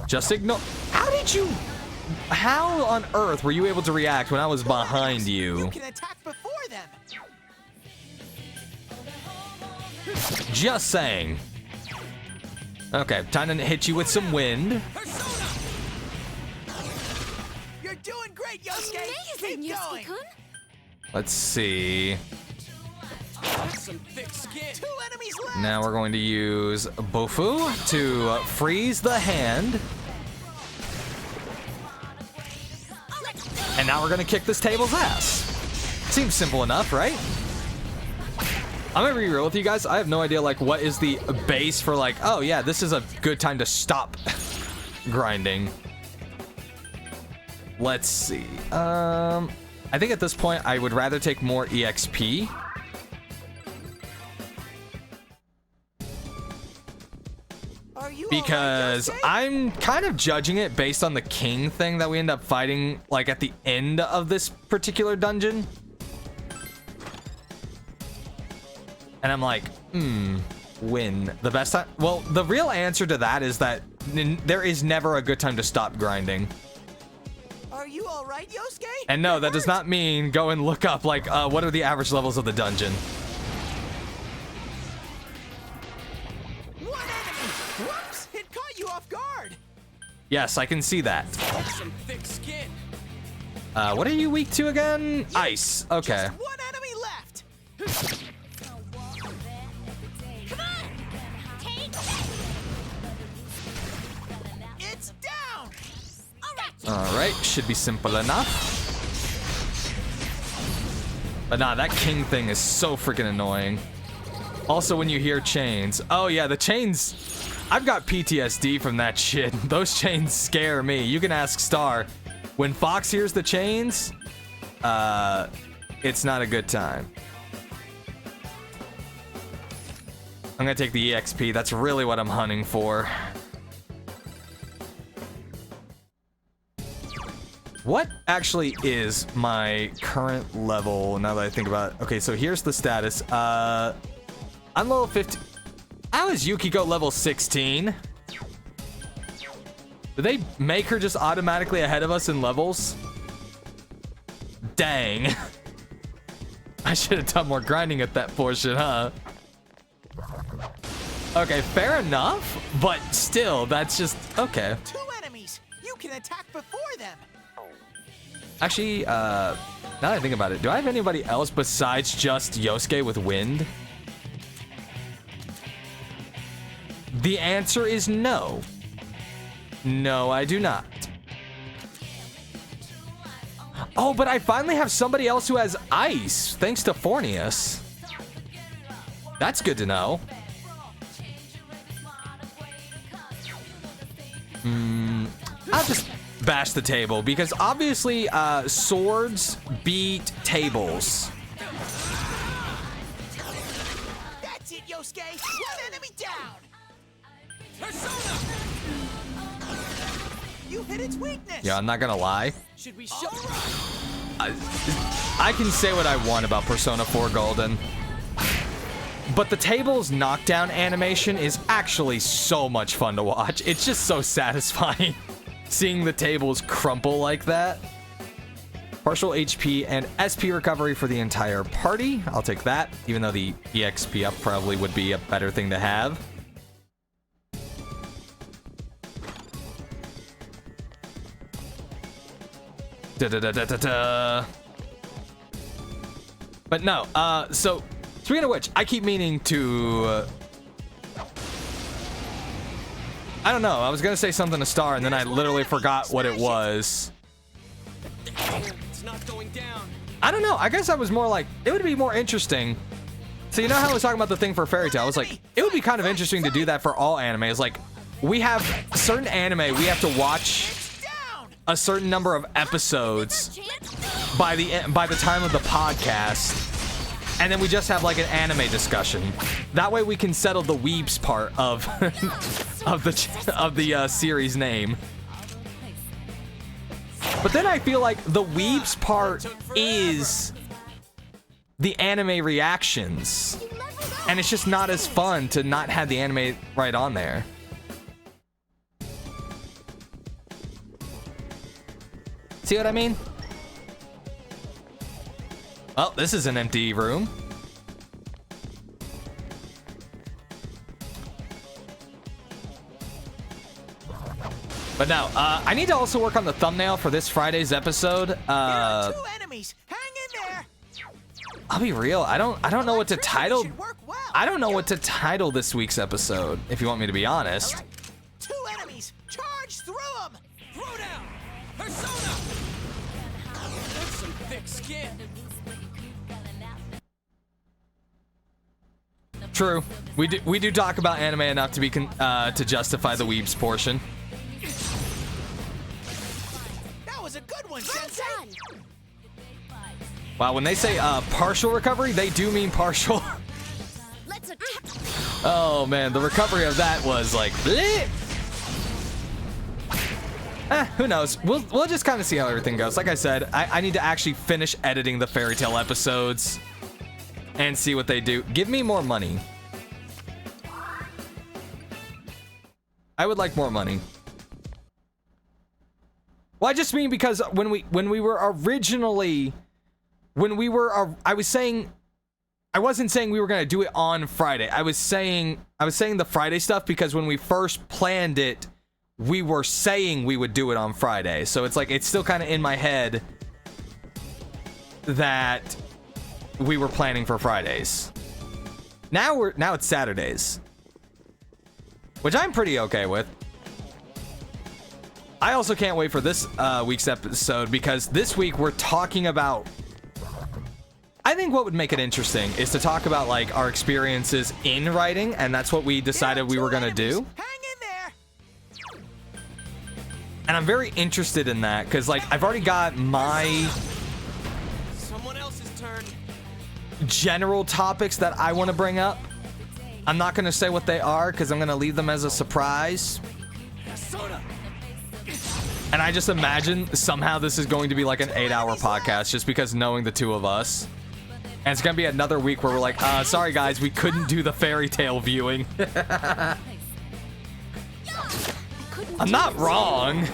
Just ignore. How on earth were you able to react when I was behind you? You can attack before them. Just saying. Okay, time to hit you with some wind. You're doing great, Yosuke. Amazing, Keep going. Yosuke-kun. Let's see. That's some thick skin. 2 enemies left. Now we're going to use Bofu to freeze the hand. And now we're gonna kick this table's ass. Seems simple enough, right? I'm gonna be real with you guys. I have no idea, like, what is the base for, like, oh yeah, this is a good time to stop grinding. Let's see. I think at this point, I would rather take more EXP. Because I'm kind of judging it based on the king thing that we end up fighting, like, at the end of this particular dungeon. And I'm like, win. The best time? Well, the real answer to that is that there is never a good time to stop grinding. Are you all right, Yosuke? And no, that does not mean go and look up, like, what are the average levels of the dungeon. Whoops! It caught you off guard. Yes, I can see that. That's some thick skin. What are you weak to again? Ice. Okay. Just 1 enemy left. Come on! Take that! It's down. All right, should be simple enough. But nah, that king thing is so freaking annoying. Also, when you hear chains. Oh yeah, the chains. I've got PTSD from that shit. Those chains scare me. You can ask Star. When Fox hears the chains, it's not a good time. I'm gonna take the EXP. That's really what I'm hunting for. What actually is my current level now that I think about it? Okay, so here's the status. I'm level 15. How is Yukiko level 16? Did they make her just automatically ahead of us in levels? Dang. I should have done more grinding at that portion, huh? Okay, fair enough, but still, that's just okay. 2 enemies. You can attack before them. Actually, now that I think about it, do I have anybody else besides just Yosuke with wind? The answer is no. No, I do not. Oh, but I finally have somebody else who has ice, thanks to Fornius. That's good to know. I'll just bash the table, because obviously, swords beat tables. That's it, Yosuke. 1 enemy down. Persona. You hit its weakness. Yeah, I'm not gonna lie. Should we show? I can say what I want about Persona 4 Golden. But the table's knockdown animation is actually so much fun to watch. It's just so satisfying seeing the tables crumple like that. Partial HP and SP recovery for the entire party. I'll take that, even though the EXP up probably would be a better thing to have. Da-da-da-da-da-da. But no, so, speaking of which, I keep meaning to... I don't know, I was gonna say something to Star, and then I literally forgot what it was. It's not going down. I don't know, I guess I was more like, it would be more interesting. So you know how I was talking about the thing for Fairy Tail? I was like, it would be kind of interesting to do that for all anime. It's like, we have certain anime, we have to watch a certain number of episodes by the time of the podcast, and then we just have like an anime discussion. That way we can settle the weebs part of of the series name. But then I feel like the weebs part is the anime reactions, and it's just not as fun to not have the anime right on there. See what I mean? Well, this is an empty room. But no, I need to also work on the thumbnail for this Friday's episode. Here are 2 enemies. Hang in there. I'll be real. I don't know what to title. I don't know what to title this week's episode, if you want me to be honest. 2 enemies. Charge through them. Throw down. Persona. That's some thick skin. True. We do talk about anime enough to be to justify the weebs portion. That was a good one, Sensei. Wow, when they say partial recovery, they do mean partial. Oh man, the recovery of that was like, bleh. Who knows? We'll just kind of see how everything goes. Like I said, I need to actually finish editing the Fairy Tail episodes and see what they do. Give me more money. I would like more money. Well, I just mean because when we were originally, I wasn't saying we were gonna do it on Friday. I was saying the Friday stuff because when we first planned it, we were saying we would do it on Friday. So it's like, it's still kind of in my head that we were planning for Fridays. Now it's Saturdays, which I'm pretty okay with. I also can't wait for this week's episode because this week we're talking about, I think what would make it interesting is to talk about like our experiences in writing, and that's what we decided we were gonna do. Hang in there. And I'm very interested in that because like I've already got my Someone else's turn. general topics that I want to bring up. I'm not going to say what they are because I'm going to leave them as a surprise. And I just imagine somehow this is going to be like an 8-hour podcast just because knowing the two of us. And it's going to be another week where we're like, sorry guys, we couldn't do the Fairy Tail viewing. I'm not wrong.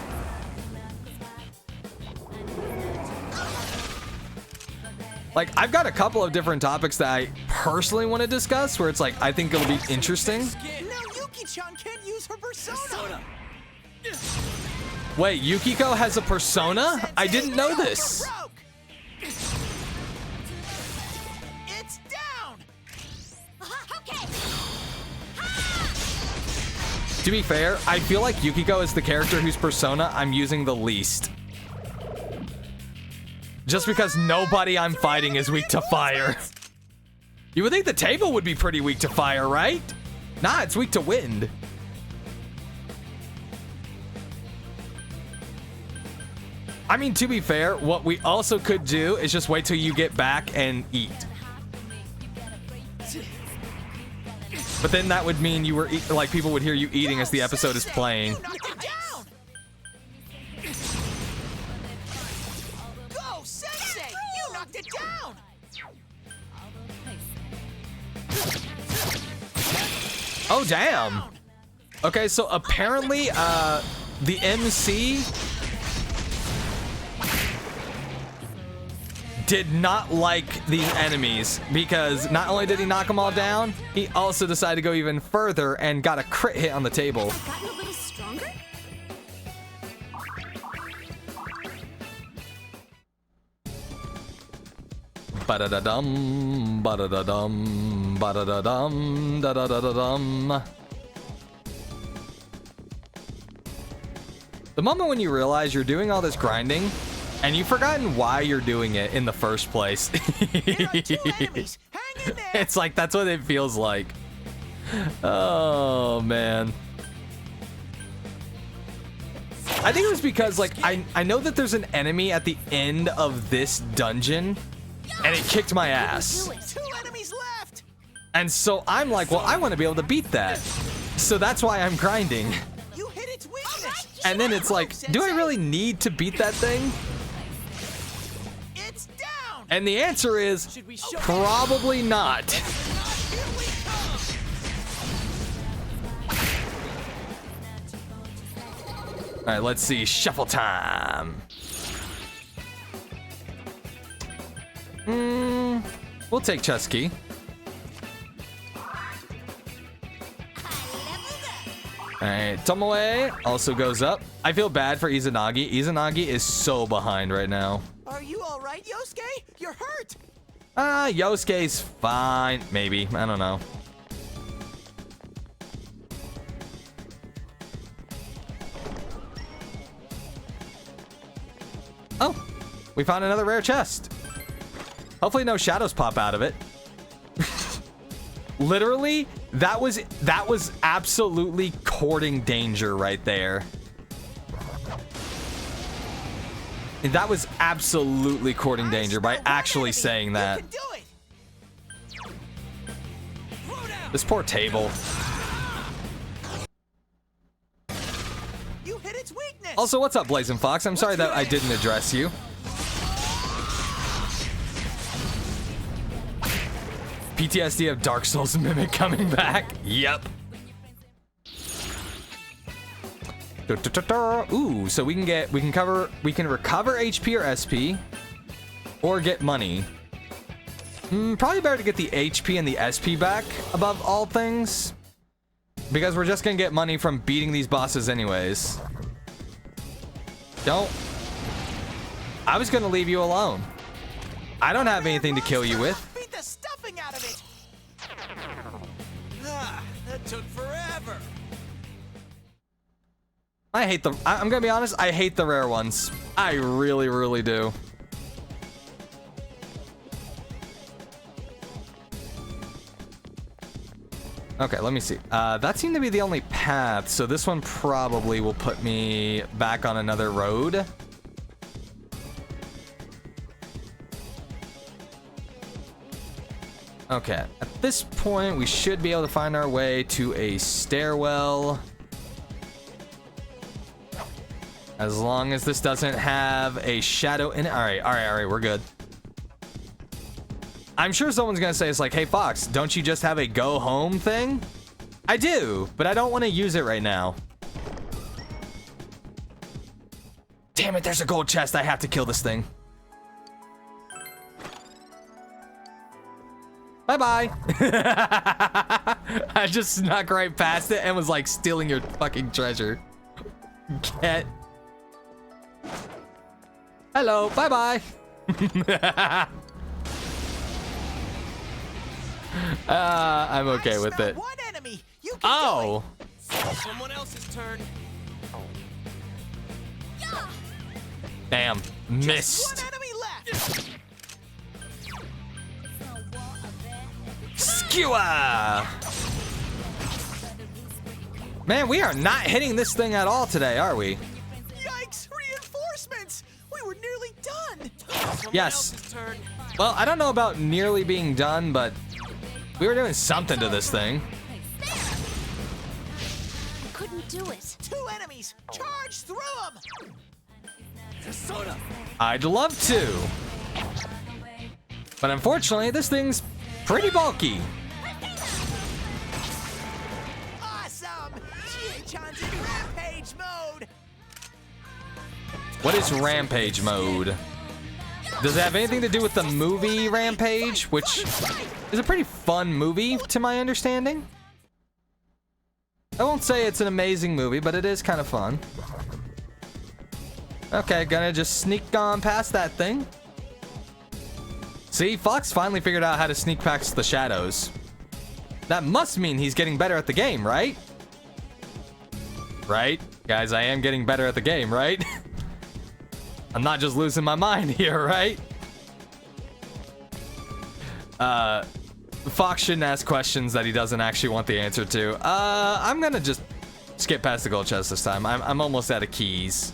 Like, I've got a couple of different topics that I personally want to discuss where it's like, I think it'll be interesting. Now Yuki-chan can't use her persona. Wait, Yukiko has a persona? I didn't know this. It's down. Okay. To be fair, I feel like Yukiko is the character whose persona I'm using the least. Just because nobody I'm fighting is weak to fire. You would think the table would be pretty weak to fire, right? Nah, it's weak to wind. I mean, to be fair, what we also could do is just wait till you get back and eat. But then that would mean you were like people would hear you eating as the episode is playing. Go, Sensei! You knocked it down. Oh, damn. Okay, so apparently, the MC did not like these enemies because not only did he knock them all down, he also decided to go even further and got a crit hit on the table. Gotten a little stronger? Ba-da-da-dum, ba-da-da-dum, ba-da-da-dum, da-da-da-da-dum. The moment when you realize you're doing all this grinding and you've forgotten why you're doing it in the first place. It's like, that's what it feels like. Oh, man. I think it was because, like, I know that there's an enemy at the end of this dungeon, and it kicked my ass. 2 enemies left. And so I'm like, well, I want to be able to beat that. So that's why I'm grinding. You hit its weakness. And then it's like, do I really need to beat that thing? It's down. And the answer is probably not. Here we come. All right, let's see. Shuffle time. We'll take chest key. All right, Tomoe also goes up. I feel bad for Izanagi. Izanagi is so behind right now. Are you all right, Yosuke? You're hurt. Yosuke's fine. Maybe. I don't know. Oh, we found another rare chest. Hopefully no shadows pop out of it. Literally, that was absolutely courting danger right there. That was absolutely courting danger by actually saying that. This poor table. You hit its weakness. Also, what's up, Blazing Fox? I'm sorry that I didn't address you. PTSD of Dark Souls Mimic coming back. Yep. Ooh, so we can recover HP or SP, or get money. Probably better to get the HP and the SP back above all things, because we're just gonna get money from beating these bosses anyways. I was gonna leave you alone. I don't have anything to kill you with. Beat the stuffing out of it. That took forever. I'm gonna be honest, I hate the rare ones. I really, really do. Okay, let me see. That seemed to be the only path, so this one probably will put me back on another road. Okay, at this point, we should be able to find our way to a stairwell. As long as this doesn't have a shadow in it. All right, we're good. I'm sure someone's gonna say, it's like, hey, Fox, don't you just have a go home thing? I do, but I don't want to use it right now. Damn it, there's a gold chest. I have to kill this thing. Bye-bye. I just snuck right past it and was like stealing your fucking treasure. Get. Hello, bye-bye. I'm okay with it. One enemy. You can Oh. Someone else's turn. Damn. Missed. One enemy left. Skewer! Man, we are not hitting this thing at all today, are we? Yikes! Reinforcements. We were nearly done. Yes. Well, I don't know about nearly being done, but we were doing something to this thing. Couldn't do it. 2 enemies. Charge through them. I'd love to. But unfortunately, this thing's pretty bulky. What is Rampage mode? Does it have anything to do with the movie Rampage, which is a pretty fun movie to my understanding? I won't say it's an amazing movie, but it is kind of fun. Okay, gonna just sneak on past that thing. See, Fox finally figured out how to sneak past the shadows. That must mean he's getting better at the game, right? Right? Guys, I am getting better at the game, right? I'm not just losing my mind here, right? Fox shouldn't ask questions that he doesn't actually want the answer to. I'm gonna just skip past the gold chest this time. I'm almost out of keys.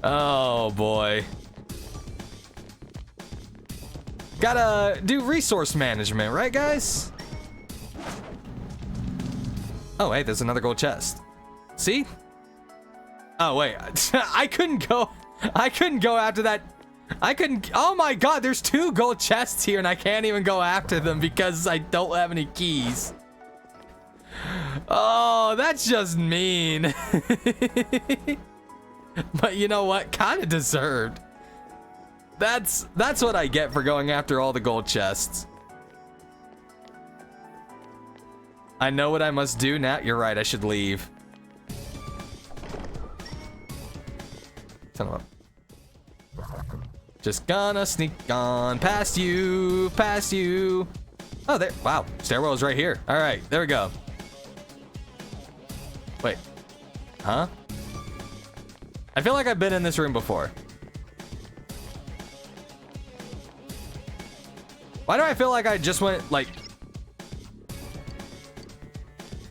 Oh boy. Gotta do resource management, right guys? Oh hey, there's another gold chest. See? Oh wait, I couldn't go after that. Oh my god, there's 2 gold chests here and I can't even go after them because I don't have any keys. Oh, that's just mean. But you know what? Kind of deserved. That's what I get for going after all the gold chests. I know what I must do now. You're right, I should leave. Son of a... Just gonna sneak on past you, past you. Oh, there. Wow, stairwell is right here. All right, there we go. Wait. Huh? I feel like I've been in this room before. Why do I feel like I just went like...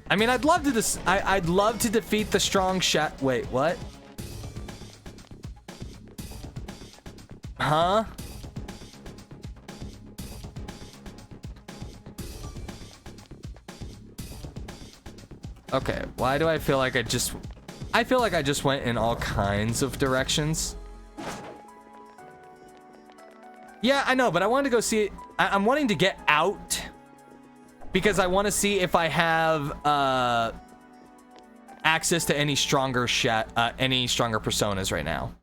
I mean, I'd love to I'd love to defeat the strong shot. Wait, what? Huh? Okay, why do I feel like I feel like I just went in all kinds of directions. Yeah, I know, but I wanted to go see it. I'm wanting to get out because I want to see if I have access to any stronger personas right now.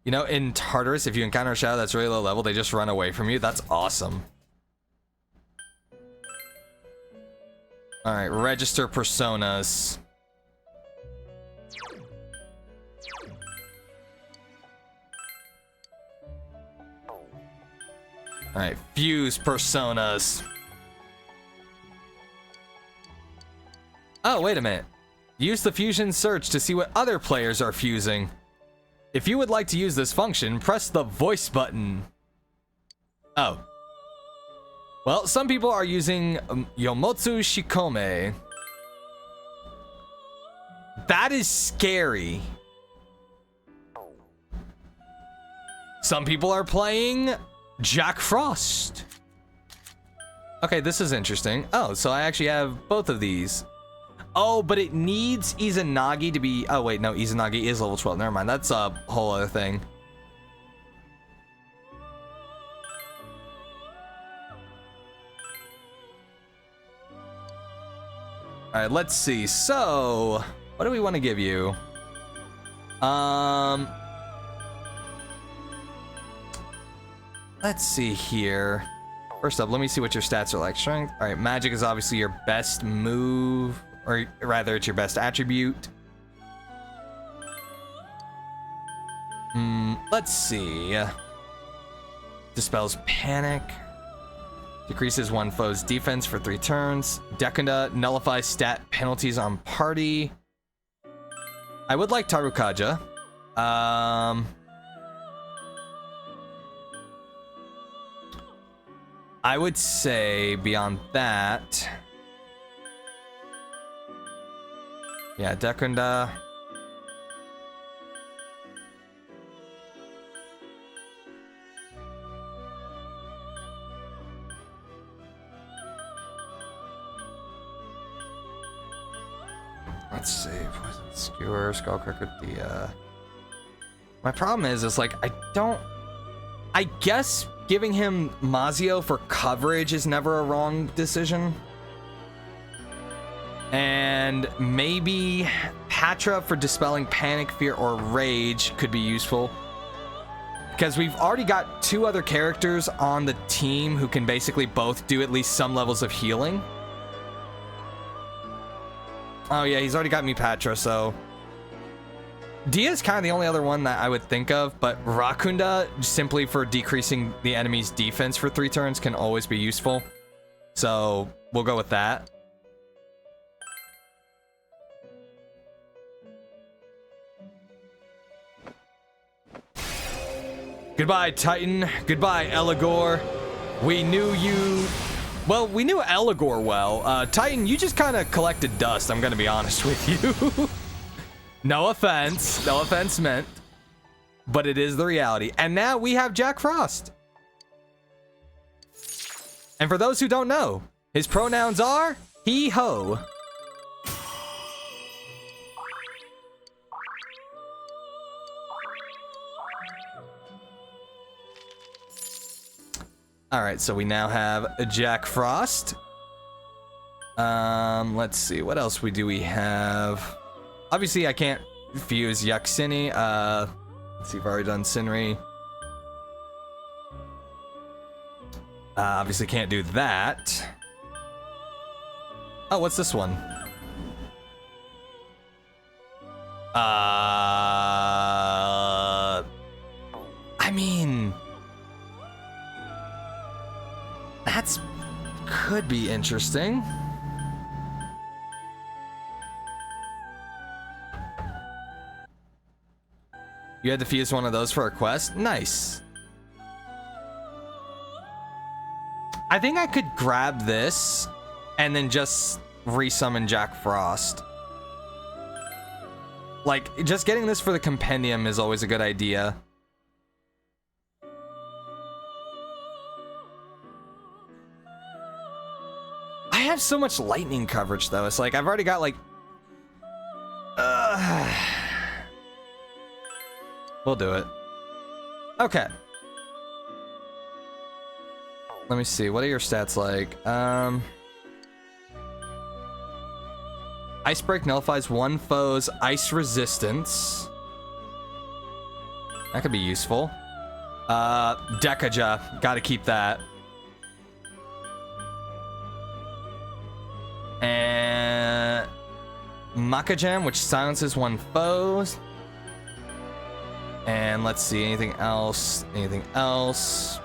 You know, in Tartarus, if you encounter a shadow that's really low level, they just run away from you. That's awesome. All right, register personas. All right, fuse personas. Oh, wait a minute. Use the fusion search to see what other players are fusing. If you would like to use this function, press the voice button. Oh. Well, some people are using Yomotsu Shikome. That is scary. Some people are playing Jack Frost. Okay, this is interesting. Oh, so I actually have both of these. Oh, but it needs Izanagi to be... Oh, wait, no, Izanagi is level 12. Never mind, that's a whole other thing. All right, let's see. So, what do we want to give you? Let's see here. First up, let me see what your stats are like. Strength. All right, magic is obviously your best move. Or rather, it's your best attribute. Let's see. Dispels panic. Decreases one foe's defense for 3 turns. Dekunda nullifies stat penalties on party. I would like Tarukaja. I would say beyond that... Yeah, Dekunda. Let's see. Poison Skewer, Skullcracker, the... My problem is like, I don't... I guess giving him Mazio for coverage is never a wrong decision. And maybe Patra for dispelling panic, fear, or rage could be useful. Because we've already got 2 other characters on the team who can basically both do at least some levels of healing. Oh yeah, he's already got me Patra, so... Dia is kind of the only other one that I would think of, but Rakunda, simply for decreasing the enemy's defense for 3 turns, can always be useful. So, we'll go with that. Goodbye, Titan. Goodbye, Eligor. We knew you... Well, we knew Eligor well. Titan, you just kind of collected dust, I'm gonna be honest with you. No offense. No offense meant. But it is the reality. And now we have Jack Frost. And for those who don't know, his pronouns are he, ho. All right, so we now have Jack Frost. Let's see, what else do we have? Obviously, I can't fuse Yaksini. Let's see if I've already done Sinri. Obviously can't do that. Oh, what's this one? I mean... That's... could be interesting. You had to fuse one of those for a quest? Nice. I think I could grab this and then just resummon Jack Frost. Like, just getting this for the compendium is always a good idea. I have so much lightning coverage, though. It's like, I've already got, like... We'll do it. Okay. Let me see. What are your stats like? Ice Break nullifies one foe's ice resistance. That could be useful. Dekaja. Gotta keep that. And... Makajam, which silences one foe's. And let's see, anything else? Anything else?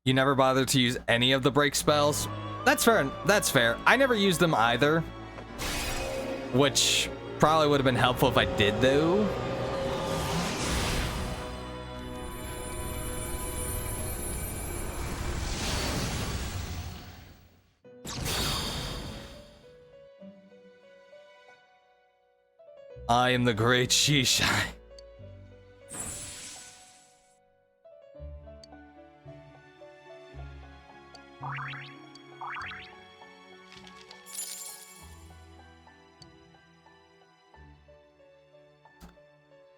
You never bothered to use any of the break spells? That's fair. That's fair. I never used them either. Which probably would have been helpful if I did, though. I am the great Shishai.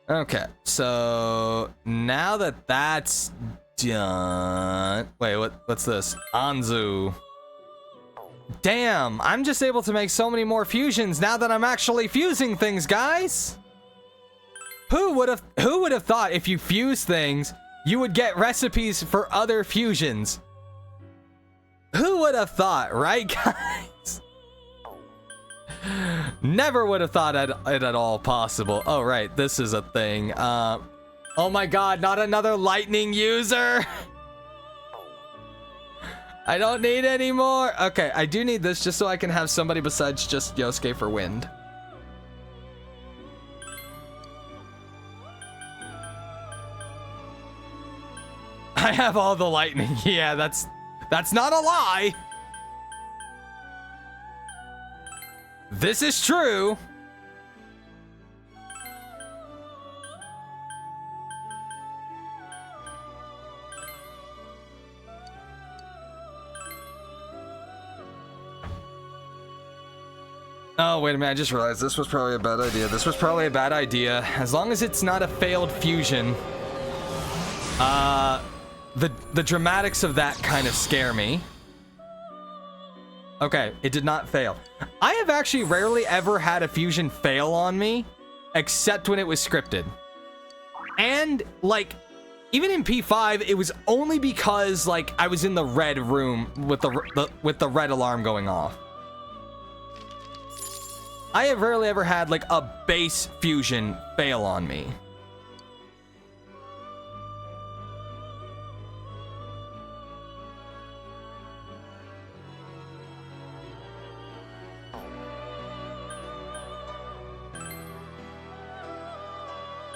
Okay, so now that that's done... Wait, what's this? Anzu. Damn, I'm just able to make so many more fusions now that I'm actually fusing things, guys. Who would have thought if you fuse things, you would get recipes for other fusions? Who would have thought, right, guys? Never would have thought it at all possible. Oh, right, this is a thing. Oh my god, not another lightning user. I don't need any more. Okay, I do need this just so I can have somebody besides just Yosuke for wind. I have all the lightning. Yeah, that's not a lie. This is true. Oh, wait a minute. I just realized this was probably a bad idea. This was probably a bad idea. As long as it's not a failed fusion. The dramatics of that kind of scare me. Okay, it did not fail. I have actually rarely ever had a fusion fail on me, except when it was scripted. And, like, even in P5, it was only because, like, I was in the red room with the red alarm going off. I have rarely ever had, like, a base fusion fail on me.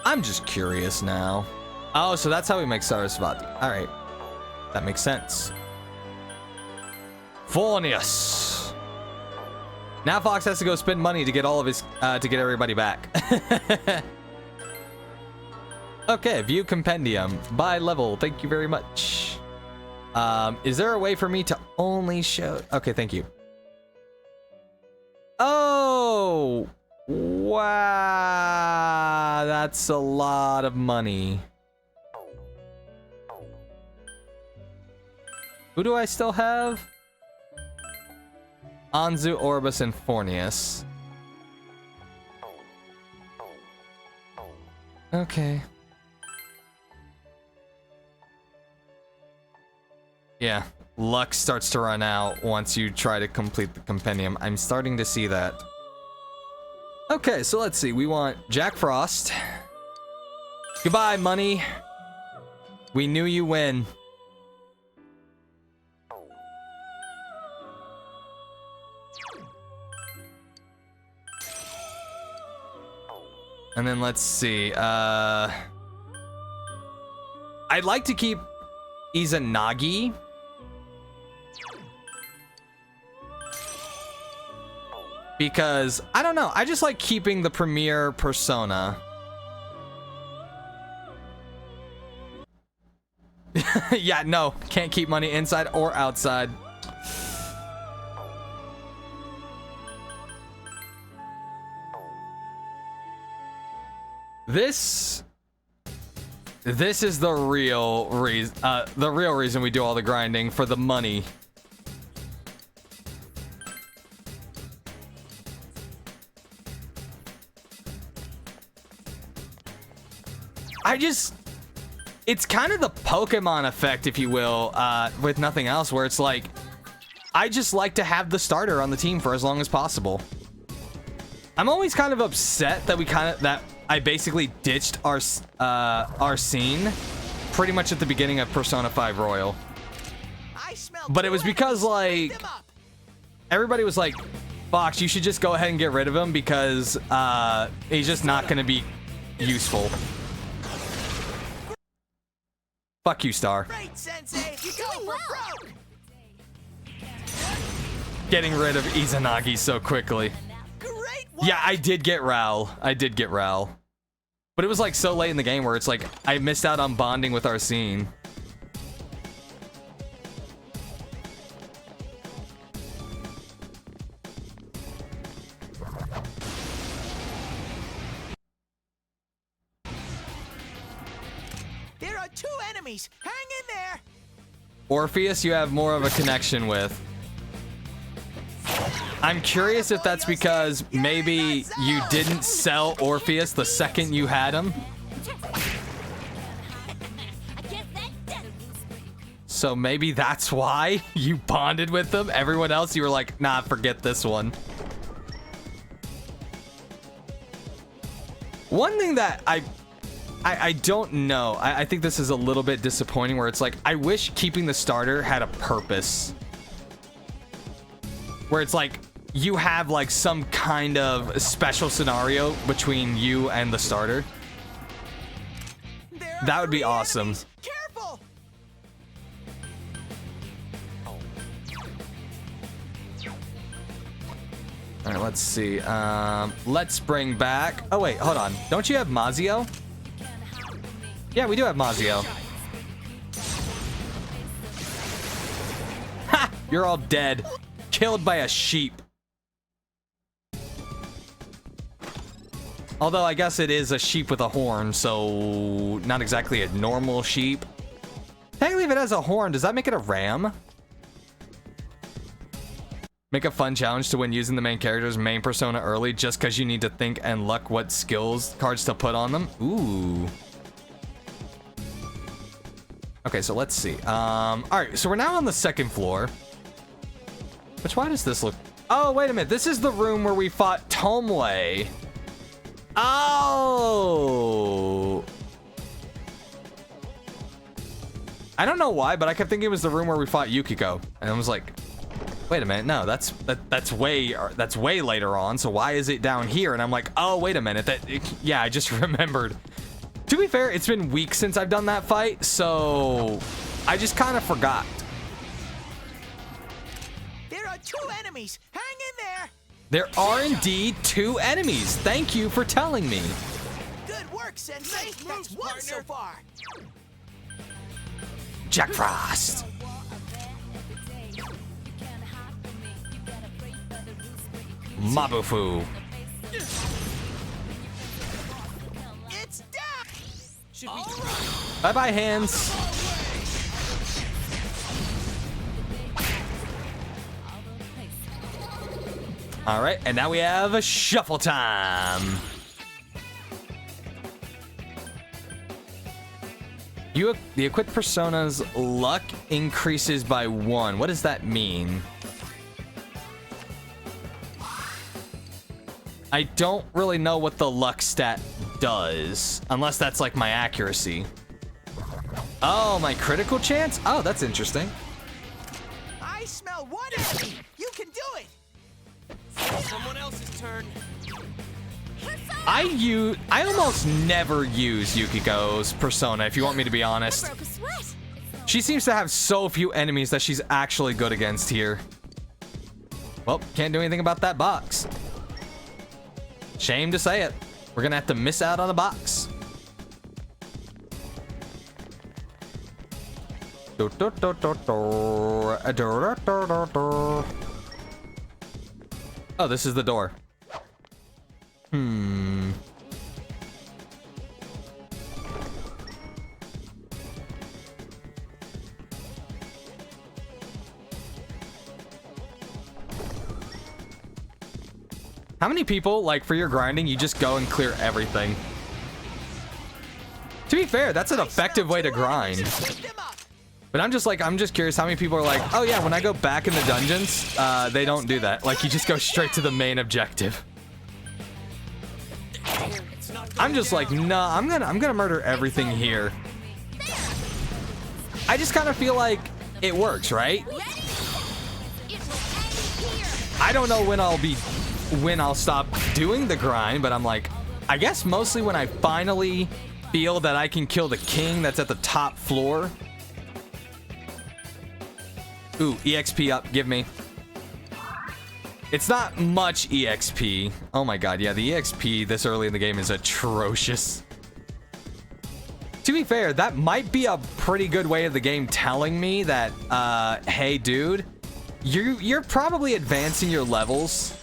I'm just curious now. Oh, so that's how we make Sarasvati. All right. That makes sense. Fornius. Now Fox has to go spend money to get all of his, to get everybody back. Okay, view compendium. By level, thank you very much. Is there a way for me to only show... Okay, thank you. Oh! Wow, that's a lot of money. Who do I still have? Anzu, Orbis, and Fornius. Okay. Yeah, luck starts to run out once you try to complete the compendium. I'm starting to see that. Okay, so let's see. We want Jack Frost. Goodbye, money. We knew you win. And then let's see. I'd like to keep Izanagi. Because, I don't know, I just like keeping the premier persona. Yeah, no, can't keep money inside or outside. This is the real reason we do all the grinding, for the money. It's kind of the Pokemon effect, if you will, with nothing else, where it's like, I just like to have the starter on the team for as long as possible. I'm always kind of upset that I basically ditched our scene pretty much at the beginning of Persona 5 Royal. But it was because, like, everybody was like, Fox, you should just go ahead and get rid of him because he's just not going to be useful. Fuck you, Star. Great, Sensei. You go for broke. Getting rid of Izanagi so quickly. Yeah, I did get Raul. But it was like so late in the game where it's like I missed out on bonding with our scene. There are two enemies. Hang in there. Orpheus, you have more of a connection with. I'm curious if that's because maybe you didn't sell Orpheus the second you had him. So maybe that's why you bonded with them. Everyone else, you were like, nah, forget this one. One thing that I don't know. I think this is a little bit disappointing where it's like, I wish keeping the starter had a purpose. Where it's like, you have like some kind of special scenario between you and the starter. That would be awesome. Careful. All right, let's see. Let's bring back... Oh, wait, hold on. Don't you have Mazio? Yeah, we do have Mazio. Ha! You're all dead. Killed by a sheep. Although I guess it is a sheep with a horn, so not exactly a normal sheep. Technically, if it has a horn, does that make it a ram? Make a fun challenge to win using the main character's main persona early just because you need to think and luck what skills cards to put on them. Ooh. Okay, so let's see. All right, so we're now on the second floor. Which, why does this look... Oh, wait a minute. This is the room where we fought Tomley. Oh. I don't know why, but I kept thinking it was the room where we fought Yukiko. And I was like, wait a minute. No, that's way later on. So why is it down here? And I'm like, oh, wait a minute. Yeah, I just remembered. To be fair, it's been weeks since I've done that fight, so I just kind of forgot. There are 2 enemies. Hang in there. There are indeed 2 enemies. Thank you for telling me. Good work, Sensei. That's 1 so far. Jack Frost. Mabufu. It's down. Should we... Bye-bye, hands. All right, and now we have a shuffle time. The equipped persona's luck increases by 1. What does that mean? I don't really know what the luck stat does, unless that's like my accuracy. Oh, my critical chance? Oh, that's interesting. I smell 1 enemy. You can do it. Someone else's turn. I almost never use Yukiko's persona, if you want me to be honest. She seems to have so few enemies that she's actually good against here. Well, can't do anything about that box. Shame to say it. We're gonna have to miss out on the box. Oh, this is the door. How many people, like, for your grinding, you just go and clear everything? To be fair, that's an effective way to grind. But I'm just curious how many people are like, oh yeah, when I go back in the dungeons, they don't do that. Like, you just go straight to the main objective. I'm just like, nah, I'm gonna murder everything here. I just kind of feel like it works, right? I don't know when I'll stop doing the grind, but I'm like, I guess mostly when I finally feel that I can kill the king that's at the top floor. Ooh, EXP up, give me. It's not much EXP. Oh my god, yeah, the EXP this early in the game is atrocious. To be fair, that might be a pretty good way of the game telling me that, hey dude, you're probably advancing your levels.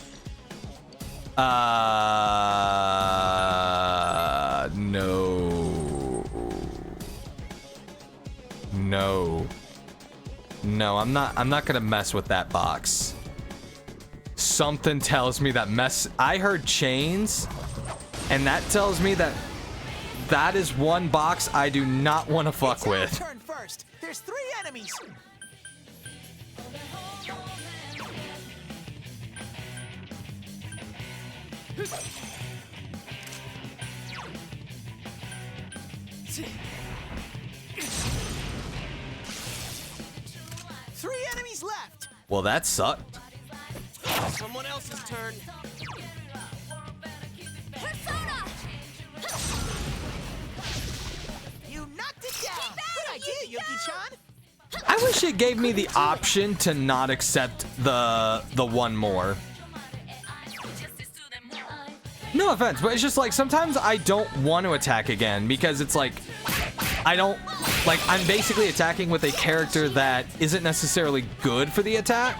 No, I'm not gonna mess with that box. Something tells me that I heard chains, and that tells me that that is one box I do not want to fuck with. Turn first. There's 3 enemies. Three enemies left. Well, that sucked. Someone else's turn. Persona! You knocked it down. Good idea, Yuki-chan. I wish it gave me the option to not accept the one more. No offense, but it's just like sometimes I don't want to attack again because it's like I'm basically attacking with a character that isn't necessarily good for the attack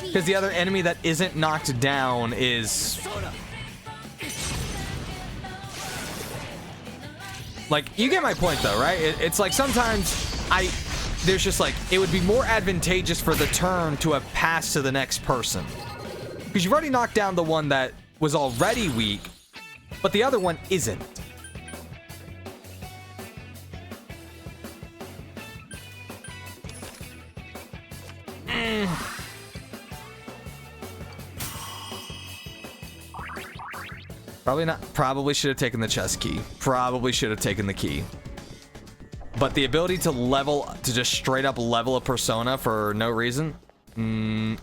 because the other enemy that isn't knocked down is Like, you get my point though, right? It's like sometimes there's just like, it would be more advantageous for the turn to have passed to the next person. Because you've already knocked down the one that was already weak, but the other one isn't. Probably not. Probably should have taken the chest key. Probably should have taken the key. But the ability to just straight up level a persona for no reason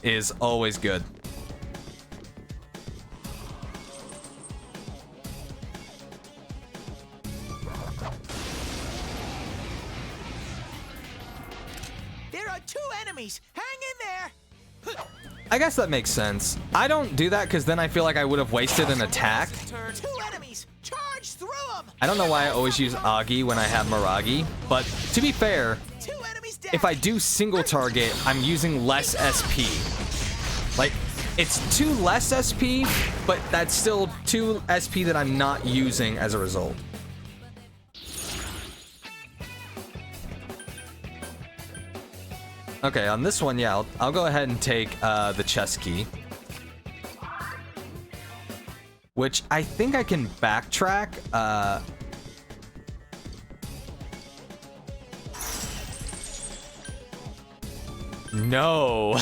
is always good. There are 2 enemies. Hang in there. I guess that makes sense. I don't do that because then I feel like I would have wasted an attack. 2 enemies. Charge through them. I don't know why I always use Agi when I have Miragi, but to be fair, if I do single target, I'm using less SP. Like, it's 2 less SP, but that's still 2 SP that I'm not using as a result. Okay, on this one, yeah, I'll go ahead and take the chest key. Which I think I can backtrack. No.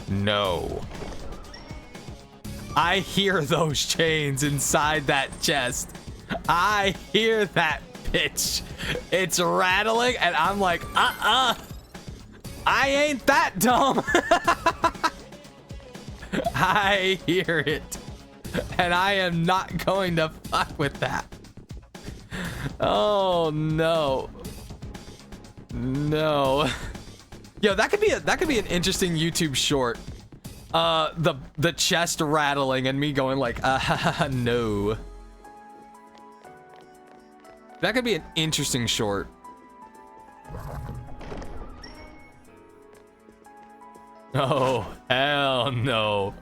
No. I hear those chains inside that chest. I hear that bitch. It's rattling, and I'm like, I ain't that dumb. I hear it, and I am not going to fuck with that. Oh no, no. Yo, that could be an interesting YouTube short. The chest rattling and me going like, no. That could be an interesting short. Oh, hell no.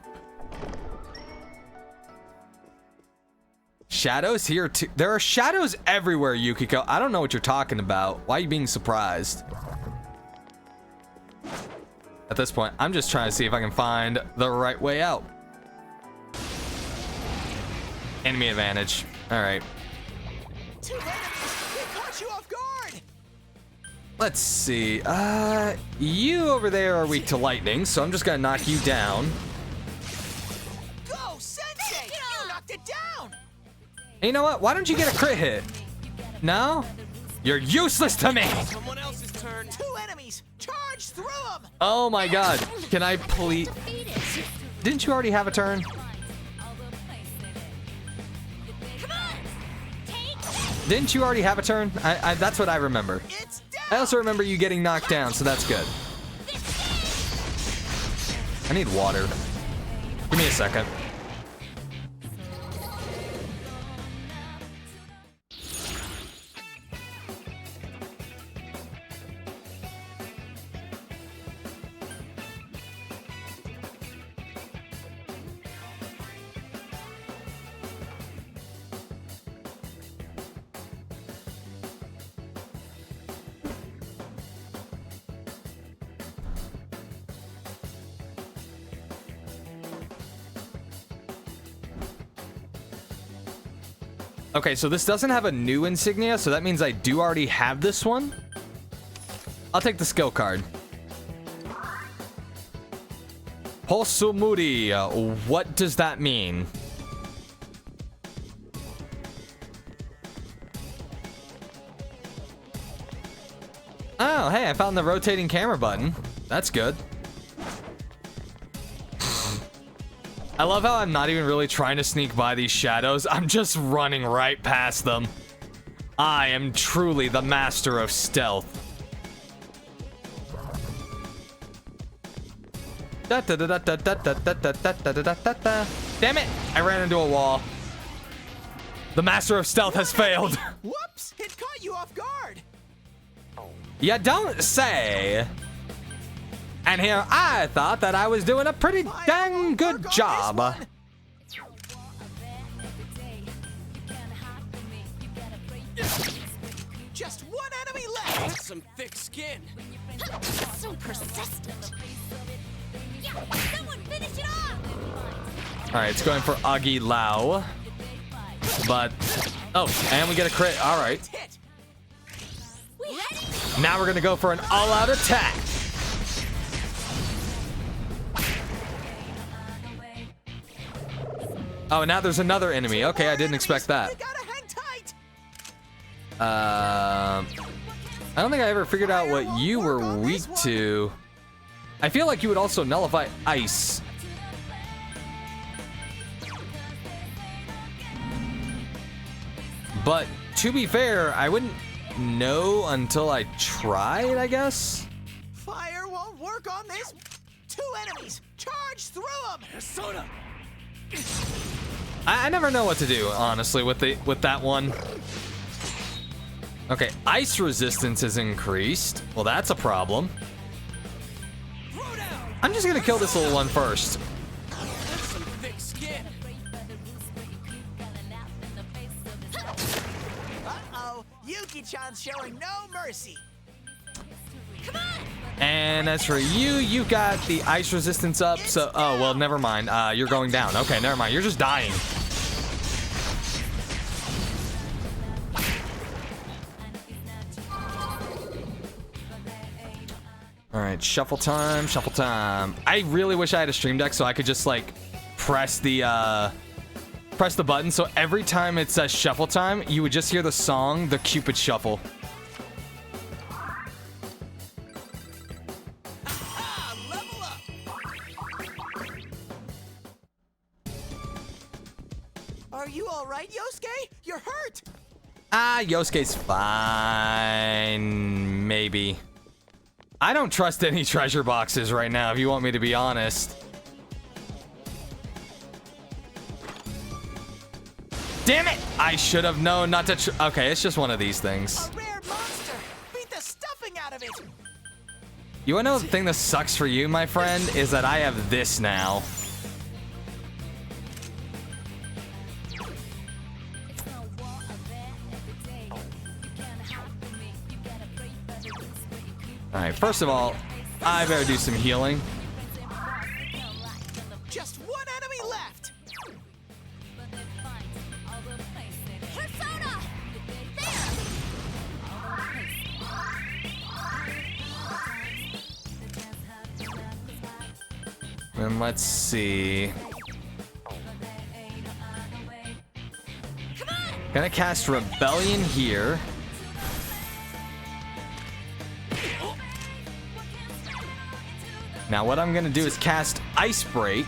Shadows here too. There are shadows everywhere, Yukiko. I don't know what you're talking about. Why are you being surprised? At this point, I'm just trying to see if I can find the right way out. Enemy advantage. All right. 2 enemies. They caught you off guard. Let's see. You over there are weak to lightning, so I'm just gonna knock you down. Go, Sensei! You knocked it down. And you know what? Why don't you get a crit hit? No? You're useless to me! Someone else's turn. 2 enemies. Charge through them. Oh my god. Can I please? Didn't you already have a turn? Didn't you already have a turn? That's what I remember. I also remember you getting knocked down, so that's good. I need water. Give me a second. Okay, so this doesn't have a new insignia, so that means I do already have this one. I'll take the skill card. Hosumuri, what does that mean? Oh, hey, I found the rotating camera button. That's good. I love how I'm not even really trying to sneak by these shadows. I'm just running right past them. I am truly the master of stealth. Damn it! I ran into a wall. The master of stealth has failed. Whoops! It caught you off guard. You don't say. And here I thought that I was doing a pretty dang good job. Just one enemy left. That's some thick skin. So persistent. Yeah, someone finish it off! Alright, it's going for Agi Lau. But, oh, and we get a crit. Alright. Now we're gonna go for an all-out attack. Oh, now there's another enemy. Okay, I didn't expect that. I don't think I ever figured out what you were weak to. I feel like you would also nullify ice. But to be fair, I wouldn't know until I tried, I guess. Fire won't work on this. 2 enemies. Charge through them. Persona. I never know what to do, honestly, with that one. Okay, ice resistance is increased. Well, that's a problem. I'm just gonna kill this little one first. That's some thick skin. Uh-oh. Yuki-chan's showing no mercy. Come on! And as for you, you got the ice resistance up, so... Oh, well, never mind. You're going down. Okay, never mind. You're just dying. Alright, shuffle time, shuffle time. I really wish I had a stream deck so I could just, like, press the button, so every time it says shuffle time, you would just hear the song, the Cupid Shuffle. Are you all right, Yosuke? You're hurt. Yosuke's fine. Maybe. I don't trust any treasure boxes right now, if you want me to be honest. Damn it! I should have known not to okay, it's just one of these things. A rare monster. Beat the stuffing out of it. You wanna know the thing that sucks for you, my friend? Is that I have this now. Alright, first of all, I better do some healing. Just one enemy left. Persona! And let's see. Gonna cast Rebellion here. Now what I'm gonna do is cast Ice Break.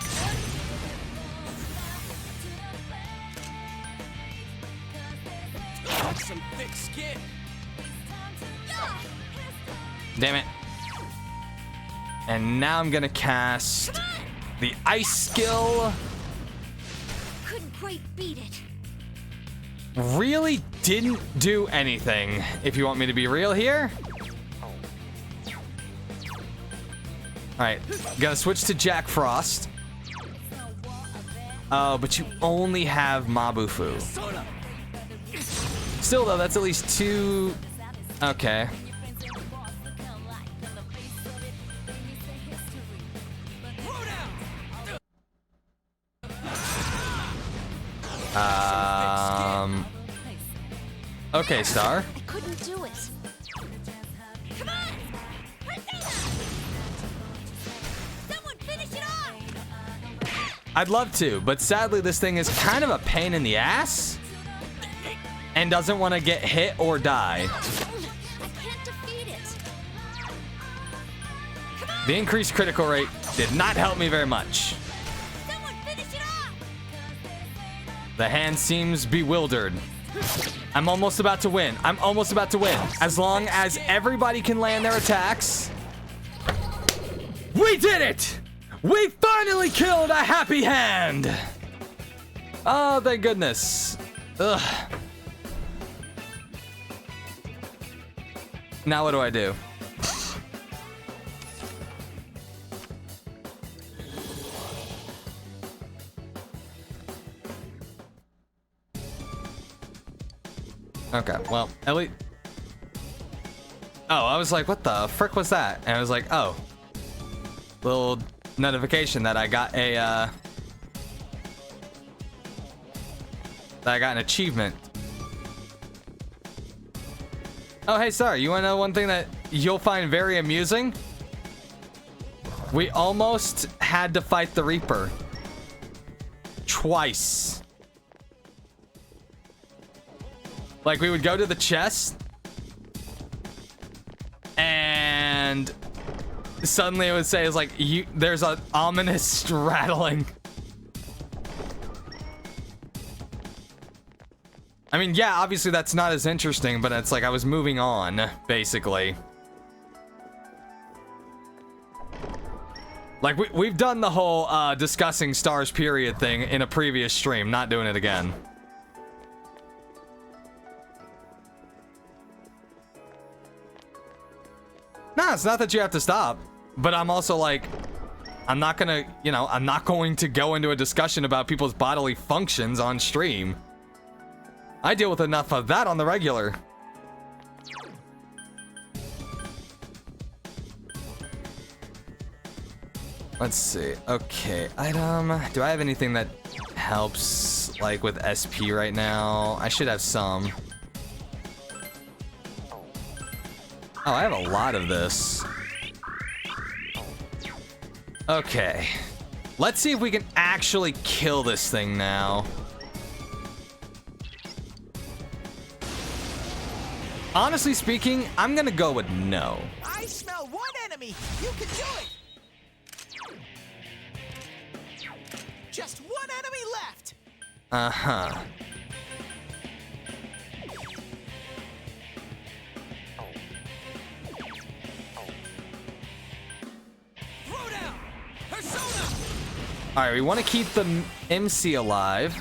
That's some thick skin. Damn it. And now I'm gonna cast the Ice skill. Couldn't quite beat it. Really didn't do anything, if you want me to be real here. Alright, gotta switch to Jack Frost. Oh, but you only have Mabufu. Still though, that's at least 2... Okay. Okay, Star. I couldn't do it. Come on! Someone finish it off! I'd love to, but sadly this thing is kind of a pain in the ass and doesn't want to get hit or die. I can't defeat it. The increased critical rate did not help me very much. Someone finish it off! The hand seems bewildered. I'm almost about to win. I'm almost about to win. As long as everybody can land their attacks. We did it! We finally killed a happy hand! Oh, thank goodness. Ugh. Now what do I do? Okay, well, at least... Oh, I was like, what the frick was that? And I was like, oh. Little notification that I got a, that I got an achievement. Oh, hey, sorry, you wanna know one thing that you'll find very amusing? We almost had to fight the Reaper. Twice. Like, we would go to the chest, and suddenly it would say, it's like, there's an ominous rattling. I mean, yeah, obviously that's not as interesting, but it's like I was moving on, basically. Like, we've done the whole discussing stars period thing in a previous stream, not doing it again. Nah, it's not that you have to stop, but I'm also like, I'm not gonna, you know, I'm not going to go into a discussion about people's bodily functions on stream. I deal with enough of that on the regular. Let's see. Okay, item. Do I have anything that helps, like, with SP right now? I should have some. Oh, I have a lot of this. Okay. Let's see if we can actually kill this thing now. Honestly speaking, I'm gonna go with no. I smell one enemy. You can do it. Just one enemy left. Uh-huh. Throw down. Persona. All right, we want to keep the MC alive.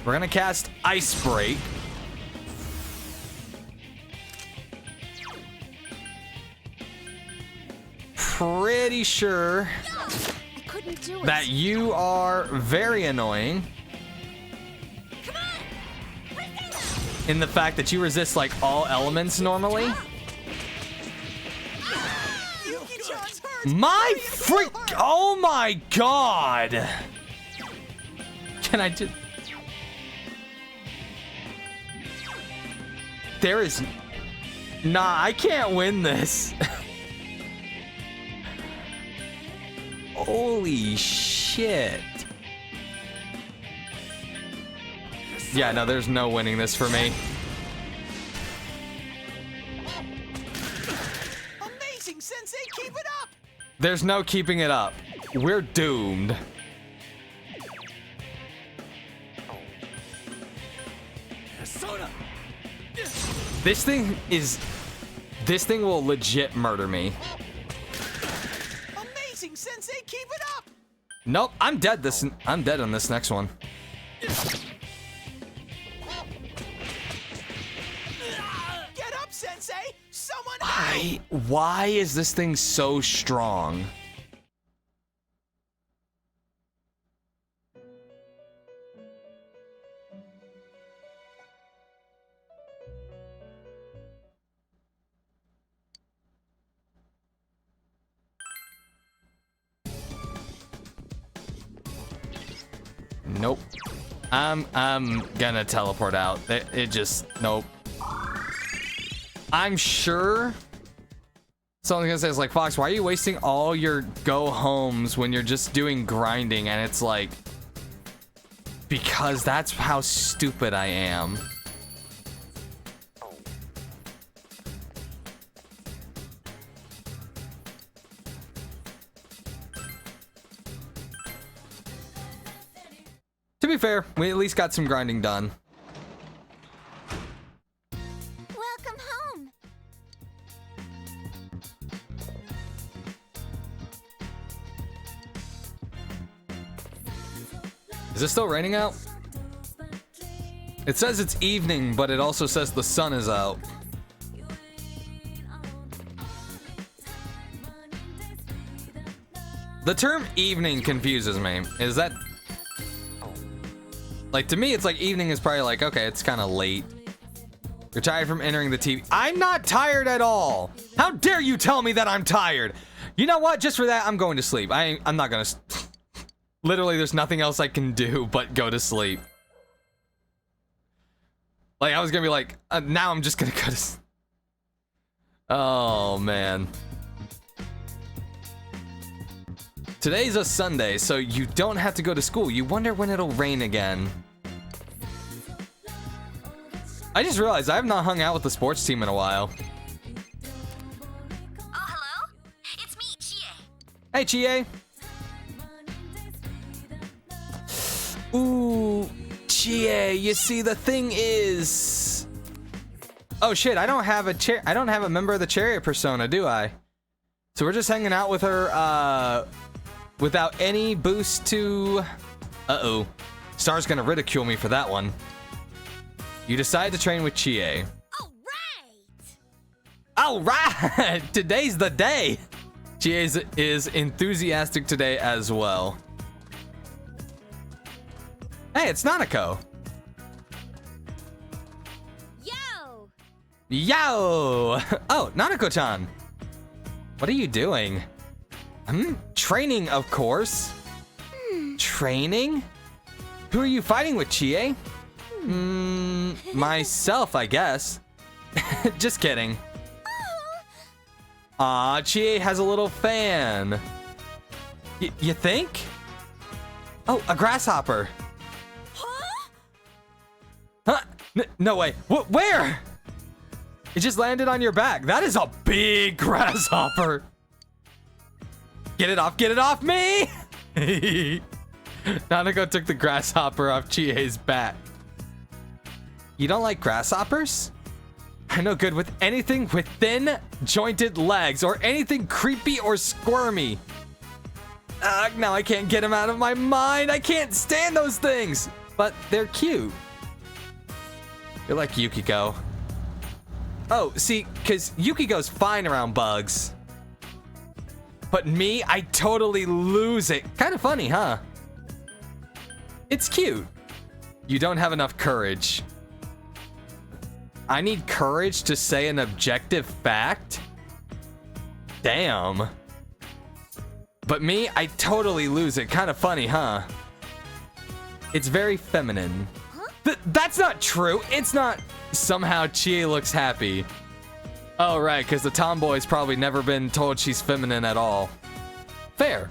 We're gonna cast Ice Break. Pretty sure that you are very annoying in the fact that you resist like all elements normally. My freak! Oh my god! Can I just? There is... Nah, I can't win this. Holy shit. Yeah, no, there's no winning this for me. Amazing, Sensei, keep it up. There's no keeping it up. We're doomed. Persona. This thing will legit murder me. Amazing, Sensei, keep it up. Nope, I'm dead I'm dead on this next one. Get up, Sensei. Someone Why is this thing so strong? Nope. I'm gonna teleport out. It just, nope. I'm sure someone's gonna say, it's like, Fox, why are you wasting all your go homes when you're just doing grinding? And it's like, because that's how stupid I am. To be fair, we at least got some grinding done. Welcome home. Is it still raining out? It says it's evening, but it also says the sun is out. The term evening confuses me. Is that... Like, to me, it's like evening is probably like, okay, it's kind of late. You're tired from entering the TV. I'm not tired at all. How dare you tell me that I'm tired? You know what? Just for that, I'm going to sleep. I'm not gonna... Literally, there's nothing else I can do but go to sleep. Like, I was gonna be like, now I'm just gonna go to sleep. Oh, man. Today's a Sunday, so you don't have to go to school. You wonder when it'll rain again. I just realized I have not hung out with the sports team in a while. Oh, hello? It's me, Chie. Hey, Chie. Ooh, Chie, you see, the thing is... Oh, shit, I don't have a member of the Chariot persona, do I? So we're just hanging out with her, without any boost to... Uh-oh. Star's gonna ridicule me for that one. You decide to train with Chie. Alright! Today's the day! Chie is enthusiastic today as well. Hey, it's Nanako. Yo! Yo! Oh, Nanako-chan. What are you doing? Training, of course. Training? Who are you fighting with, Chie? Myself, I guess. Just kidding. Aw, Chie has a little fan. You think? Oh, a grasshopper. Huh? No way. Where? It just landed on your back. That is a big grasshopper. Get it off me! Nanako took the grasshopper off Chie's back. You don't like grasshoppers? I'm no good with anything with thin, jointed legs or anything creepy or squirmy. Now I can't get them out of my mind. I can't stand those things. But they're cute. You're like Yukiko. Oh, see, because Yukiko's fine around bugs. But me, I totally lose it. Kind of funny, huh? It's cute. You don't have enough courage. I need courage to say an objective fact? Damn. But me, I totally lose it. Kind of funny, huh? It's very feminine. That's not true. It's not. Somehow Chie looks happy. Oh, right, because the tomboy's probably never been told she's feminine at all. Fair.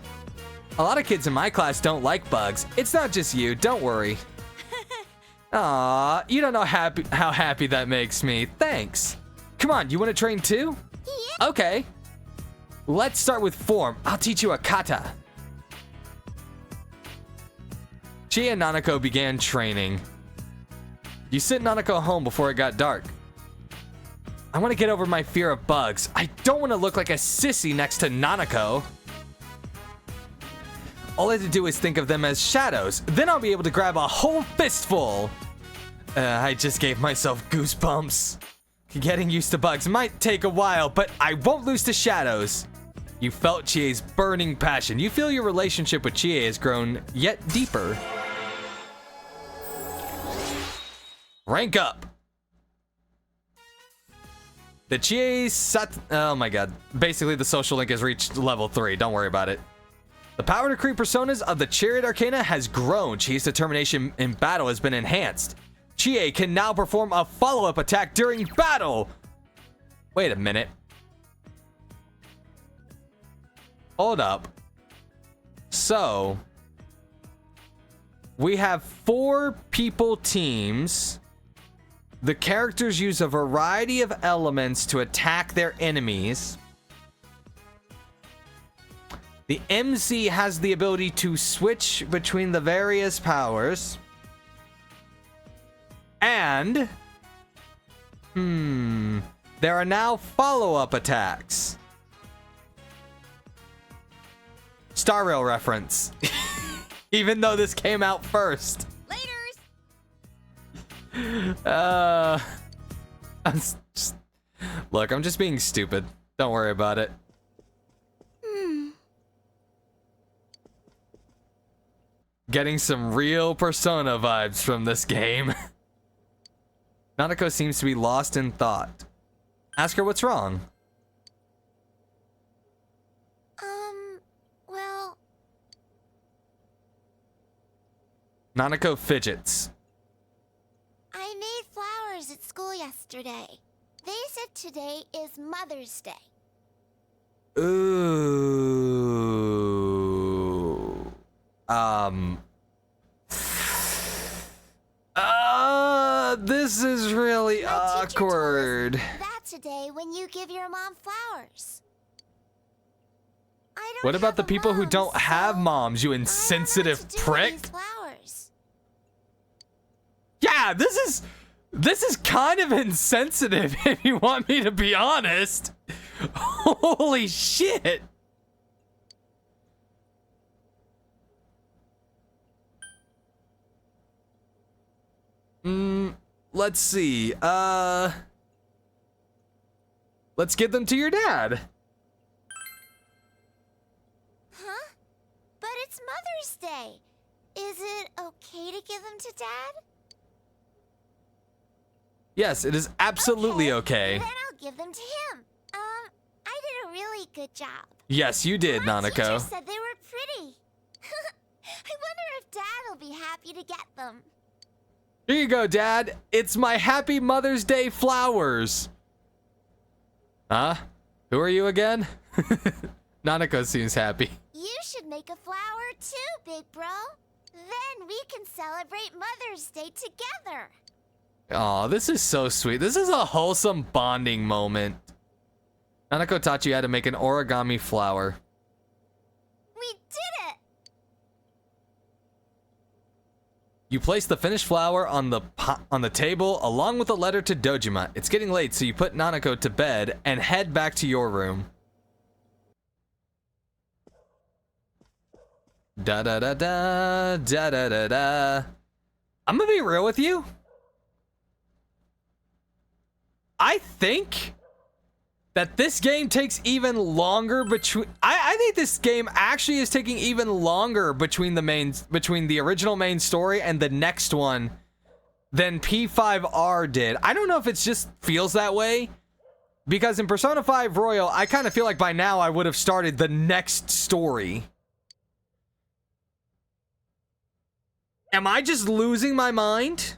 A lot of kids in my class don't like bugs. It's not just you, don't worry. Aw, you don't know how happy that makes me. Thanks. Come on, you want to train too? Yeah. Okay. Let's start with form. I'll teach you a kata. Chie and Nanako began training. You sent Nanako home before it got dark. I want to get over my fear of bugs. I don't want to look like a sissy next to Nanako. All I have to do is think of them as shadows. Then I'll be able to grab a whole fistful. I just gave myself goosebumps. Getting used to bugs might take a while, but I won't lose to shadows. You felt Chie's burning passion. You feel your relationship with Chie has grown yet deeper. Rank up. The Chie oh my god. Basically, the social link has reached level 3. Don't worry about it. The power to create personas of the Chariot Arcana has grown. Chie's determination in battle has been enhanced. Chie can now perform a follow-up attack during battle. Wait a minute. Hold up. So, we have 4 people teams. The characters use a variety of elements to attack their enemies. The MC has the ability to switch between the various powers. And there are now follow-up attacks. Star Rail reference. Even though this came out first. Laters. Look, I'm just being stupid. Don't worry about it. getting some real Persona vibes from this game. Nanako seems to be lost in thought. Ask her what's wrong. Well... Nanako fidgets. I made flowers at school yesterday. They said today is Mother's Day. Ooh. This is really awkward. That today when you give your mom flowers. I don't What about have the a people who mom, don't have so moms, you I don't know insensitive what to do with prick? these flowers. Yeah, this is kind of insensitive if you want me to be honest. Holy shit. Let's see. Let's give them to your dad. Huh? But it's Mother's Day. Is it okay to give them to Dad? Yes, it is absolutely okay. Then I'll give them to him. I did a really good job. Yes, you did, My teacher Nanako. said they were pretty. I wonder if Dad will be happy to get them. Here you go, Dad. It's my happy Mother's Day flowers. Huh? Who are you again? Nanako seems happy. You should make a flower too, big bro. Then we can celebrate Mother's Day together. Aw, this is so sweet. This is a wholesome bonding moment. Nanako taught you how to make an origami flower. We did it! You place the finished flower on the table along with a letter to Dojima. It's getting late, so you put Nanako to bed and head back to your room. Da da da da da da da da. I'm gonna be real with you. I think that this game takes even longer between. I think this game actually is taking even longer between the original main story and the next one than P5R did. I don't know if it just feels that way, because in Persona 5 Royal, I kind of feel like by now I would have started the next story. Am I just losing my mind?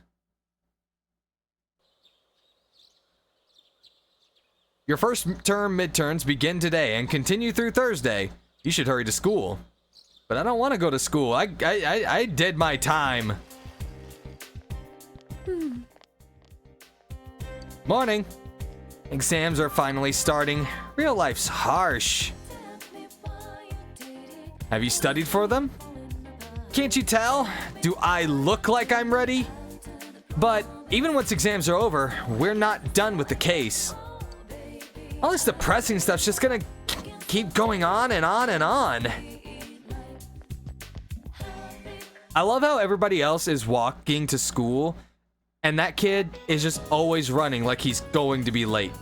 Your first term midterms begin today and continue through Thursday. You should hurry to school. But I don't want to go to school. I did my time. Morning. Exams are finally starting. Real life's harsh. Have you studied for them? Can't you tell? Do I look like I'm ready? But even once exams are over, we're not done with the case. All this depressing stuff's just gonna keep going on and on and on. I love how everybody else is walking to school, and that kid is just always running like he's going to be late.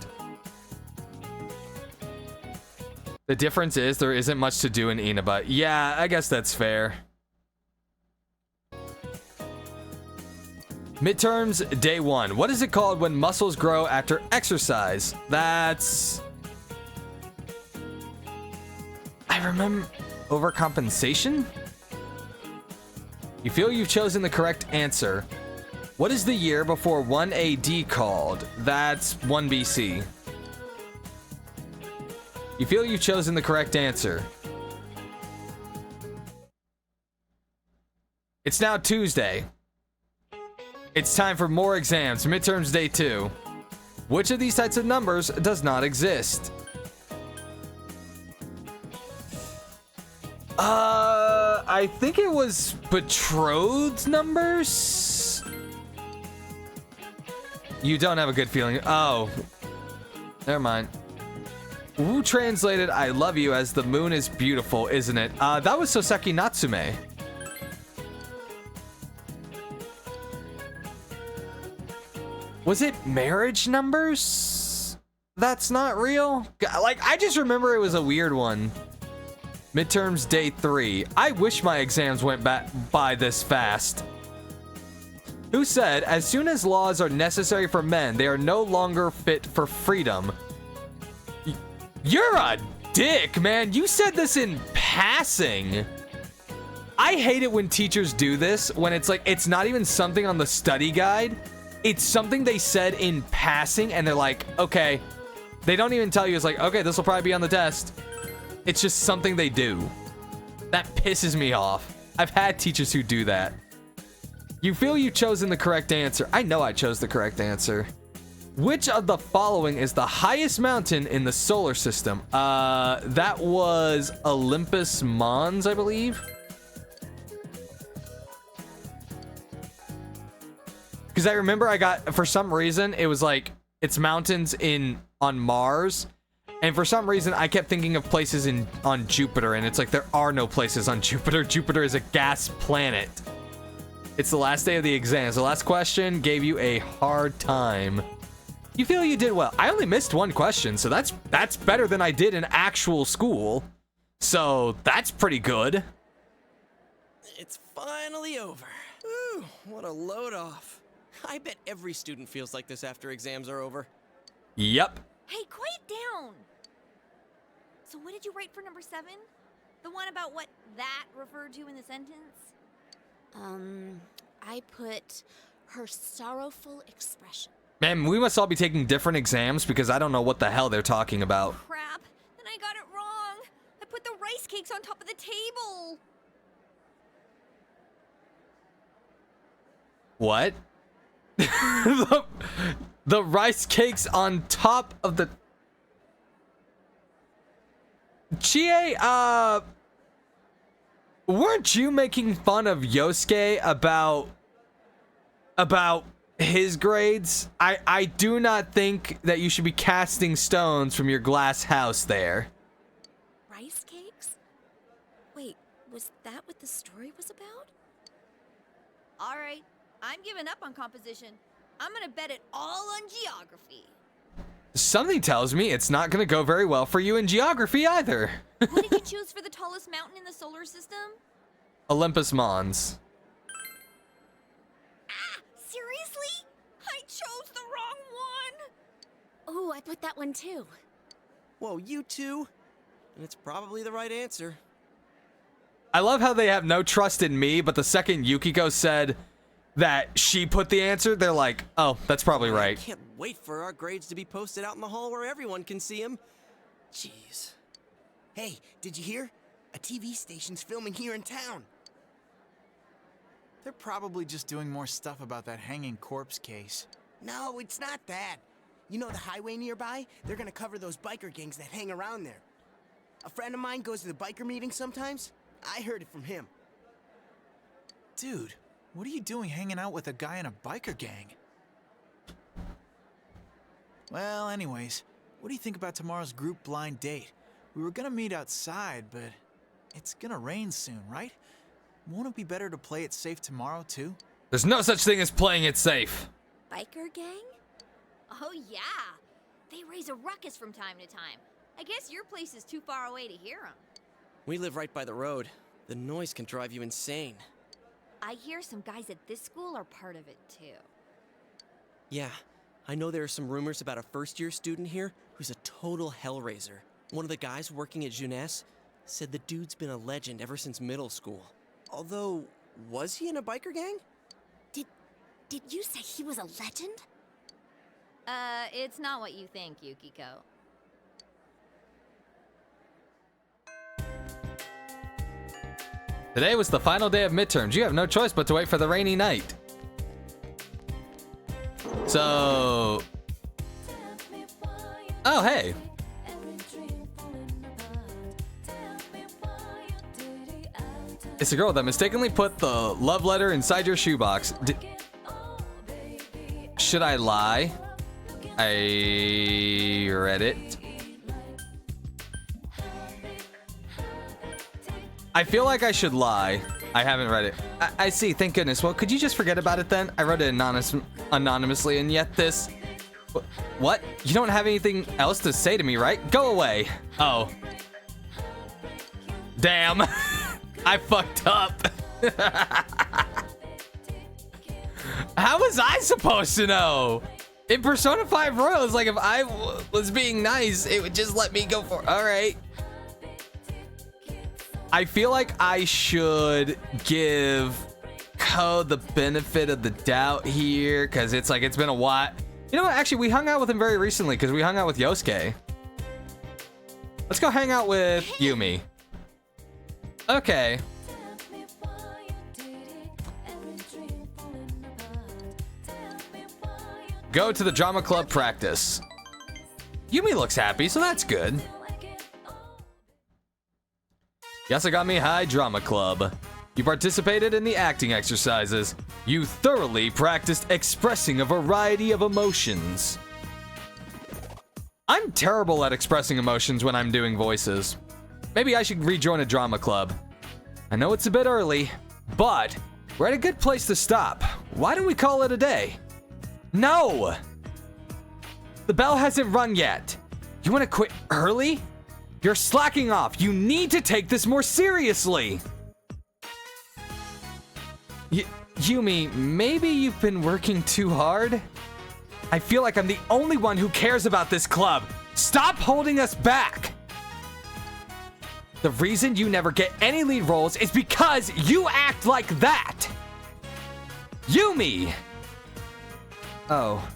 The difference is there isn't much to do in Inaba. Yeah, I guess that's fair. Midterms, day 1. What is it called when muscles grow after exercise? That's... I remember... overcompensation? You feel you've chosen the correct answer. What is the year before 1 AD called? That's 1 BC. You feel you've chosen the correct answer. It's now Tuesday. It's time for more exams. Midterms day 2. Which of these types of numbers does not exist? I think it was betrothed numbers? You don't have a good feeling. Oh. Never mind. Wu translated I love you as the moon is beautiful, isn't it? That was Soseki Natsume. Was it marriage numbers? That's not real? Like, I just remember it was a weird one. Midterms day 3. I wish my exams went by this fast. Who said, as soon as laws are necessary for men, they are no longer fit for freedom? You're a dick, man. You said this in passing. I hate it when teachers do this, when it's like, it's not even something on the study guide. It's something they said in passing, and they're like, okay. They don't even tell you, it's like, okay, this will probably be on the test. It's just something they do. That pisses me off. I've had teachers who do that. You feel you've chosen the correct answer. I know I chose the correct answer. Which of the following is the highest mountain in the solar system? That was Olympus Mons, I believe. Because I remember I got, for some reason, it was like, it's mountains on Mars. And for some reason, I kept thinking of places on Jupiter, and it's like, there are no places on Jupiter. Jupiter is a gas planet. It's the last day of the exams. The last question gave you a hard time. You feel you did well. I only missed one question, so that's better than I did in actual school. So that's pretty good. It's finally over. Ooh, what a load off. I bet every student feels like this after exams are over. Yep. Hey, quiet down! So what did you write for number 7? The one about what that referred to in the sentence? I put her sorrowful expression. Man, we must all be taking different exams because I don't know what the hell they're talking about. Crap, then I got it wrong. I put the rice cakes on top of the table. What? the rice cakes on top of the... Chie, weren't you making fun of Yosuke about his grades? I do not think that you should be casting stones from your glass house there. Rice cakes? Wait, was that what the story was about? All right, I'm giving up on composition. I'm gonna bet it all on geography. Something tells me it's not gonna go very well for you in geography either. What did you choose for the tallest mountain in the solar system? Olympus Mons. Ah, seriously? I chose the wrong one. Oh, I put that one too. Whoa, you two? And it's probably the right answer. I love how they have no trust in me, but the second Yukiko said that she put the answer, they're like, oh, that's probably right. I can't wait for our grades to be posted out in the hall where everyone can see them. Jeez. Hey, did you hear? A TV station's filming here in town. They're probably just doing more stuff about that hanging corpse case. No, it's not that. You know the highway nearby? They're gonna cover those biker gangs that hang around there. A friend of mine goes to the biker meetings sometimes. I heard it from him. Dude, what are you doing hanging out with a guy in a biker gang? Well, anyways, what do you think about tomorrow's group blind date? We were gonna meet outside, but it's gonna rain soon, right? Won't it be better to play it safe tomorrow, too? There's no such thing as playing it safe. Biker gang? Oh yeah, they raise a ruckus from time to time. I guess your place is too far away to hear them. We live right by the road. The noise can drive you insane. I hear some guys at this school are part of it too. Yeah, I know there are some rumors about a first-year student here who's a total hellraiser. One of the guys working at Jeunesse said the dude's been a legend ever since middle school. Although, was he in a biker gang? Did you say he was a legend? It's not what you think, Yukiko. Today was the final day of midterms. You have no choice but to wait for the rainy night. So... Oh, hey. It's a girl that mistakenly put the love letter inside your shoebox. Should I lie? I read it. I feel like I should lie. I haven't read it. I see, thank goodness. Well, could you just forget about it then? I wrote it anonymously, and yet this... What? You don't have anything else to say to me, right? Go away. Oh. Damn. I fucked up. How was I supposed to know? In Persona 5 Royals, like if I was being nice, it would just let me go for. All right. I feel like I should give Code the benefit of the doubt here, because it's like it's been a while. You know what? Actually, we hung out with him very recently because we hung out with Yosuke. Let's go hang out with Yumi. Okay. Go to the drama club practice. Yumi looks happy, so that's good. Yasagami High Drama Club. You participated in the acting exercises. You thoroughly practiced expressing a variety of emotions. I'm terrible at expressing emotions when I'm doing voices. Maybe I should rejoin a drama club. I know it's a bit early, but we're at a good place to stop. Why don't we call it a day? No! The bell hasn't rung yet. You want to quit early? You're slacking off. You need to take this more seriously. Yumi, maybe you've been working too hard? I feel like I'm the only one who cares about this club. Stop holding us back. The reason you never get any lead roles is because you act like that. Yumi! Oh.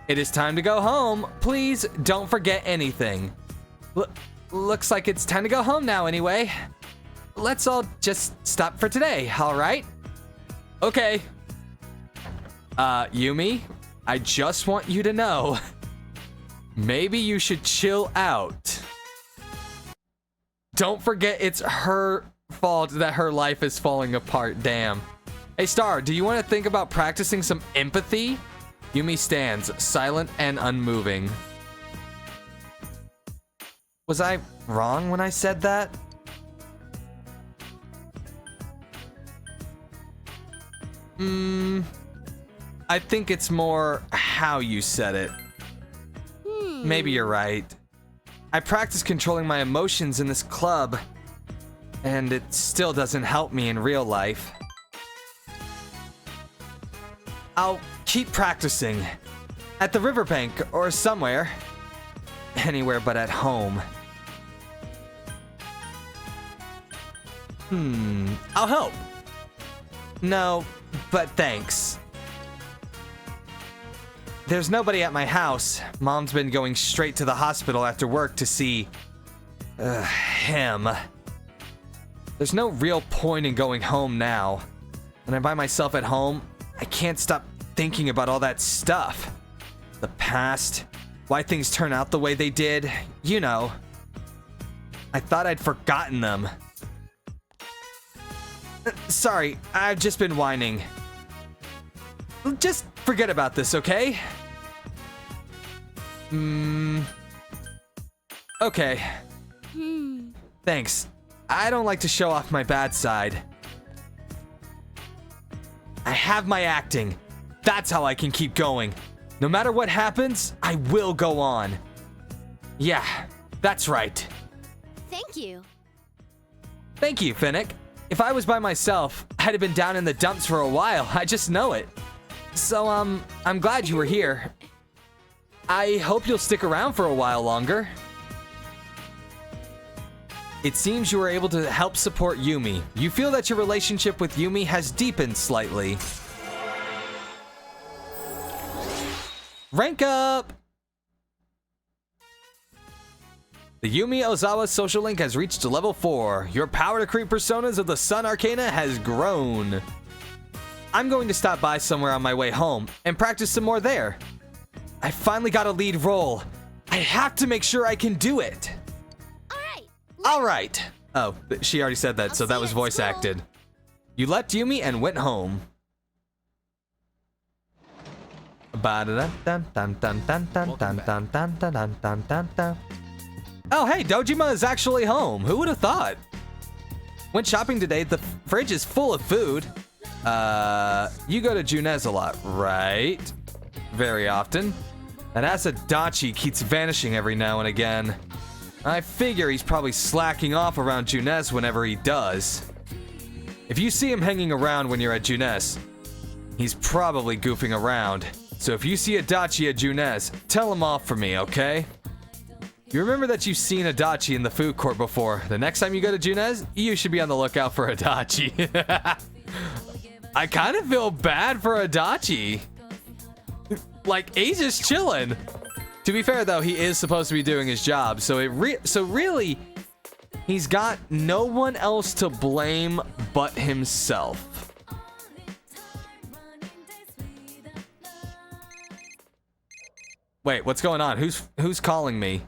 It is time to go home. Please don't forget anything. Looks like it's time to go home now anyway. Let's all just stop for today, all right? Okay. Yumi, I just want you to know, maybe you should chill out. Don't forget it's her fault that her life is falling apart, damn. Hey, Star, do you want to think about practicing some empathy? Yumi stands, silent and unmoving. Was I wrong when I said that? I think it's more how you said it. Maybe you're right. I practice controlling my emotions in this club, and it still doesn't help me in real life. I'll keep practicing. At the riverbank or somewhere. Anywhere but at home. I'll help. No, but thanks. There's nobody at my house. Mom's been going straight to the hospital after work to see him. There's no real point in going home now. When I'm by myself at home, I can't stop thinking about all that stuff. The past, why things turn out the way they did, you know. I thought I'd forgotten them. Sorry, I've just been whining. Just forget about this, okay? Okay. Thanks. I don't like to show off my bad side. I have my acting. That's how I can keep going. No matter what happens, I will go on. Yeah, that's right. Thank you. Thank you, Finnick. If I was by myself, I'd have been down in the dumps for a while. I just know it. So, I'm glad you were here. I hope you'll stick around for a while longer. It seems you were able to help support Yumi. You feel that your relationship with Yumi has deepened slightly. Rank up! The Yumi Ozawa social link has reached level 4. Your power to create personas of the Sun Arcana has grown. I'm going to stop by somewhere on my way home and practice some more there. I finally got a lead role. I have to make sure I can do it. All right. Oh, she already said that, so that was voice acted. You left Yumi and went home. Oh, hey, Dojima is actually home. Who would have thought? Went shopping today. The fridge is full of food. You go to Junez a lot, right? Very often. And Asadachi keeps vanishing every now and again. I figure he's probably slacking off around Junes whenever he does. If you see him hanging around when you're at Junes, he's probably goofing around. So if you see Adachi at Junes, tell him off for me, okay? You remember that you've seen Adachi in the food court before. The next time you go to Junes, you should be on the lookout for Adachi. I kind of feel bad for Adachi. Like, he's just chilling. To be fair, though, he is supposed to be doing his job, so really, he's got no one else to blame but himself. Wait, what's going on? Who's calling me?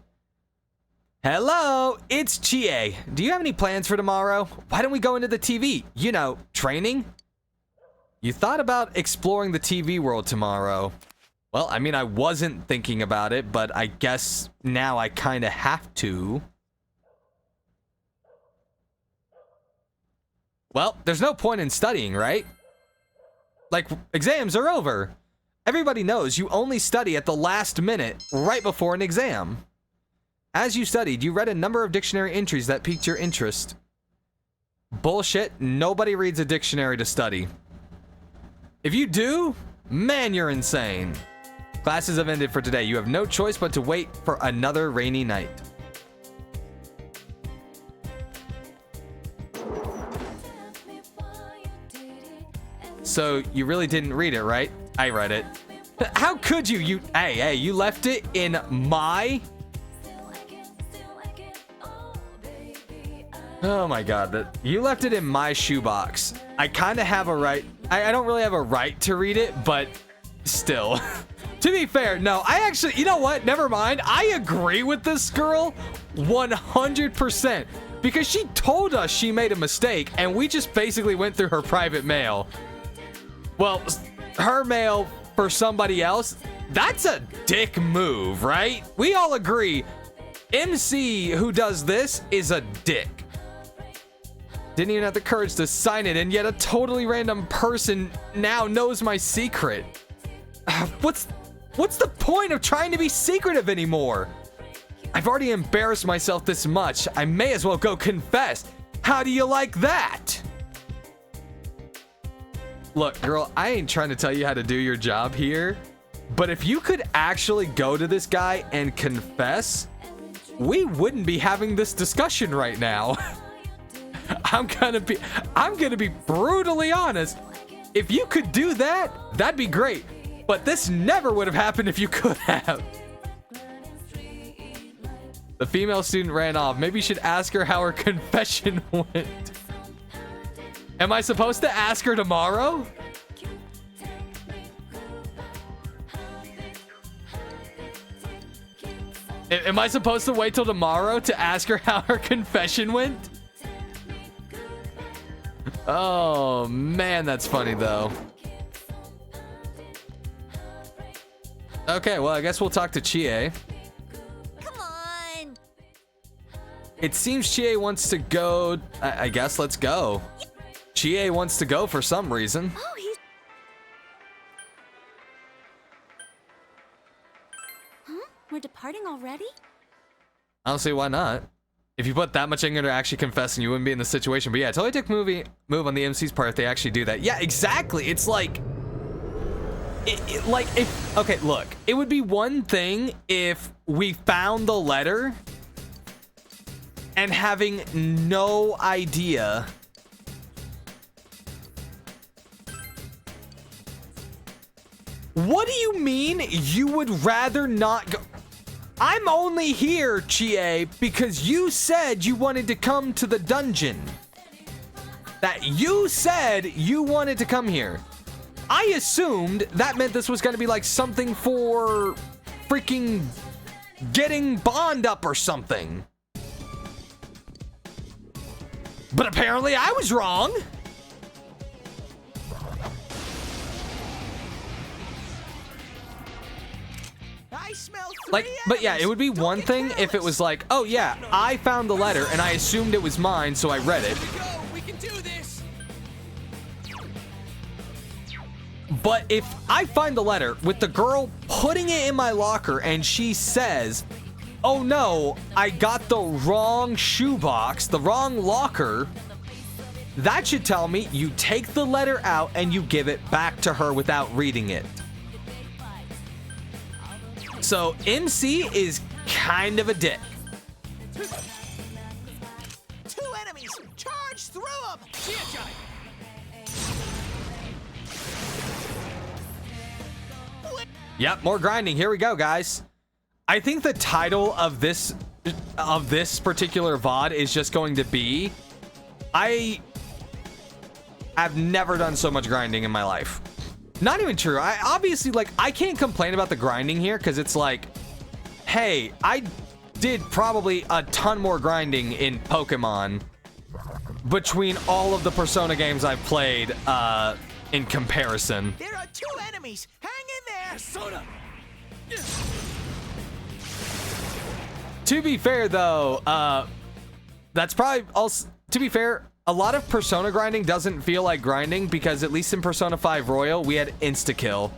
Hello, it's Chie. Do you have any plans for tomorrow? Why don't we go into the TV? You know, training? You thought about exploring the TV world tomorrow. Well, I mean, I wasn't thinking about it, but I guess now I kind of have to. Well, there's no point in studying, right? Like, exams are over. Everybody knows you only study at the last minute, right before an exam. As you studied, you read a number of dictionary entries that piqued your interest. Bullshit, nobody reads a dictionary to study. If you do, man, you're insane. Classes have ended for today. You have no choice but to wait for another rainy night. So, you really didn't read it, right? I read it. How could you? Hey, you left it in my... Oh my god, you left it in my shoebox. I kind of have a right... I don't really have a right to read it, but still. To be fair, no, I actually... You know what? Never mind. I agree with this girl 100%. Because she told us she made a mistake, and we just basically went through her private mail. Well, her mail for somebody else, that's a dick move, right? We all agree. MC who does this is a dick. Didn't even have the courage to sign it, and yet a totally random person now knows my secret. What's the point of trying to be secretive anymore? I've already embarrassed myself this much. I may as well go confess. How do you like that? Look, girl, I ain't trying to tell you how to do your job here, but if you could actually go to this guy and confess, we wouldn't be having this discussion right now. I'm gonna be brutally honest. If you could do that, that'd be great. But this never would have happened if you could have. The female student ran off. Maybe you should ask her how her confession went. Am I supposed to ask her tomorrow? Am I supposed to wait till tomorrow to ask her how her confession went? Oh, man, that's funny, though. Okay, well, I guess we'll talk to Chie. Come on! It seems Chie wants to go. I guess let's go. Chie wants to go for some reason. Oh, he's... Huh? We're departing already? I don't see why not. If you put that much ink into actually confessing, you wouldn't be in the situation. But yeah, totally dick move on the MC's part if they actually do that. Yeah, exactly. It's like... Okay, look. It would be one thing if we found the letter and having no idea... What do you mean you would rather not go? I'm only here, Chie, because you said you wanted to come to the dungeon. That you said you wanted to come here. I assumed that meant this was going to be like something for freaking getting Bond up or something. But apparently I was wrong. But yeah, it would be one thing if it was like, oh yeah, I found the letter and I assumed it was mine, so I read it. We can do this. But if I find the letter with the girl putting it in my locker and she says, oh no, I got the wrong shoebox, the wrong locker. That should tell me you take the letter out and you give it back to her without reading it. So MC is kind of a dick. Two enemies! Charge through them! Yep, more grinding. Here we go, guys. I think the title of this particular VOD is just going to be, I have never done so much grinding in my life. Not even true. I obviously, like, I can't complain about the grinding here because it's like, hey, I did probably a ton more grinding in Pokemon between all of the Persona games I've played in comparison. There are two enemies! Hang in there! Persona! To be fair, though, that's probably also, to be fair, a lot of Persona grinding doesn't feel like grinding because at least in Persona 5 Royal, we had insta-kill.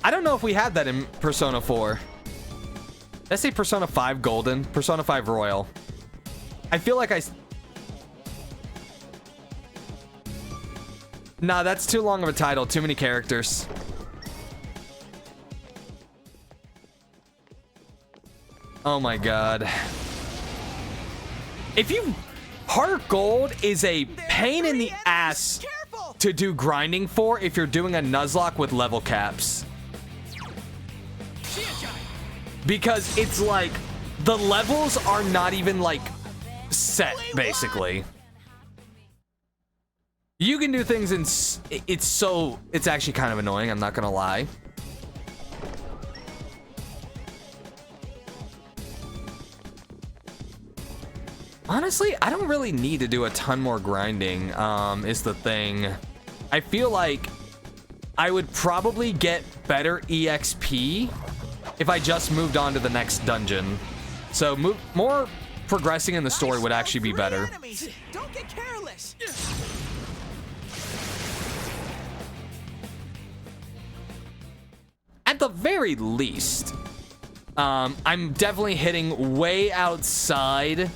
I don't know if we had that in Persona 4. Did I say Persona 5 Golden? Persona 5 Royal. I feel like Nah, that's too long of a title. Too many characters. Oh my god. If you... Heart Gold is a pain in the ass to do grinding for if you're doing a Nuzlocke with level caps. Because it's like, the levels are not even like set, basically. You can do things in... It's actually kind of annoying, I'm not gonna lie. Honestly, I don't really need to do a ton more grinding, is the thing. I feel like I would probably get better EXP if I just moved on to the next dungeon. So more progressing in the story would actually be better. Don't get careless! At the very least, I'm definitely hitting way outside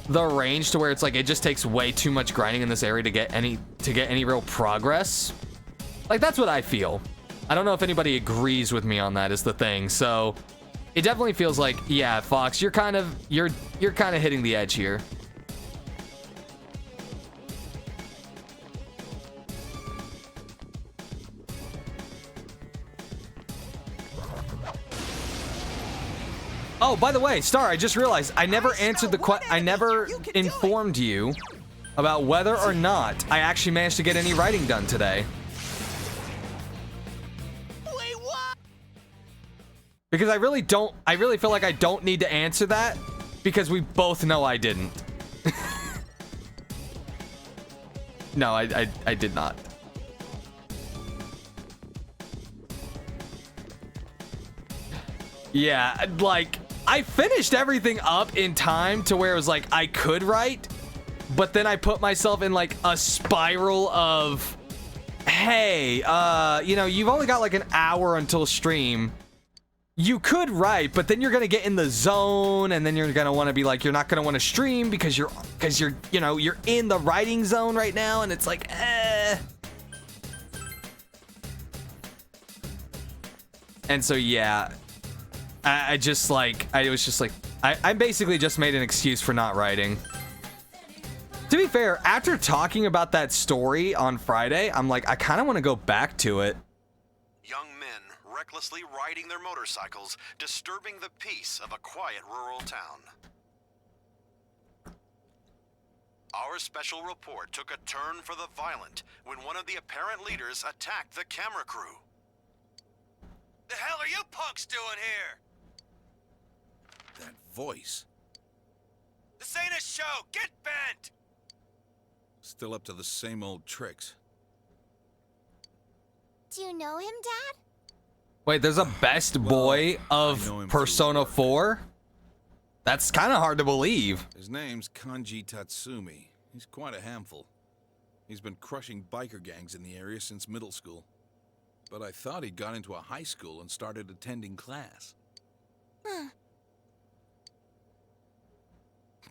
the range to where it's like it just takes way too much grinding in this area to get any real progress. Like, that's what I feel. I don't know if anybody agrees with me on that is the thing. So it definitely feels like, yeah, Fox, you're kind of hitting the edge here. Oh, by the way, Star, I just realized I never answered the I never informed you about whether or not I actually managed to get any writing done today. Wait, what? Because I really feel like I don't need to answer that because we both know I didn't. No, I did not. Yeah, like, I finished everything up in time to where it was like I could write, but then I put myself in like a spiral of, hey, you know, you've only got like an hour until stream. You could write, but then you're gonna get in the zone, and then you're gonna want to be like, you're not gonna want to stream because you're you know, you're in the writing zone right now, and it's like, And so yeah. I basically just made an excuse for not writing. To be fair, after talking about that story on Friday, I'm like, I kind of want to go back to it. Young men recklessly riding their motorcycles, disturbing the peace of a quiet rural town. Our special report took a turn for the violent when one of the apparent leaders attacked the camera crew. The hell are you punks doing here? That voice. This ain't a show! Get bent! Still up to the same old tricks. Do you know him, Dad? Wait, there's a best boy of Persona 4? That's kind of hard to believe. His name's Kanji Tatsumi. He's quite a handful. He's been crushing biker gangs in the area since middle school. But I thought he'd got into a high school and started attending class.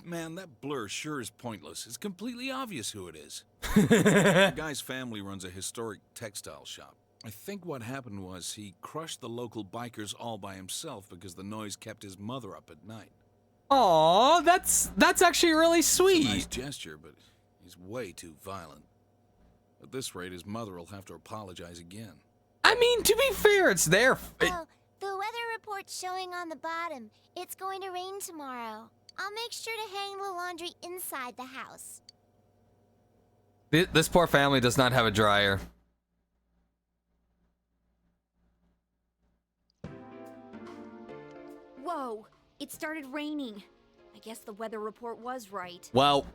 Man, that blur sure is pointless. It's completely obvious who it is. The guy's family runs a historic textile shop. I think what happened was he crushed the local bikers all by himself because the noise kept his mother up at night. Aw, that's actually really It's sweet. a nice gesture, but he's way too violent. At this rate, his mother will have to apologize again. I mean, to be fair, it's their... Oh, the weather report's showing on the bottom. It's going to rain tomorrow. I'll make sure to hang the laundry inside the house. This poor family does not have a dryer. Whoa, it started raining. I guess the weather report was right. Well,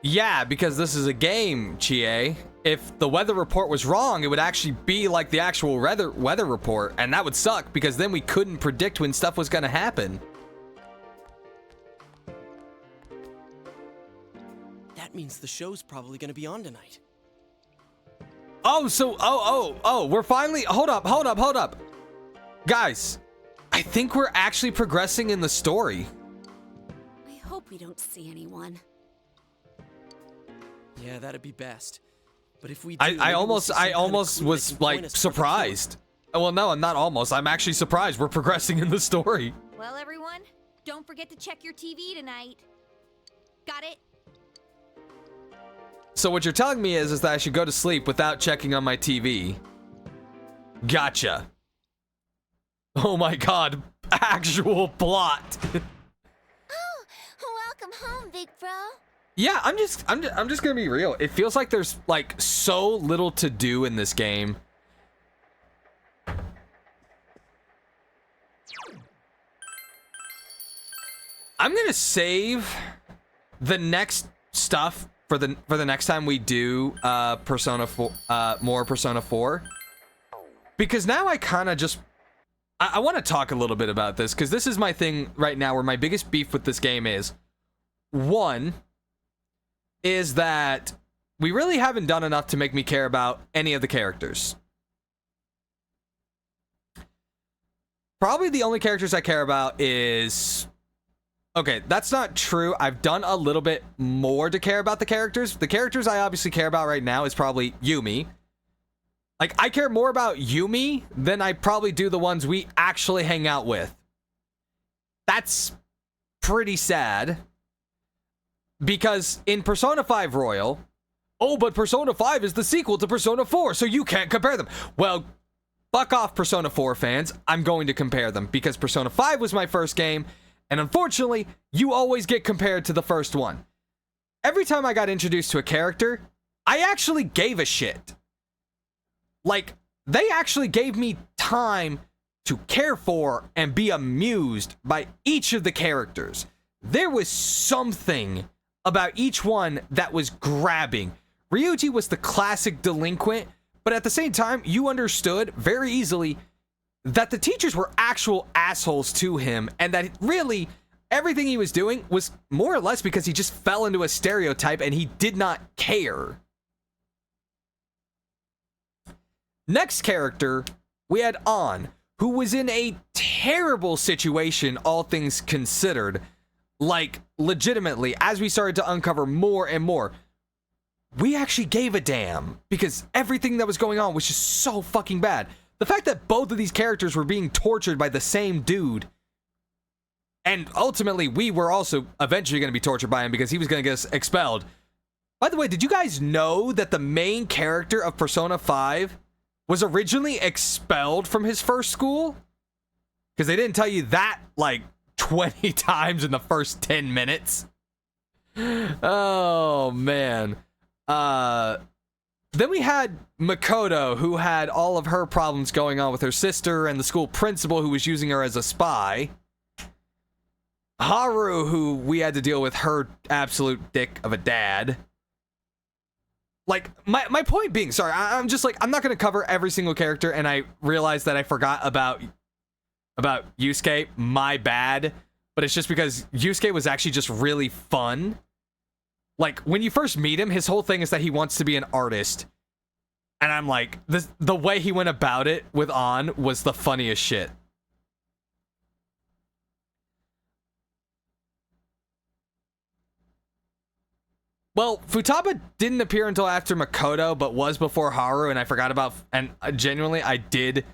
yeah, because this is a game, Chie. If the weather report was wrong, it would actually be like the actual weather report, and that would suck because then we couldn't predict when stuff was going to happen. That means the show's probably gonna be on tonight. Oh, so, we're finally, hold up. Guys, I think we're actually progressing in the story. I hope we don't see anyone. Yeah, that'd be best. But if we do, I almost was like surprised. Well, no, I'm not almost. I'm actually surprised we're progressing in the story. Well, everyone, don't forget to check your TV tonight. Got it? So what you're telling me is that I should go to sleep without checking on my TV. Gotcha. Oh my god, actual plot. Oh, welcome home, big bro. Yeah, I'm just gonna be real. It feels like there's like so little to do in this game. I'm gonna save the next stuff for the next time we do Persona 4, more Persona 4, because now I kind of just I want to talk a little bit about this because this is my thing right now. Where my biggest beef with this game is, one, is that we really haven't done enough to make me care about any of the characters. Probably the only characters I care about is... Okay, that's not true. I've done a little bit more to care about the characters. The characters I obviously care about right now is probably Yumi. Like, I care more about Yumi than I probably do the ones we actually hang out with. That's pretty sad. Because in Persona 5 Royal, oh, but Persona 5 is the sequel to Persona 4, so you can't compare them. Well, fuck off, Persona 4 fans. I'm going to compare them because Persona 5 was my first game, and unfortunately, you always get compared to the first one. Every time I got introduced to a character, I actually gave a shit. Like, they actually gave me time to care for and be amused by each of the characters. There was something about each one that was grabbing. Ryuji was the classic delinquent, but at the same time, you understood very easily that the teachers were actual assholes to him, and that really everything he was doing was more or less because he just fell into a stereotype and he did not care. Next character, we had An, who was in a terrible situation, all things considered. Like, legitimately, as we started to uncover more and more, we actually gave a damn because everything that was going on was just so fucking bad. The fact that both of these characters were being tortured by the same dude, and ultimately we were also eventually going to be tortured by him because he was going to get us expelled. By the way, did you guys know that the main character of Persona 5 was originally expelled from his first school? Because they didn't tell you that like 20 times in the first 10 minutes. Oh, man. Then we had Makoto, who had all of her problems going on with her sister and the school principal who was using her as a spy. Haru, who we had to deal with her absolute dick of a dad. Like, my point being, sorry, I'm just like, I'm not going to cover every single character, and I realized that I forgot about Yusuke. My bad. But it's just because Yusuke was actually just really fun. Like, when you first meet him, his whole thing is that he wants to be an artist. And I'm like, the way he went about it with An was the funniest shit. Well, Futaba didn't appear until after Makoto, but was before Haru, and I forgot about, and genuinely, I did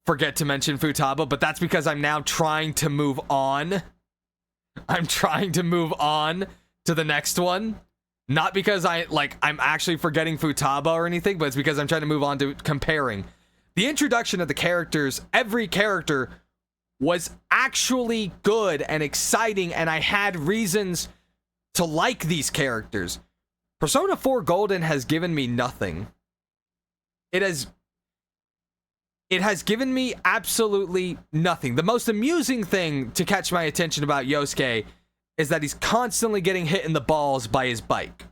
forget to mention Futaba, but that's because I'm now trying to move on. I'm trying to move on to the next one. Not because I'm actually forgetting Futaba or anything, but it's because I'm trying to move on to comparing. The introduction of the characters, every character was actually good and exciting, and I had reasons to like these characters. Persona 4 Golden has given me nothing. It has given me absolutely nothing. The most amusing thing to catch my attention about Yosuke is that he's constantly getting hit in the balls by his bike.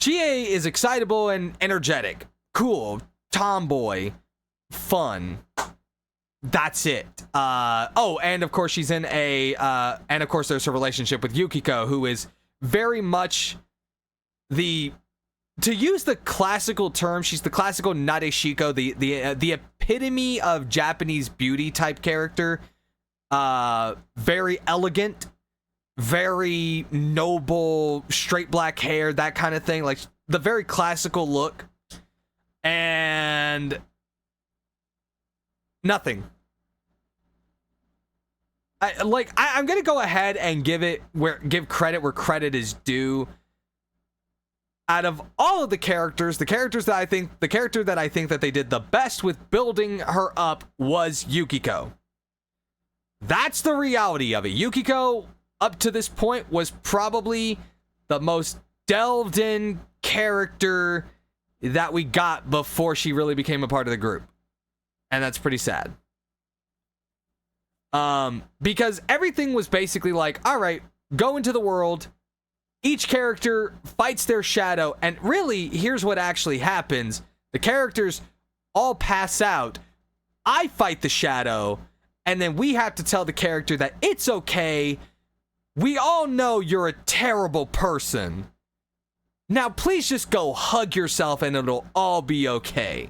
Chie is excitable and energetic, cool, tomboy, fun. That's it. Oh, and of course she's in and of course there's her relationship with Yukiko, who is very much to use the classical term, she's the classical Nadeshiko, the epitome of Japanese beauty type character. Very elegant, very noble, straight black hair, that kind of thing, like the very classical look. And nothing. I'm gonna go ahead and give credit where credit is due. Out of all of the character that I think that they did the best with building her up was Yukiko. That's the reality of it. Yukiko, up to this point, was probably the most delved in character that we got before she really became a part of the group. And that's pretty sad. Because everything was basically like, all right, go into the world. Each character fights their shadow. And really, here's what actually happens. The characters all pass out. I fight the shadow. And then we have to tell the character that it's okay. We all know you're a terrible person. Now, please just go hug yourself and it'll all be okay.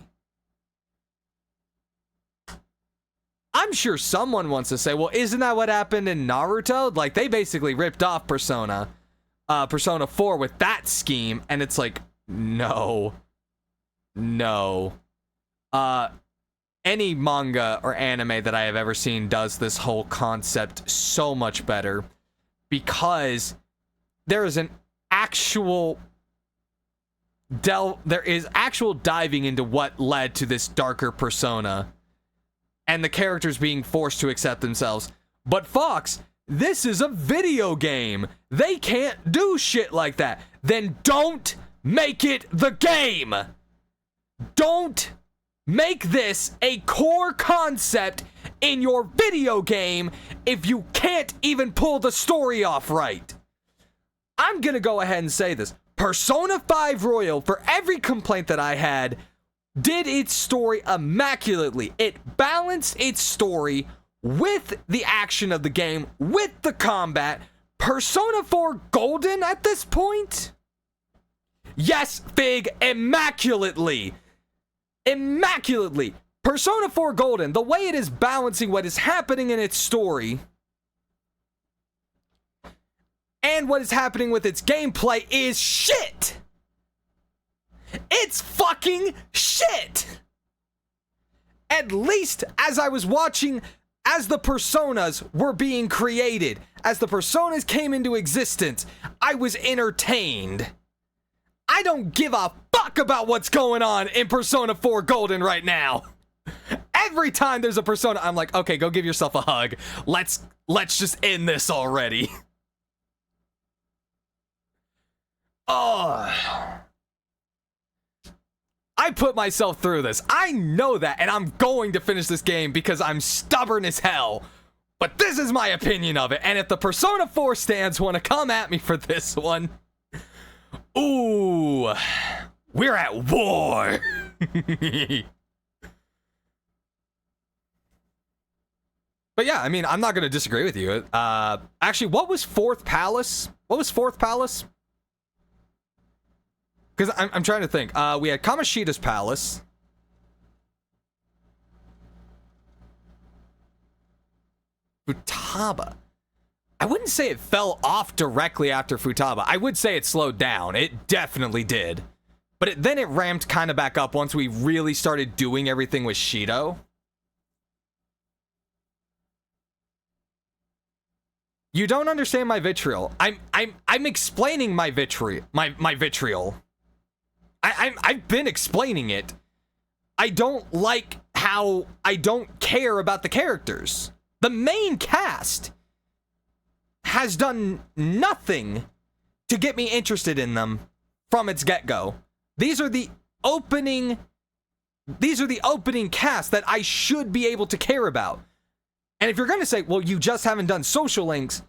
I'm sure someone wants to say, well, isn't that what happened in Naruto? Like, they basically ripped off Persona 4 with that scheme. And it's like, no. Any manga or anime that I have ever seen does this whole concept so much better. Because there is actual diving into what led to this darker persona and the characters being forced to accept themselves. But Fox, this is a video game. They can't do shit like that. Then don't make it the game. Don't make this a core concept in your video game if you can't even pull the story off right. I'm gonna go ahead and say this. Persona 5 Royal, for every complaint that I had, did its story immaculately. It balanced its story with the action of the game, with the combat. Persona 4 Golden at this point? Yes, Fig, immaculately. Immaculately. Persona 4 Golden, the way it is balancing what is happening in its story and what is happening with its gameplay is shit. It's fucking shit. At least as I was watching, as the personas were being created, as the personas came into existence, I was entertained. I don't give a fuck about what's going on in Persona 4 Golden right now. Every time there's a persona, I'm like, okay, go give yourself a hug. Let's just end this already. Oh. I put myself through this. I know that, and I'm going to finish this game because I'm stubborn as hell. But this is my opinion of it, and if the Persona 4 stands want to come at me for this one, ooh, we're at war. But yeah, I mean, I'm not going to disagree with you. Actually, what was Fourth Palace? Because I'm trying to think. We had Kamoshida's Palace. Futaba. I wouldn't say it fell off directly after Futaba. I would say it slowed down. It definitely did. But then it ramped kind of back up once we really started doing everything with Shido. You don't understand my vitriol. I'm explaining my vitriol. My vitriol. I've been explaining it. I don't like how I don't care about the characters. The main cast has done nothing to get me interested in them from its get-go. These are the opening cast that I should be able to care about. And if you're going to say, well, you just haven't done social links,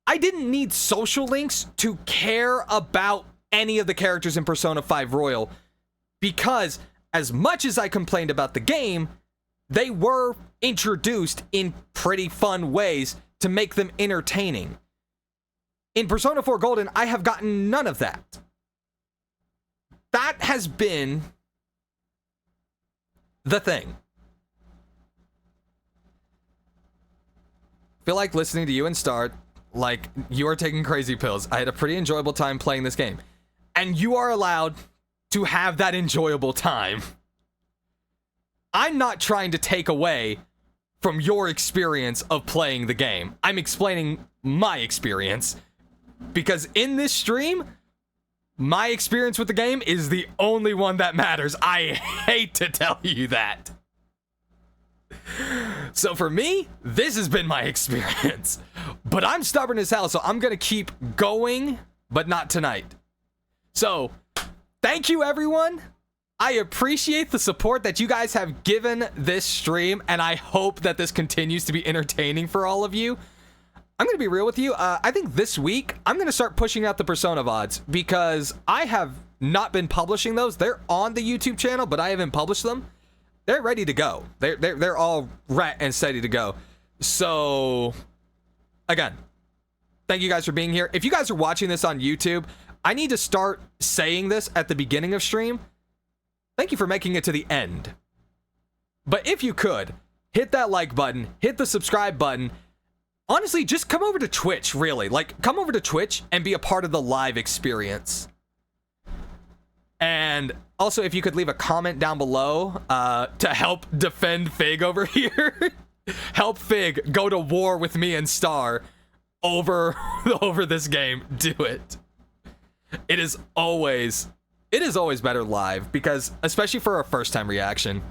I didn't need social links to care about any of the characters in Persona 5 Royal, because as much as I complained about the game, they were introduced in pretty fun ways to make them entertaining. In Persona 4 Golden, I have gotten none of that. That has been the thing. Feel like listening to you and Star, like you are taking crazy pills. I had a pretty enjoyable time playing this game. And you are allowed to have that enjoyable time. I'm not trying to take away from your experience of playing the game. I'm explaining my experience. Because in this stream, my experience with the game is the only one that matters. I hate to tell you that. So for me, this has been my experience. But I'm stubborn as hell, so I'm gonna keep going, but not tonight. So, thank you everyone. I appreciate the support that you guys have given this stream, and I hope that this continues to be entertaining for all of you. I'm gonna be real with you. I think this week, I'm gonna start pushing out the Persona VODs, because I have not been publishing those. They're on the YouTube channel, but I haven't published them. They're ready to go. They're all ret and steady to go. So, again, thank you guys for being here. If you guys are watching this on YouTube, I need to start saying this at the beginning of stream. Thank you for making it to the end. But if you could, hit that like button, hit the subscribe button. Honestly, just come over to Twitch, really. Like, come over to Twitch and be a part of the live experience. And also, if you could leave a comment down below to help defend Fig over here. Help Fig go to war with me and Star over this game. Do it. It is always better live, because especially for a first time reaction.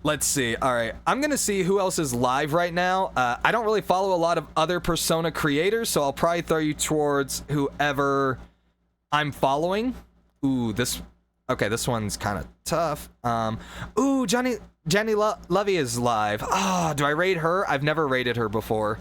Let's see. All right, I'm gonna see who else is live right now. I don't really follow a lot of other Persona creators, so I'll probably throw you towards whoever I'm following. Ooh, this one's kind of tough. Ooh, Jenny Lovey is live. Ah, do I raid her? I've never raided her before.